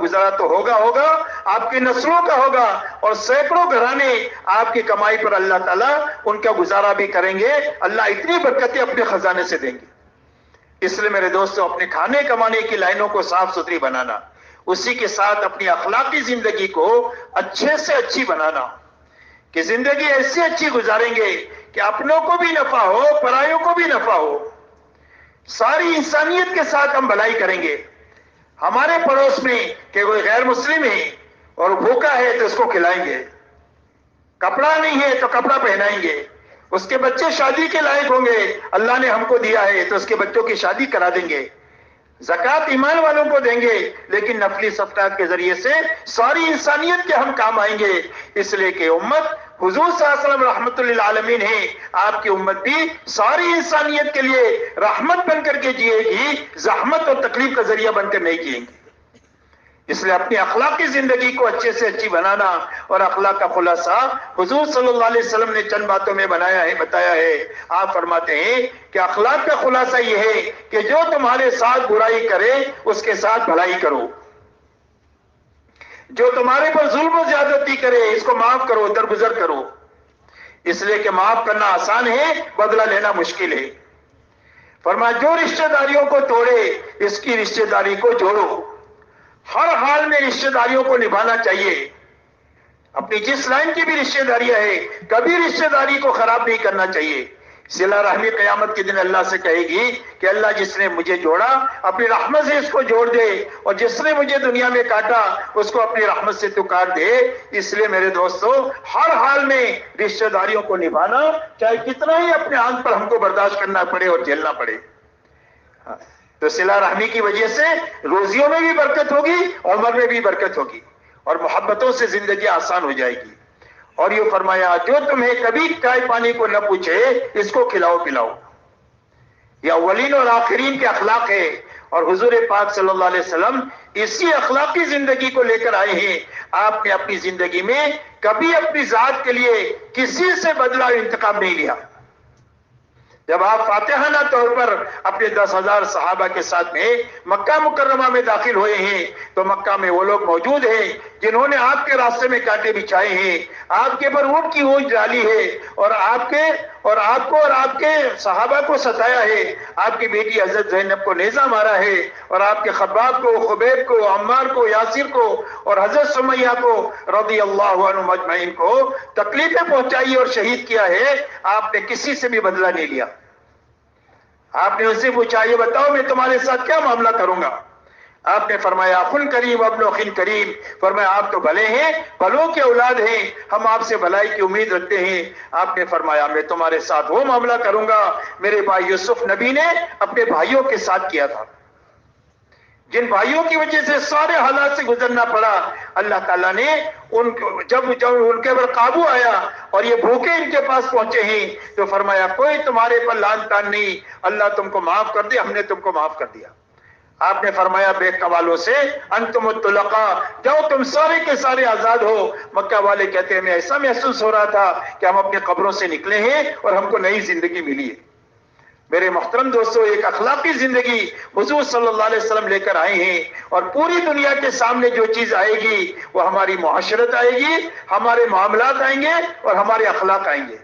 گزارا تو ہوگا، آپ کی نسلوں کا ہوگا، اور سینکڑوں گھرانے آپ کی کمائی پر اللہ تعالیٰ ان کا گزارا بھی کریں گے۔ اللہ اتنی برکتیں اپنے خزانے سے دیں گے۔ اس لیے میرے دوستو اپنے کھانے کمانے کی لائنوں کو صاف ستھری بنانا، اسی کے ساتھ اپنی اخلاقی زندگی کو اچھے سے اچھی بنانا، کہ زندگی ایسی اچھی گزاریں گے کہ اپنوں کو بھی نفع ہو، پرایوں کو بھی نفع ہو، ساری انسانیت کے ساتھ ہم بھلائی کریں گے۔ ہمارے پڑوس میں کہ کوئی غیر مسلم ہے اور بھوکا ہے تو اس کو کھلائیں گے، کپڑا نہیں ہے تو کپڑا پہنائیں گے، اس کے بچے شادی کے لائق ہوں گے، اللہ نے ہم کو دیا ہے تو اس کے بچوں کی شادی کرا دیں گے، زکوٰۃ ایمان والوں کو دیں گے، لیکن نفلی صدقات کے ذریعے سے ساری انسانیت کے ہم کام آئیں گے۔ اس لیے کہ امت حضور صلی اللہ علیہ وسلم رحمت للعالمین ہے، آپ کی امت بھی ساری انسانیت کے لیے رحمت بن کر کے جیے گی، زحمت اور تکلیف کا ذریعہ بن کر نہیں جیے گی۔ اس لیے اپنی اخلاقی زندگی کو اچھے سے اچھی بنانا، اور اخلاق کا خلاصہ حضور صلی اللہ علیہ وسلم نے چند باتوں میں بتایا ہے۔ آپ فرماتے ہیں کہ اخلاق کا خلاصہ یہ ہے کہ جو تمہارے ساتھ برائی کرے اس کے ساتھ بھلائی کرو، جو تمہارے پر ظلم و زیادتی کرے اس کو معاف کرو، درگزر کرو۔ اس لیے کہ معاف کرنا آسان ہے، بدلہ لینا مشکل ہے۔ فرمایا جو رشتہ داریوں کو توڑے اس کی رشتہ داری کو جوڑو۔ ہر حال میں رشتہ داریوں کو نبھانا چاہیے، اپنی جس لائن کی بھی رشتہ داریاں ہے کبھی رشتہ داری کو خراب نہیں کرنا چاہیے۔ صلہ رحمی قیامت کے دن اللہ سے کہے گی کہ اللہ جس نے مجھے جوڑا اپنی رحمت سے اس کو جوڑ دے، اور جس نے مجھے دنیا میں کاٹا اس کو اپنی رحمت سے تو کاٹ دے۔ اس لیے میرے دوستو ہر حال میں رشتہ داریوں کو نبھانا، چاہے کتنا ہی اپنے آنکھ پر ہم کو برداشت کرنا پڑے اور جھیلنا پڑے۔ تو صلہ رحمی کی وجہ سے روزیوں میں بھی برکت ہوگی، عمر میں بھی برکت ہوگی، اور محبتوں سے زندگی آسان ہو جائے گی۔ اور یہ فرمایا جو تمہیں کبھی چائے پانی کو نہ پوچھے اس کو کھلاؤ پلاؤ۔ یہ اولین اور آخرین کے اخلاق ہے، اور حضور پاک صلی اللہ علیہ وسلم اسی اخلاقی زندگی کو لے کر آئے ہیں۔ آپ نے اپنی زندگی میں کبھی اپنی ذات کے لیے کسی سے بدلہ انتقام نہیں لیا۔ جب آپ فاتحانہ طور پر اپنے 10,000 صحابہ کے ساتھ میں مکہ مکرمہ میں داخل ہوئے ہیں تو مکہ میں وہ لوگ موجود ہیں جنہوں نے آپ کے راستے میں کانٹے بچھائے ہیں، آپ کے پر اونٹ کی اونچ ڈالی ہے، اور آپ کو اور آپ کے صحابہ کو ستایا ہے، آپ کی بیٹی حضرت زینب کو نیزہ مارا ہے، اور آپ کے خباب کو، خبیب کو، عمار کو، یاسر کو، اور حضرت سمیہ کو رضی اللہ عنہم اجمعین کو تکلیفیں پہنچائی اور شہید کیا ہے۔ آپ نے کسی سے بھی بدلہ نہیں لیا۔ آپ نے ان سے پوچھا یہ بتاؤ میں تمہارے ساتھ کیا معاملہ کروں گا؟ آپ نے فرمایا اخن کریم ابن اخن کریم، فرمایا آپ تو بھلے ہیں، بھلوں کے اولاد ہیں، ہم آپ سے بھلائی کی امید رکھتے ہیں۔ آپ نے فرمایا میں تمہارے ساتھ وہ معاملہ کروں گا میرے بھائی یوسف نبی نے اپنے بھائیوں کے ساتھ کیا تھا، جن بھائیوں کی وجہ سے سارے حالات سے گزرنا پڑا۔ اللہ تعالیٰ نے جب ان کے پر قابو آیا اور یہ بھوکے ان کے پاس پہنچے ہیں تو فرمایا کوئی تمہارے پر لان تان نہیں، اللہ تم کو معاف کر دے، ہم نے تم کو معاف کر دیا۔ آپ نے فرمایا بیک والوں سے انتم الطلقاء، جاؤ تم سارے کے سارے آزاد ہو۔ مکہ والے کہتے ہیں ہمیں ایسا محسوس ہو رہا تھا کہ ہم اپنی قبروں سے نکلے ہیں اور ہم کو نئی زندگی ملی ہے۔ میرے محترم دوستو، ایک اخلاقی زندگی حضور صلی اللہ علیہ وسلم لے کر آئے ہیں، اور پوری دنیا کے سامنے جو چیز آئے گی وہ ہماری معاشرت آئے گی، ہمارے معاملات آئیں گے اور ہمارے اخلاق آئیں گے۔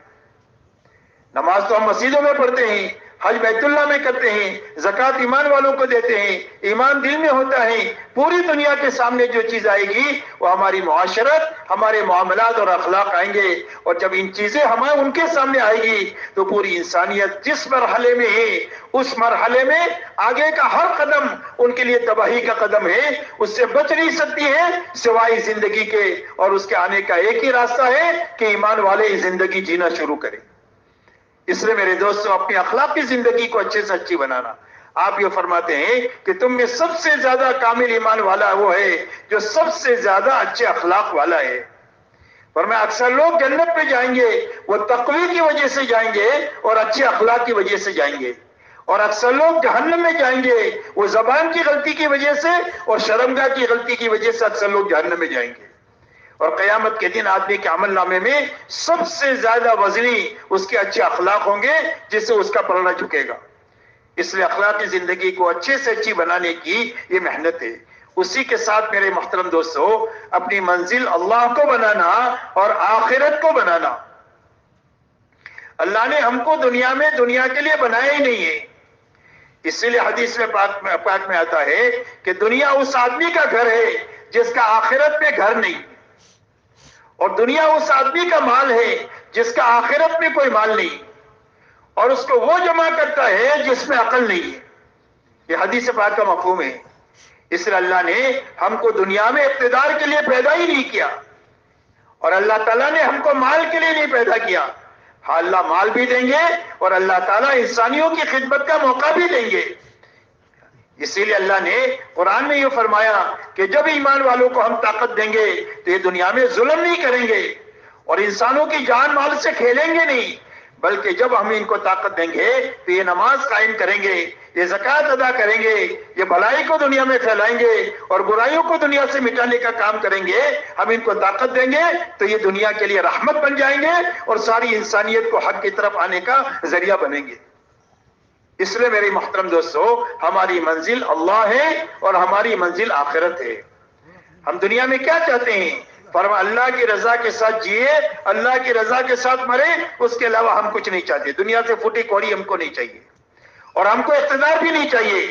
نماز تو ہم مسجدوں میں پڑھتے ہیں، حج بیت اللہ میں کرتے ہیں، زکوٰۃ ایمان والوں کو دیتے ہیں، ایمان دل میں ہوتا ہے۔ پوری دنیا کے سامنے جو چیز آئے گی وہ ہماری معاشرت، ہمارے معاملات اور اخلاق آئیں گے، اور جب ان چیزیں ہمیں ان کے سامنے آئے گی تو پوری انسانیت جس مرحلے میں ہے اس مرحلے میں آگے کا ہر قدم ان کے لیے تباہی کا قدم ہے، اس سے بچ نہیں سکتی ہے سوائے زندگی کے، اور اس کے آنے کا ایک ہی راستہ ہے کہ ایمان والے زندگی جینا شروع کریں۔ اس لیے میرے دوستوں، اپنی اخلاقی زندگی کو اچھے سے اچھی بنانا۔ آپ یہ فرماتے ہیں کہ تم میں سب سے زیادہ کامل ایمان والا وہ ہے جو سب سے زیادہ اچھے اخلاق والا ہے۔ فرمایا اکثر لوگ جنت میں جائیں گے وہ تقوی کی وجہ سے جائیں گے اور اچھے اخلاق کی وجہ سے جائیں گے، اور اکثر لوگ جہنم میں جائیں گے وہ زبان کی غلطی کی وجہ سے اور شرمگاہ کی غلطی کی وجہ سے اکثر لوگ جہنم میں جائیں گے۔ اور قیامت کے دن آدمی کے عمل نامے میں سب سے زیادہ وزنی اس کے اچھے اخلاق ہوں گے جس سے اس کا پلڑا جھکے گا۔ اس لیے اخلاقی زندگی کو اچھے سے اچھی بنانے کی یہ محنت ہے۔ اسی کے ساتھ میرے محترم دوستو، اپنی منزل اللہ کو بنانا اور آخرت کو بنانا۔ اللہ نے ہم کو دنیا میں دنیا کے لیے بنایا ہی نہیں ہے، اسی لیے حدیث میں پاک میں آتا ہے کہ دنیا اس آدمی کا گھر ہے جس کا آخرت میں گھر نہیں، اور دنیا اس آدمی کا مال ہے جس کا آخرت میں کوئی مال نہیں، اور اس کو وہ جمع کرتا ہے جس میں عقل نہیں ہے۔ یہ حدیث پاک کا مفہوم ہے۔ اس لیے اللہ نے ہم کو دنیا میں اقتدار کے لیے پیدا ہی نہیں کیا، اور اللہ تعالیٰ نے ہم کو مال کے لیے نہیں پیدا کیا۔ ہاں، اللہ مال بھی دیں گے اور اللہ تعالیٰ انسانیوں کی خدمت کا موقع بھی دیں گے۔ اسی لیے اللہ نے قرآن میں یہ فرمایا کہ جب ایمان والوں کو ہم طاقت دیں گے تو یہ دنیا میں ظلم نہیں کریں گے اور انسانوں کی جان مال سے کھیلیں گے نہیں، بلکہ جب ہم ان کو طاقت دیں گے تو یہ نماز قائم کریں گے، یہ زکوٰۃ ادا کریں گے، یہ بھلائی کو دنیا میں پھیلائیں گے اور برائیوں کو دنیا سے مٹانے کا کام کریں گے۔ ہم ان کو طاقت دیں گے تو یہ دنیا کے لیے رحمت بن جائیں گے اور ساری انسانیت کو حق کی طرف آنے کا ذریعہ بنیں گے۔ اس لیے میری محترم دوستو، ہماری منزل اللہ ہے اور ہماری منزل آخرت ہے۔ ہم دنیا میں کیا چاہتے ہیں؟ فرما اللہ کی رضا کے ساتھ جیے، اللہ کی رضا کے ساتھ مرے، اس کے علاوہ ہم کچھ نہیں چاہتے۔ دنیا سے پھوٹی کوڑی ہم کو نہیں چاہیے، اور ہم کو اقتدار بھی نہیں چاہیے۔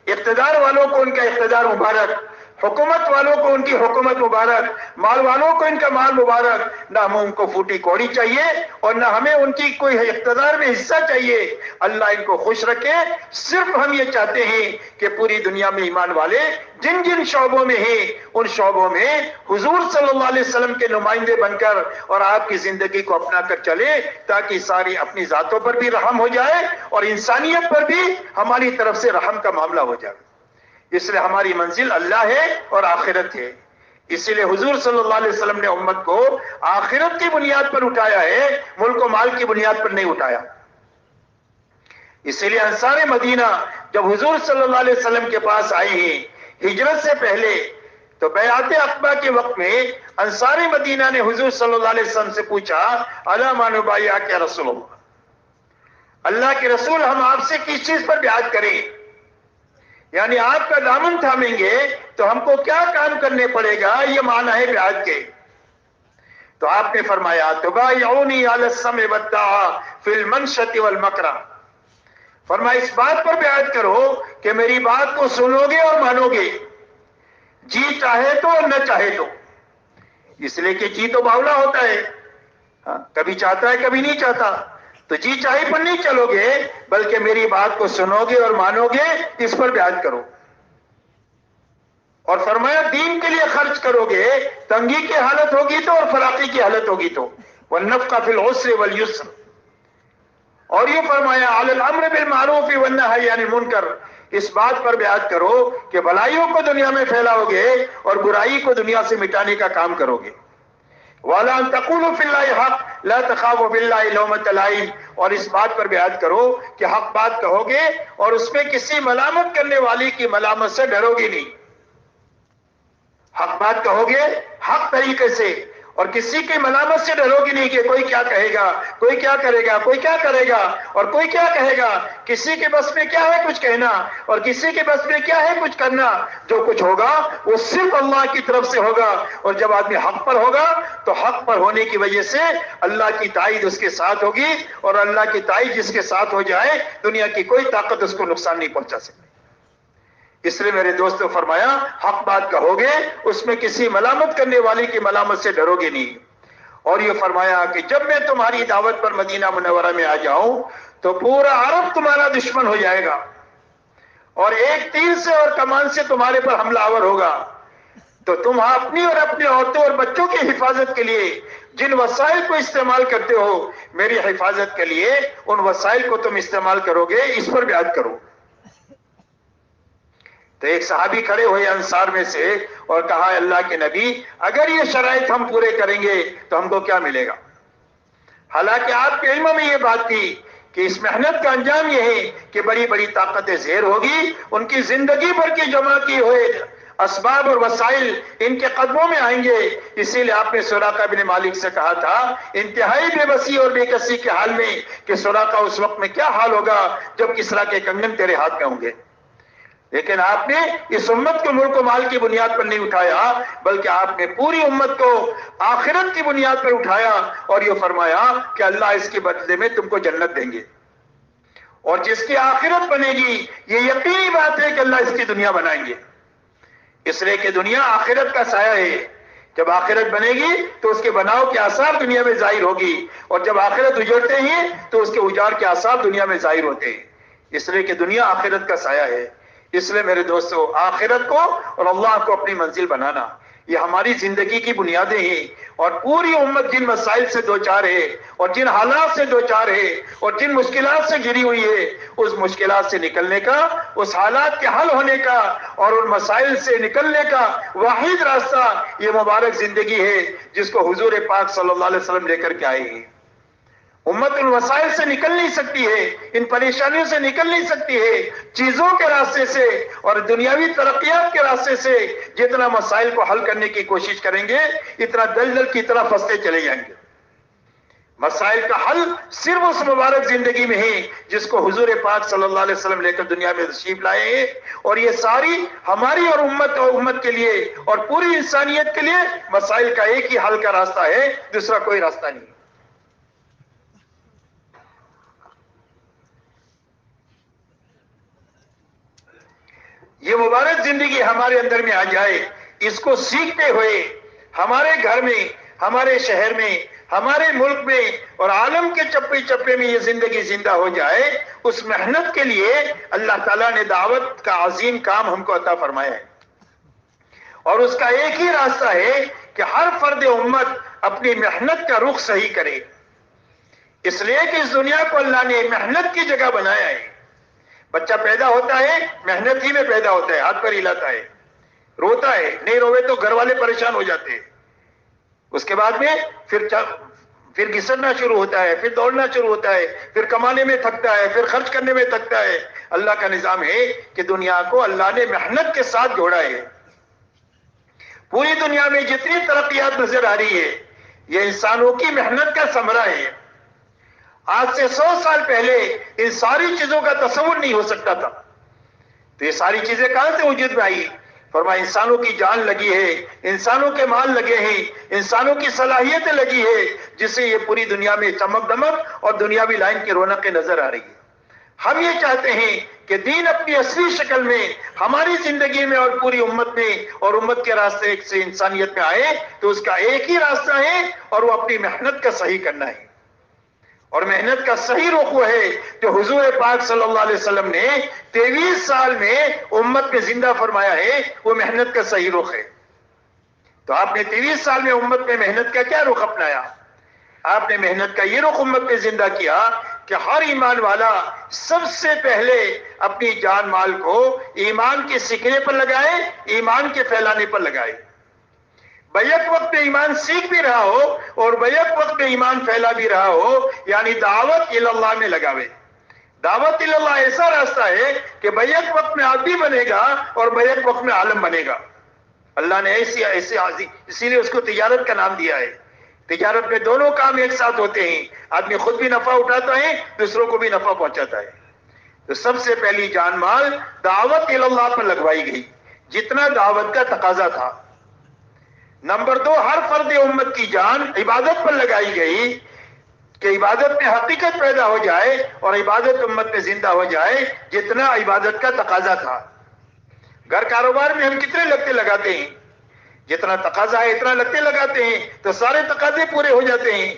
اقتدار والوں کو ان کا اقتدار مبارک، حکومت والوں کو ان کی حکومت مبارک، مال والوں کو ان کا مال مبارک۔ نہ ہمیں ان کو پھوٹی کوڑی چاہیے اور نہ ہمیں ان کی کوئی اقتدار میں حصہ چاہیے۔ اللہ ان کو خوش رکھے۔ صرف ہم یہ چاہتے ہیں کہ پوری دنیا میں ایمان والے جن جن شعبوں میں ہیں ان شعبوں میں حضور صلی اللہ علیہ وسلم کے نمائندے بن کر اور آپ کی زندگی کو اپنا کر چلے، تاکہ ساری اپنی ذاتوں پر بھی رحم ہو جائے اور انسانیت پر بھی ہماری طرف سے رحم کا معاملہ ہو جائے۔ اس لیے ہماری منزل اللہ ہے اور آخرت ہے۔ اسی لیے حضور صلی اللہ علیہ وسلم نے امت کو آخرت کی بنیاد پر اٹھایا ہے، ملک و مال کی بنیاد پر نہیں اٹھایا۔ اسی لیے انصار مدینہ جب حضور صلی اللہ علیہ وسلم کے پاس آئے ہیں ہجرت سے پہلے، تو بیعت عقبہ کے وقت میں انصار مدینہ نے حضور صلی اللہ علیہ وسلم سے پوچھا، الا ما نبایعک یا رسول اللہ، اللہ کے رسول ہم آپ سے کس چیز پر بیعت کریں؟ یعنی آپ کا دامن تھامیں گے تو ہم کو کیا کام کرنے پڑے گا، یہ معنی ہے بیعت کے۔ تو آپ نے فرمایا تبایعونی علی السمع والطاعہ فی المنشۃ والمکرہ، فرمایا اس بات پر بیعت کرو کہ میری بات کو سنو گے اور مانو گے، جی چاہے تو اور نہ چاہے تو۔ اس لیے کہ جی تو باولا ہوتا ہے، کبھی چاہتا ہے کبھی نہیں چاہتا، تو جی چاہے پر نہیں چلو گے بلکہ میری بات کو سنو گے اور مانو گے، اس پر بیعت کرو۔ اور فرمایا دین کے لیے خرچ کرو گے، تنگی کی حالت ہوگی تو اور فراقی کی حالت ہوگی تو، والنفقہ فی العسر والیسر۔ اور یہ فرمایا علی الامر بالمعروف والنہی عن المنکر، اس بات پر بیعت کرو کہ بھلائیوں کو دنیا میں پھیلاؤ گے اور برائی کو دنیا سے مٹانے کا کام کرو گے۔ وَلَا أَن تَقُولُوا فِي اللَّهِ حَقٍّ لَا تَخَافُوا فِي اللَّهِ لَوْمَةَ لَائِمٍ، اور اس بات پر بیعت کرو کہ حق بات کہو گے اور اس میں کسی ملامت کرنے والی کی ملامت سے ڈرو گے نہیں۔ حق بات کہو گے حق طریقے سے اور کسی کی ملامت سے ڈرو گی نہیں کہ کوئی کیا کہے گا، کوئی کیا کرے گا، کوئی کیا کرے گا اور کوئی کیا کہے گا۔ کسی کے بس میں کیا ہے کچھ کہنا اور کسی کے بس میں کیا ہے کچھ کرنا۔ جو کچھ ہوگا وہ صرف اللہ کی طرف سے ہوگا، اور جب آدمی حق پر ہوگا تو حق پر ہونے کی وجہ سے اللہ کی تائید اس کے ساتھ ہوگی، اور اللہ کی تائید جس کے ساتھ ہو جائے دنیا کی کوئی طاقت اس کو نقصان نہیں پہنچا سکتی۔ اس لیے میرے دوستو فرمایا حق بات کہو گے اس میں کسی ملامت کرنے والی کی ملامت سے ڈرو گے نہیں۔ اور یہ فرمایا کہ جب میں تمہاری دعوت پر مدینہ منورہ میں آ جاؤں تو پورا عرب تمہارا دشمن ہو جائے گا، اور ایک تیر سے اور کمان سے تمہارے پر حملہ آور ہوگا، تو تم اپنی اور اپنے عورتوں اور بچوں کی حفاظت کے لیے جن وسائل کو استعمال کرتے ہو میری حفاظت کے لیے ان وسائل کو تم استعمال کرو گے، اس پر بیعت کرو۔ تو ایک صحابی کھڑے ہوئے انصار میں سے اور کہا اللہ کے نبی اگر یہ شرائط ہم پورے کریں گے تو ہم کو کیا ملے گا؟ حالانکہ آپ کے علم میں یہ بات تھی کہ اس محنت کا انجام یہ ہے کہ بڑی بڑی طاقتیں زیر ہوگی، ان کی زندگی بھر کی جمع کی ہوئے اسباب اور وسائل ان کے قدموں میں آئیں گے۔ اسی لیے آپ نے سراقہ بن مالک سے کہا تھا انتہائی بے بسی اور بے کسی کے حال میں کہ سراقہ اس وقت میں کیا حال ہوگا جب کسریٰ کے کنگن تیرے ہاتھ میں ہوں گے۔ لیکن آپ نے اس امت کو ملک و مال کی بنیاد پر نہیں اٹھایا، بلکہ آپ نے پوری امت کو آخرت کی بنیاد پر اٹھایا، اور یہ فرمایا کہ اللہ اس کے بدلے میں تم کو جنت دیں گے، اور جس کی آخرت بنے گی یہ یقینی بات ہے کہ اللہ اس کی دنیا بنائیں گے، اس لیے کہ دنیا آخرت کا سایہ ہے۔ جب آخرت بنے گی تو اس کے بناؤ کے آثار دنیا میں ظاہر ہوگی، اور جب آخرت اجڑتے ہیں تو اس کے اجاڑ کے آثار دنیا میں ظاہر ہوتے ہیں، اس لیے کہ دنیا آخرت کا سایہ ہے۔ اس لیے میرے دوستو آخرت کو اور اللہ کو اپنی منزل بنانا یہ ہماری زندگی کی بنیادیں ہیں، اور پوری امت جن مسائل سے دوچار ہے اور جن حالات سے دوچار ہے اور جن مشکلات سے گھری ہوئی ہے اس مشکلات سے نکلنے کا، اس حالات کے حل ہونے کا اور ان مسائل سے نکلنے کا واحد راستہ یہ مبارک زندگی ہے جس کو حضور پاک صلی اللہ علیہ وسلم لے کر کے آئے ہیں۔ امت ان وسائل سے نکل نہیں سکتی ہے، ان پریشانیوں سے نکل نہیں سکتی ہے چیزوں کے راستے سے اور دنیاوی ترقیات کے راستے سے۔ جتنا مسائل کو حل کرنے کی کوشش کریں گے اتنا دلدل کی طرح پھنستے چلے جائیں گے۔ مسائل کا حل صرف اس مبارک زندگی میں ہے جس کو حضور پاک صلی اللہ علیہ وسلم لے کر دنیا میں تشریف لائے ہیں، اور یہ ساری ہماری اور امت کے لیے اور پوری انسانیت کے لیے مسائل کا ایک ہی حل کا راستہ ہے، دوسرا کوئی راستہ نہیں۔ یہ مبارک زندگی ہمارے اندر میں آ جائے، اس کو سیکھتے ہوئے ہمارے گھر میں، ہمارے شہر میں، ہمارے ملک میں اور عالم کے چپے چپے میں یہ زندگی زندہ ہو جائے، اس محنت کے لیے اللہ تعالیٰ نے دعوت کا عظیم کام ہم کو عطا فرمایا ہے، اور اس کا ایک ہی راستہ ہے کہ ہر فرد امت اپنی محنت کا رخ صحیح کرے۔ اس لیے کہ اس دنیا کو اللہ نے محنت کی جگہ بنایا ہے۔ بچہ پیدا ہوتا ہے محنت ہی میں پیدا ہوتا ہے، ہاتھ پر ہلاتا ہے، روتا ہے، نہیں روے تو گھر والے پریشان ہو جاتے ہیں، اس کے بعد میں پھر گھسنا شروع ہوتا ہے، پھر دوڑنا شروع ہوتا ہے، پھر کمانے میں تھکتا ہے، پھر خرچ کرنے میں تھکتا ہے۔ اللہ کا نظام ہے کہ دنیا کو اللہ نے محنت کے ساتھ جوڑا ہے۔ پوری دنیا میں جتنی ترقیات نظر آ رہی ہے یہ انسانوں کی محنت کا ثمرہ ہے۔ آج سے 100 سال پہلے ان ساری چیزوں کا تصور نہیں ہو سکتا تھا، تو یہ ساری چیزیں کہاں سے وجود میں آئی؟ فرمایا انسانوں کی جان لگی ہے، انسانوں کے مال لگے ہیں، انسانوں کی صلاحیتیں لگی ہے، جس سے یہ پوری دنیا میں چمک دمک اور دنیاوی لائن کی رونقیں نظر آ رہی ہے۔ ہم یہ چاہتے ہیں کہ دین اپنی اصلی شکل میں ہماری زندگی میں اور پوری امت میں اور امت کے راستے سے انسانیت میں آئے، تو اس کا ایک ہی راستہ ہے اور وہ اپنی محنت کا صحیح کرنا ہے، اور محنت کا صحیح رخ وہ ہے جو حضور پاک صلی اللہ علیہ وسلم نے 23 سال میں امت میں زندہ فرمایا ہے، وہ محنت کا صحیح رخ ہے۔ تو آپ نے 23 سال میں امت میں محنت کا کیا رخ اپنایا؟ آپ نے محنت کا یہ رخ امت میں زندہ کیا کہ ہر ایمان والا سب سے پہلے اپنی جان مال کو ایمان کے سیکھنے پر لگائے، ایمان کے پھیلانے پر لگائے، بیک وقت میں ایمان سیکھ بھی رہا ہو اور بیک وقت میں ایمان پھیلا بھی رہا ہو، یعنی دعوت اللہ میں لگاوے۔ دعوت اللہ ایسا راستہ ہے کہ بیک وقت میں آدمی بنے گا اور بیک وقت میں عالم بنے گا۔ اللہ نے اسی لیے اس کو تجارت کا نام دیا ہے تجارت میں دونوں کام ایک ساتھ ہوتے ہیں، آدمی خود بھی نفع اٹھاتا ہے، دوسروں کو بھی نفع پہنچاتا ہے۔ تو سب سے پہلی جان مال دعوت اللہ پر لگوائی گئی، جتنا دعوت کا تقاضا تھا۔ نمبر 2، ہر فرد امت کی جان عبادت پر لگائی گئی کہ عبادت میں حقیقت پیدا ہو جائے اور عبادت امت میں زندہ ہو جائے، جتنا عبادت کا تقاضا تھا۔ گھر کاروبار میں ہم کتنے لگتے لگاتے ہیں؟ جتنا تقاضا ہے اتنا لگتے لگاتے ہیں تو سارے تقاضے پورے ہو جاتے ہیں۔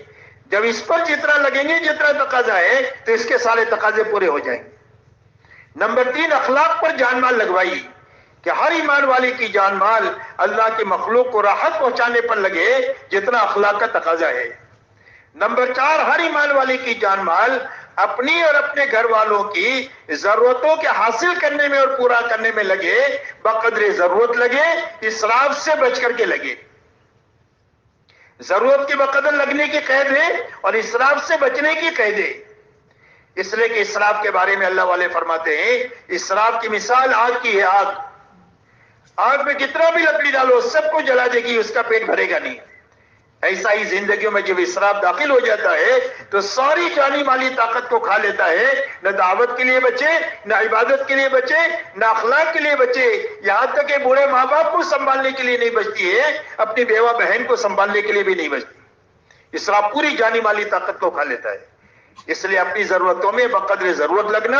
جب اس پر جتنا لگیں گے جتنا تقاضا ہے تو اس کے سارے تقاضے پورے ہو جائیں گے۔ نمبر 3، اخلاق پر جان مال لگوائی کہ ہر ایمان والے کی جان مال اللہ کے مخلوق کو راحت پہنچانے پر لگے جتنا اخلاق کا تقاضا ہے۔ نمبر 4، ہر ایمان والے کی جان مال اپنی اور اپنے گھر والوں کی ضرورتوں کے حاصل کرنے میں اور پورا کرنے میں لگے، بقدر ضرورت لگے، اسراف سے بچ کر کے لگے۔ ضرورت کے بقدر لگنے کی قید ہے اور اسراف سے بچنے کی قید ہے۔ اس لیے کہ اسراف کے بارے میں اللہ والے فرماتے ہیں، اسراف کی مثال آگ کی ہے۔ آگ میں کتنا بھی لکڑی ڈالو سب کو جلا دے گی، اس کا پیٹ بھرے گا نہیں۔ ایسا ہی زندگیوں میں جب اسراف داخل ہو جاتا ہے تو ساری جانی مالی طاقت کو کھا لیتا ہے، نہ دعوت کے لیے بچے، نہ عبادت کے لیے بچے، نہ اخلاق کے لیے بچے، یہاں تک کہ بوڑھے ماں باپ کو سنبھالنے کے لیے نہیں بچتی ہے، اپنی بیوہ بہن کو سنبھالنے کے لیے بھی نہیں بچتی۔ اسراف پوری جانی مالی طاقت کو کھا لیتا ہے۔ اس لیے اپنی ضرورتوں میں بقدر ضرورت لگنا،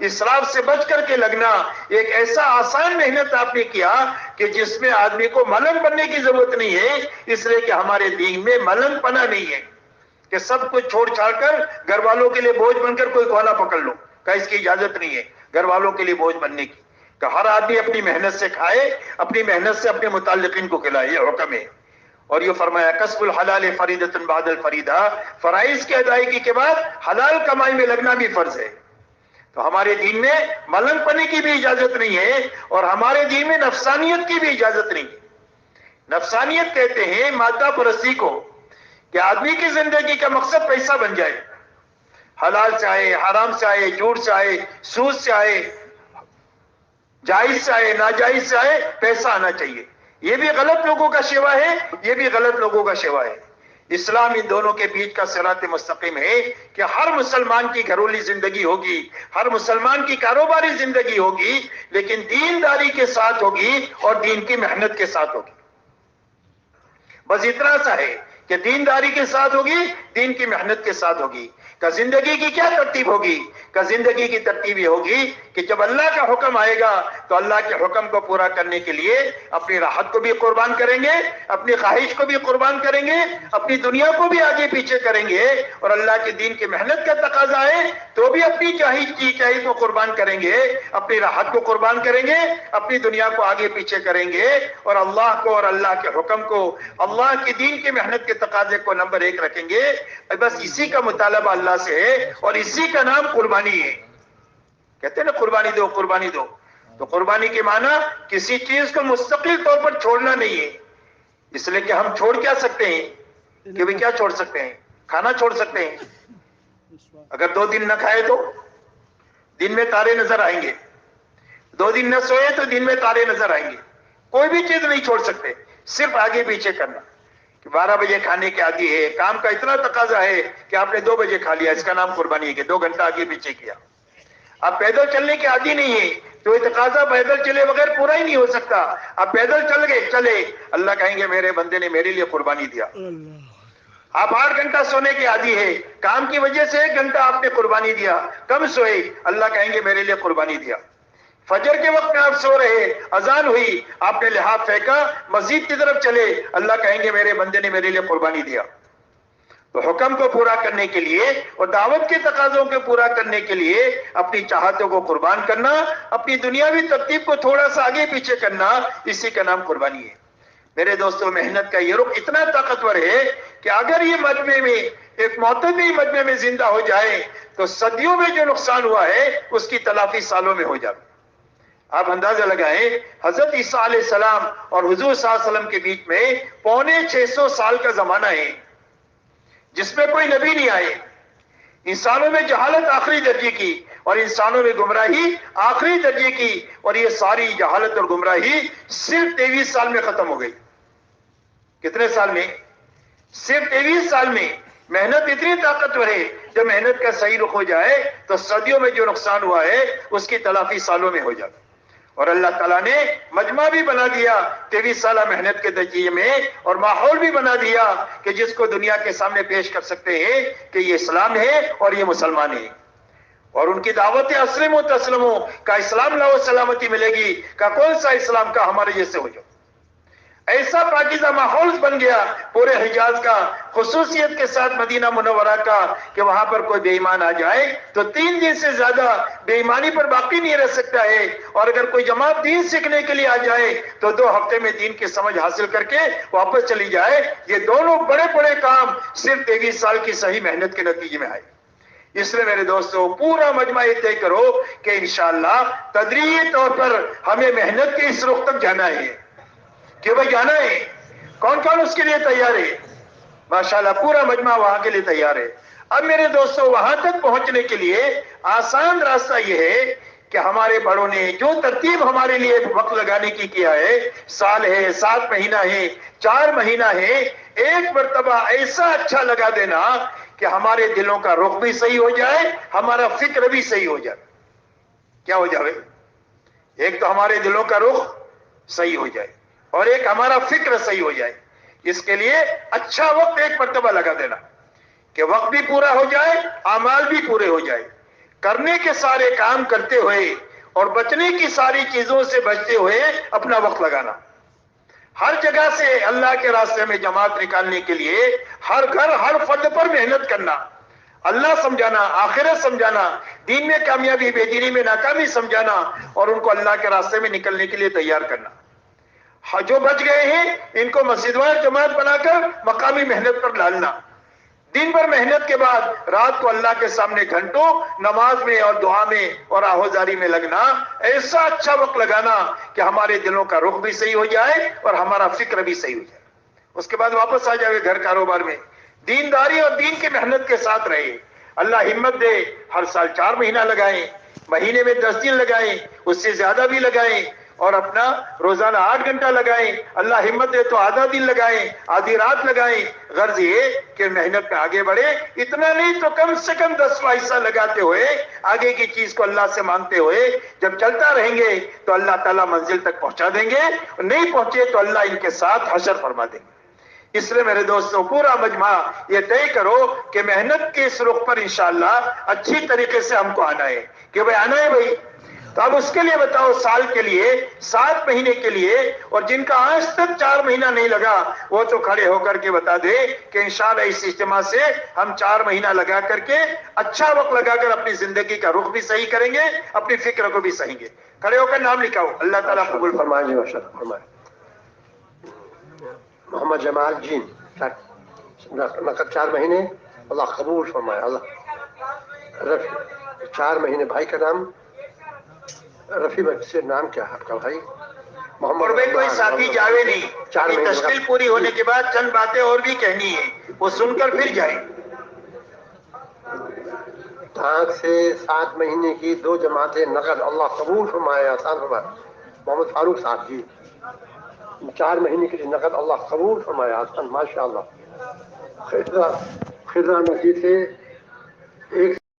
اسراف سے بچ کر کے لگنا، ایک ایسا آسان محنت آپ نے کیا کہ جس میں آدمی کو ملنگ بننے کی ضرورت نہیں ہے، اس لیے کہ ہمارے دین میں ملنگ پنا نہیں ہے کہ سب کچھ چھوڑ چھاڑ کر گھر والوں کے لیے بوجھ بن کر کوئی کولا پکڑ لو، کہ اس کی اجازت نہیں ہے گھر والوں کے لیے بوجھ بننے کی، کہ ہر آدمی اپنی محنت سے کھائے، اپنی محنت سے اپنے متعلقین کو کھلائے، یہ حکم ہے۔ اور یہ فرمایا کسب الحلال فریضۃ بعد الفریضہ، فرائض کی ادائیگی کے بعد حلال کمائی میں لگنا بھی فرض ہے۔ تو ہمارے دین میں ملنگ پنے کی بھی اجازت نہیں ہے اور ہمارے دین میں نفسانیت کی بھی اجازت نہیں ہے۔ نفسانیت کہتے ہیں مادہ پرستی کو، کہ آدمی کی زندگی کا مقصد پیسہ بن جائے، حلال سے آئے، حرام سے آئے، جھوٹ سے آئے، سود سے آئے، جائز سے آئے، ناجائز سے آئے، پیسہ آنا چاہیے۔ یہ بھی غلط لوگوں کا شیوا ہے، یہ بھی غلط لوگوں کا شیوا ہے۔ اسلام ان دونوں کے بیچ کا صراط مستقیم ہے کہ ہر مسلمان کی گھریلو زندگی ہوگی، ہر مسلمان کی کاروباری زندگی ہوگی، لیکن دینداری کے ساتھ ہوگی اور دین کی محنت کے ساتھ ہوگی۔ بس اتنا سا ہے کہ دینداری کے ساتھ ہوگی، دین کی محنت کے ساتھ ہوگی۔ کہ زندگی کی کیا ترتیب ہوگی؟ کہ زندگی کی ترتیب یہ ہوگی کہ جب اللہ کا حکم آئے گا تو اللہ کے حکم کو پورا کرنے کے لیے اپنی راحت کو بھی قربان کریں گے، اپنی خواہش کو بھی قربان کریں گے، اپنی دنیا کو بھی آگے پیچھے کریں گے، اور اللہ کے دین کی محنت کا تقاضا ہے تو بھی اپنی چاہیے کو قربان کریں گے، اپنی راحت کو قربان کریں گے، اپنی دنیا کو آگے پیچھے کریں گے، اور اللہ کو اور اللہ کے حکم کو، اللہ کے دین کی محنت کے تقاضے کو نمبر 1 رکھیں گے۔ بس اسی کا مطالبہ اللہ سے ہے اور اسی کا نام قربانی ہے۔ کہتے ہیں نا قربانی دو، قربانی دو، تو قربانی کے معنی کسی چیز کو مستقل طور پر چھوڑنا نہیں ہے۔ اس لیے کہ ہم چھوڑ کیا سکتے ہیں کہ بھی کیا چھوڑ سکتے ہیں؟ کھانا چھوڑ سکتے ہیں۔ اگر 2 دن نہ کھائے تو دن میں تارے نظر آئیں گے، 2 دن نہ سوئے تو دن میں تارے نظر آئیں گے۔ کوئی بھی چیز نہیں چھوڑ سکتے، صرف آگے پیچھے کرنا۔ کہ 12 بجے کھانے کے عادی ہے، کام کا اتنا تقاضا ہے کہ آپ نے 2 بجے کھا لیا، اس کا نام قربانی ہے کہ 2 گھنٹہ آگے پیچھے کیا۔ آپ پیدل چلنے کے عادی نہیں ہے تو یہ تقاضا پیدل چلے بغیر پورا ہی نہیں ہو سکتا۔ آپ پیدل چل گئے، چلے، اللہ کہیں گے میرے بندے نے میرے لیے قربانی دیا۔ آپ 8 گھنٹہ سونے کے عادی ہے، کام کی وجہ سے 1 گھنٹہ آپ نے قربانی دیا، کم سوئے، اللہ کہیں گے میرے لیے قربانی دیا۔ فجر کے وقت میں آپ سو رہے، اذان ہوئی، آپ نے لحاف پھینکا، مسجد کی طرف چلے، اللہ کہیں گے میرے بندے نے میرے لیے قربانی دیا۔ تو حکم کو پورا کرنے کے لیے اور دعوت کے تقاضوں کو پورا کرنے کے لیے اپنی چاہتوں کو قربان کرنا، اپنی دنیاوی ترتیب کو تھوڑا سا آگے پیچھے کرنا، اسی کا نام قربانی ہے۔ میرے دوستوں، محنت کا یہ رخ اتنا طاقتور ہے کہ اگر یہ مجمع میں ایک معتدل مجمع میں زندہ ہو جائے تو صدیوں میں جو نقصان ہوا ہے اس کی تلافی سالوں میں ہو جائے۔ آپ اندازہ لگائیں، حضرت عیسیٰ علیہ السلام اور حضور صلی اللہ علیہ وسلم کے بیچ میں 650 سال کا زمانہ ہے جس میں کوئی نبی نہیں آئے۔ انسانوں میں جہالت آخری درجے کی اور انسانوں میں گمراہی آخری درجے کی، اور یہ ساری جہالت اور گمراہی صرف 23 سال میں ختم ہو گئی۔ کتنے سال میں؟ صرف 23 سال میں محنت اتنی طاقتور ہے، جب محنت کا صحیح رخ ہو جائے تو صدیوں میں جو نقصان ہوا ہے اس کی تلافی سالوں میں ہو جاتا۔ اور اللہ تعالیٰ نے مجمع بھی بنا دیا 23 سالہ محنت کے نتیجے میں، اور ماحول بھی بنا دیا کہ جس کو دنیا کے سامنے پیش کر سکتے ہیں کہ یہ اسلام ہے اور یہ مسلمان ہے، اور ان کی دعوت اسلموا تسلموا کا اسلام لاؤ سلامتی ملے گی کا کون سا اسلام کا ہمارے جیسے ہو جاؤ۔ ایسا پاکیزہ ماحول بن گیا پورے حجاز کا، خصوصیت کے ساتھ مدینہ منورہ کا، کہ وہاں پر کوئی بے ایمان آ جائے تو 3 دن سے زیادہ بے ایمانی پر باقی نہیں رہ سکتا ہے، اور اگر کوئی جماعت دین سیکھنے کے لیے آ جائے تو 2 ہفتے میں دین کی سمجھ حاصل کر کے واپس چلی جائے۔ یہ دونوں بڑے بڑے کام صرف 23 سال کی صحیح محنت کے نتیجے میں آئے۔ اس لیے میرے دوستو پورا مجمع یہ طے کرو کہ انشاءاللہ تدریجی طور پر ہمیں محنت کے اس رخ تک جانا ہے، کہ بھائی جانا ہے۔ کون کون اس کے لیے تیار ہے؟ ماشاءاللہ پورا مجمع وہاں کے لیے تیار ہے۔ اب میرے دوستو وہاں تک پہنچنے کے لیے آسان راستہ یہ ہے کہ ہمارے بڑوں نے جو ترتیب ہمارے لیے وقت لگانے کی کیا ہے، سال ہے، 7 مہینہ ہے، 4 مہینہ ہے، ایک مرتبہ ایسا اچھا لگا دینا کہ ہمارے دلوں کا رخ بھی صحیح ہو جائے، ہمارا فکر بھی صحیح ہو جائے۔ کیا ہو جائے؟ ایک تو ہمارے دلوں کا رخ صحیح ہو جائے اور ایک ہمارا فکر صحیح ہو جائے۔ اس کے لیے اچھا وقت ایک مرتبہ لگا دینا کہ وقت بھی پورا ہو جائے، اعمال بھی پورے ہو جائے، کرنے کے سارے کام کرتے ہوئے اور بچنے کی ساری چیزوں سے بچتے ہوئے اپنا وقت لگانا۔ ہر جگہ سے اللہ کے راستے میں جماعت نکالنے کے لیے ہر گھر ہر فرد پر محنت کرنا، اللہ سمجھانا، آخرت سمجھانا، دین میں کامیابی بے دینی میں ناکامی سمجھانا، اور ان کو اللہ کے راستے میں نکلنے کے لیے تیار کرنا۔ جو بچ گئے ہیں ان کو مسجد وار جماعت بنا کر مقامی محنت پر ڈالنا۔ دن بھر محنت کے بعد رات کو اللہ کے سامنے گھنٹوں نماز میں اور دعا میں اور آہوزاری میں لگنا، ایسا اچھا وقت لگانا کہ ہمارے دلوں کا رخ بھی صحیح ہو جائے اور ہمارا فکر بھی صحیح ہو جائے۔ اس کے بعد واپس آ جائے گھر کاروبار میں، دینداری اور دین کی محنت کے ساتھ رہے۔ اللہ ہمت دے، ہر سال 4 مہینہ لگائیں، مہینے میں 10 دن لگائیں، اس سے زیادہ بھی لگائیں، اور اپنا روزانہ 8 گھنٹہ لگائیں۔ اللہ ہمت دے تو آدھا دن لگائیں، آدھی رات لگائیں۔ غرض یہ کہ محنت میں آگے بڑھے، اتنا نہیں تو کم سے کم 10واں حصہ لگاتے ہوئے آگے کی چیز کو اللہ سے مانگتے ہوئے جب چلتا رہیں گے تو اللہ تعالیٰ منزل تک پہنچا دیں گے، نہیں پہنچے تو اللہ ان کے ساتھ حشر فرما دیں گے۔ اس لیے میرے دوستوں پورا مجمع یہ طے کرو کہ محنت کے اس رخ پر انشاءاللہ اچھی طریقے سے ہم کو آنا ہے، کہ بھائی آنا ہے بھائی۔ تو اب اس کے لیے بتاؤ، سال کے لیے 7 مہینے کے لیے، اور جن کا آج تک 4 مہینہ نہیں لگا وہ تو کھڑے ہو کر کے بتا دے کہ انشاءاللہ اس اجتماع سے ہم 4 مہینہ لگا کر کے اچھا وقت لگا کر اپنی زندگی کا رخ بھی صحیح کریں گے، اپنی فکر کو بھی صحیح گے۔ کھڑے ہو کر نام لکھاؤ۔ اللہ تعالیٰ قبول فرمائے۔ محمد جمال جین نقد 4 مہینے، اللہ قبول فرمائے۔ اللہ 4 مہینے۔ بھائی کا نام رفیع سے نام کیا ہے آپ کا بھائی؟ اور بھائی کوئی ساتھی جاوے نہیں، تشکیل پوری ہونے کے بعد چند باتیں اور بھی کہنی ہے، وہ سن کر پھر جائیں۔ ٹانک سے 7 مہینے کی 2 جماعتیں نقد، اللہ قبول فرمائے، آسان فرمائے۔ محمد فاروق صاحب جی 4 مہینے کے لیے نقد، اللہ قبول فرمائے، آسان، ماشاءاللہ۔ خضرہ مسجد سے 1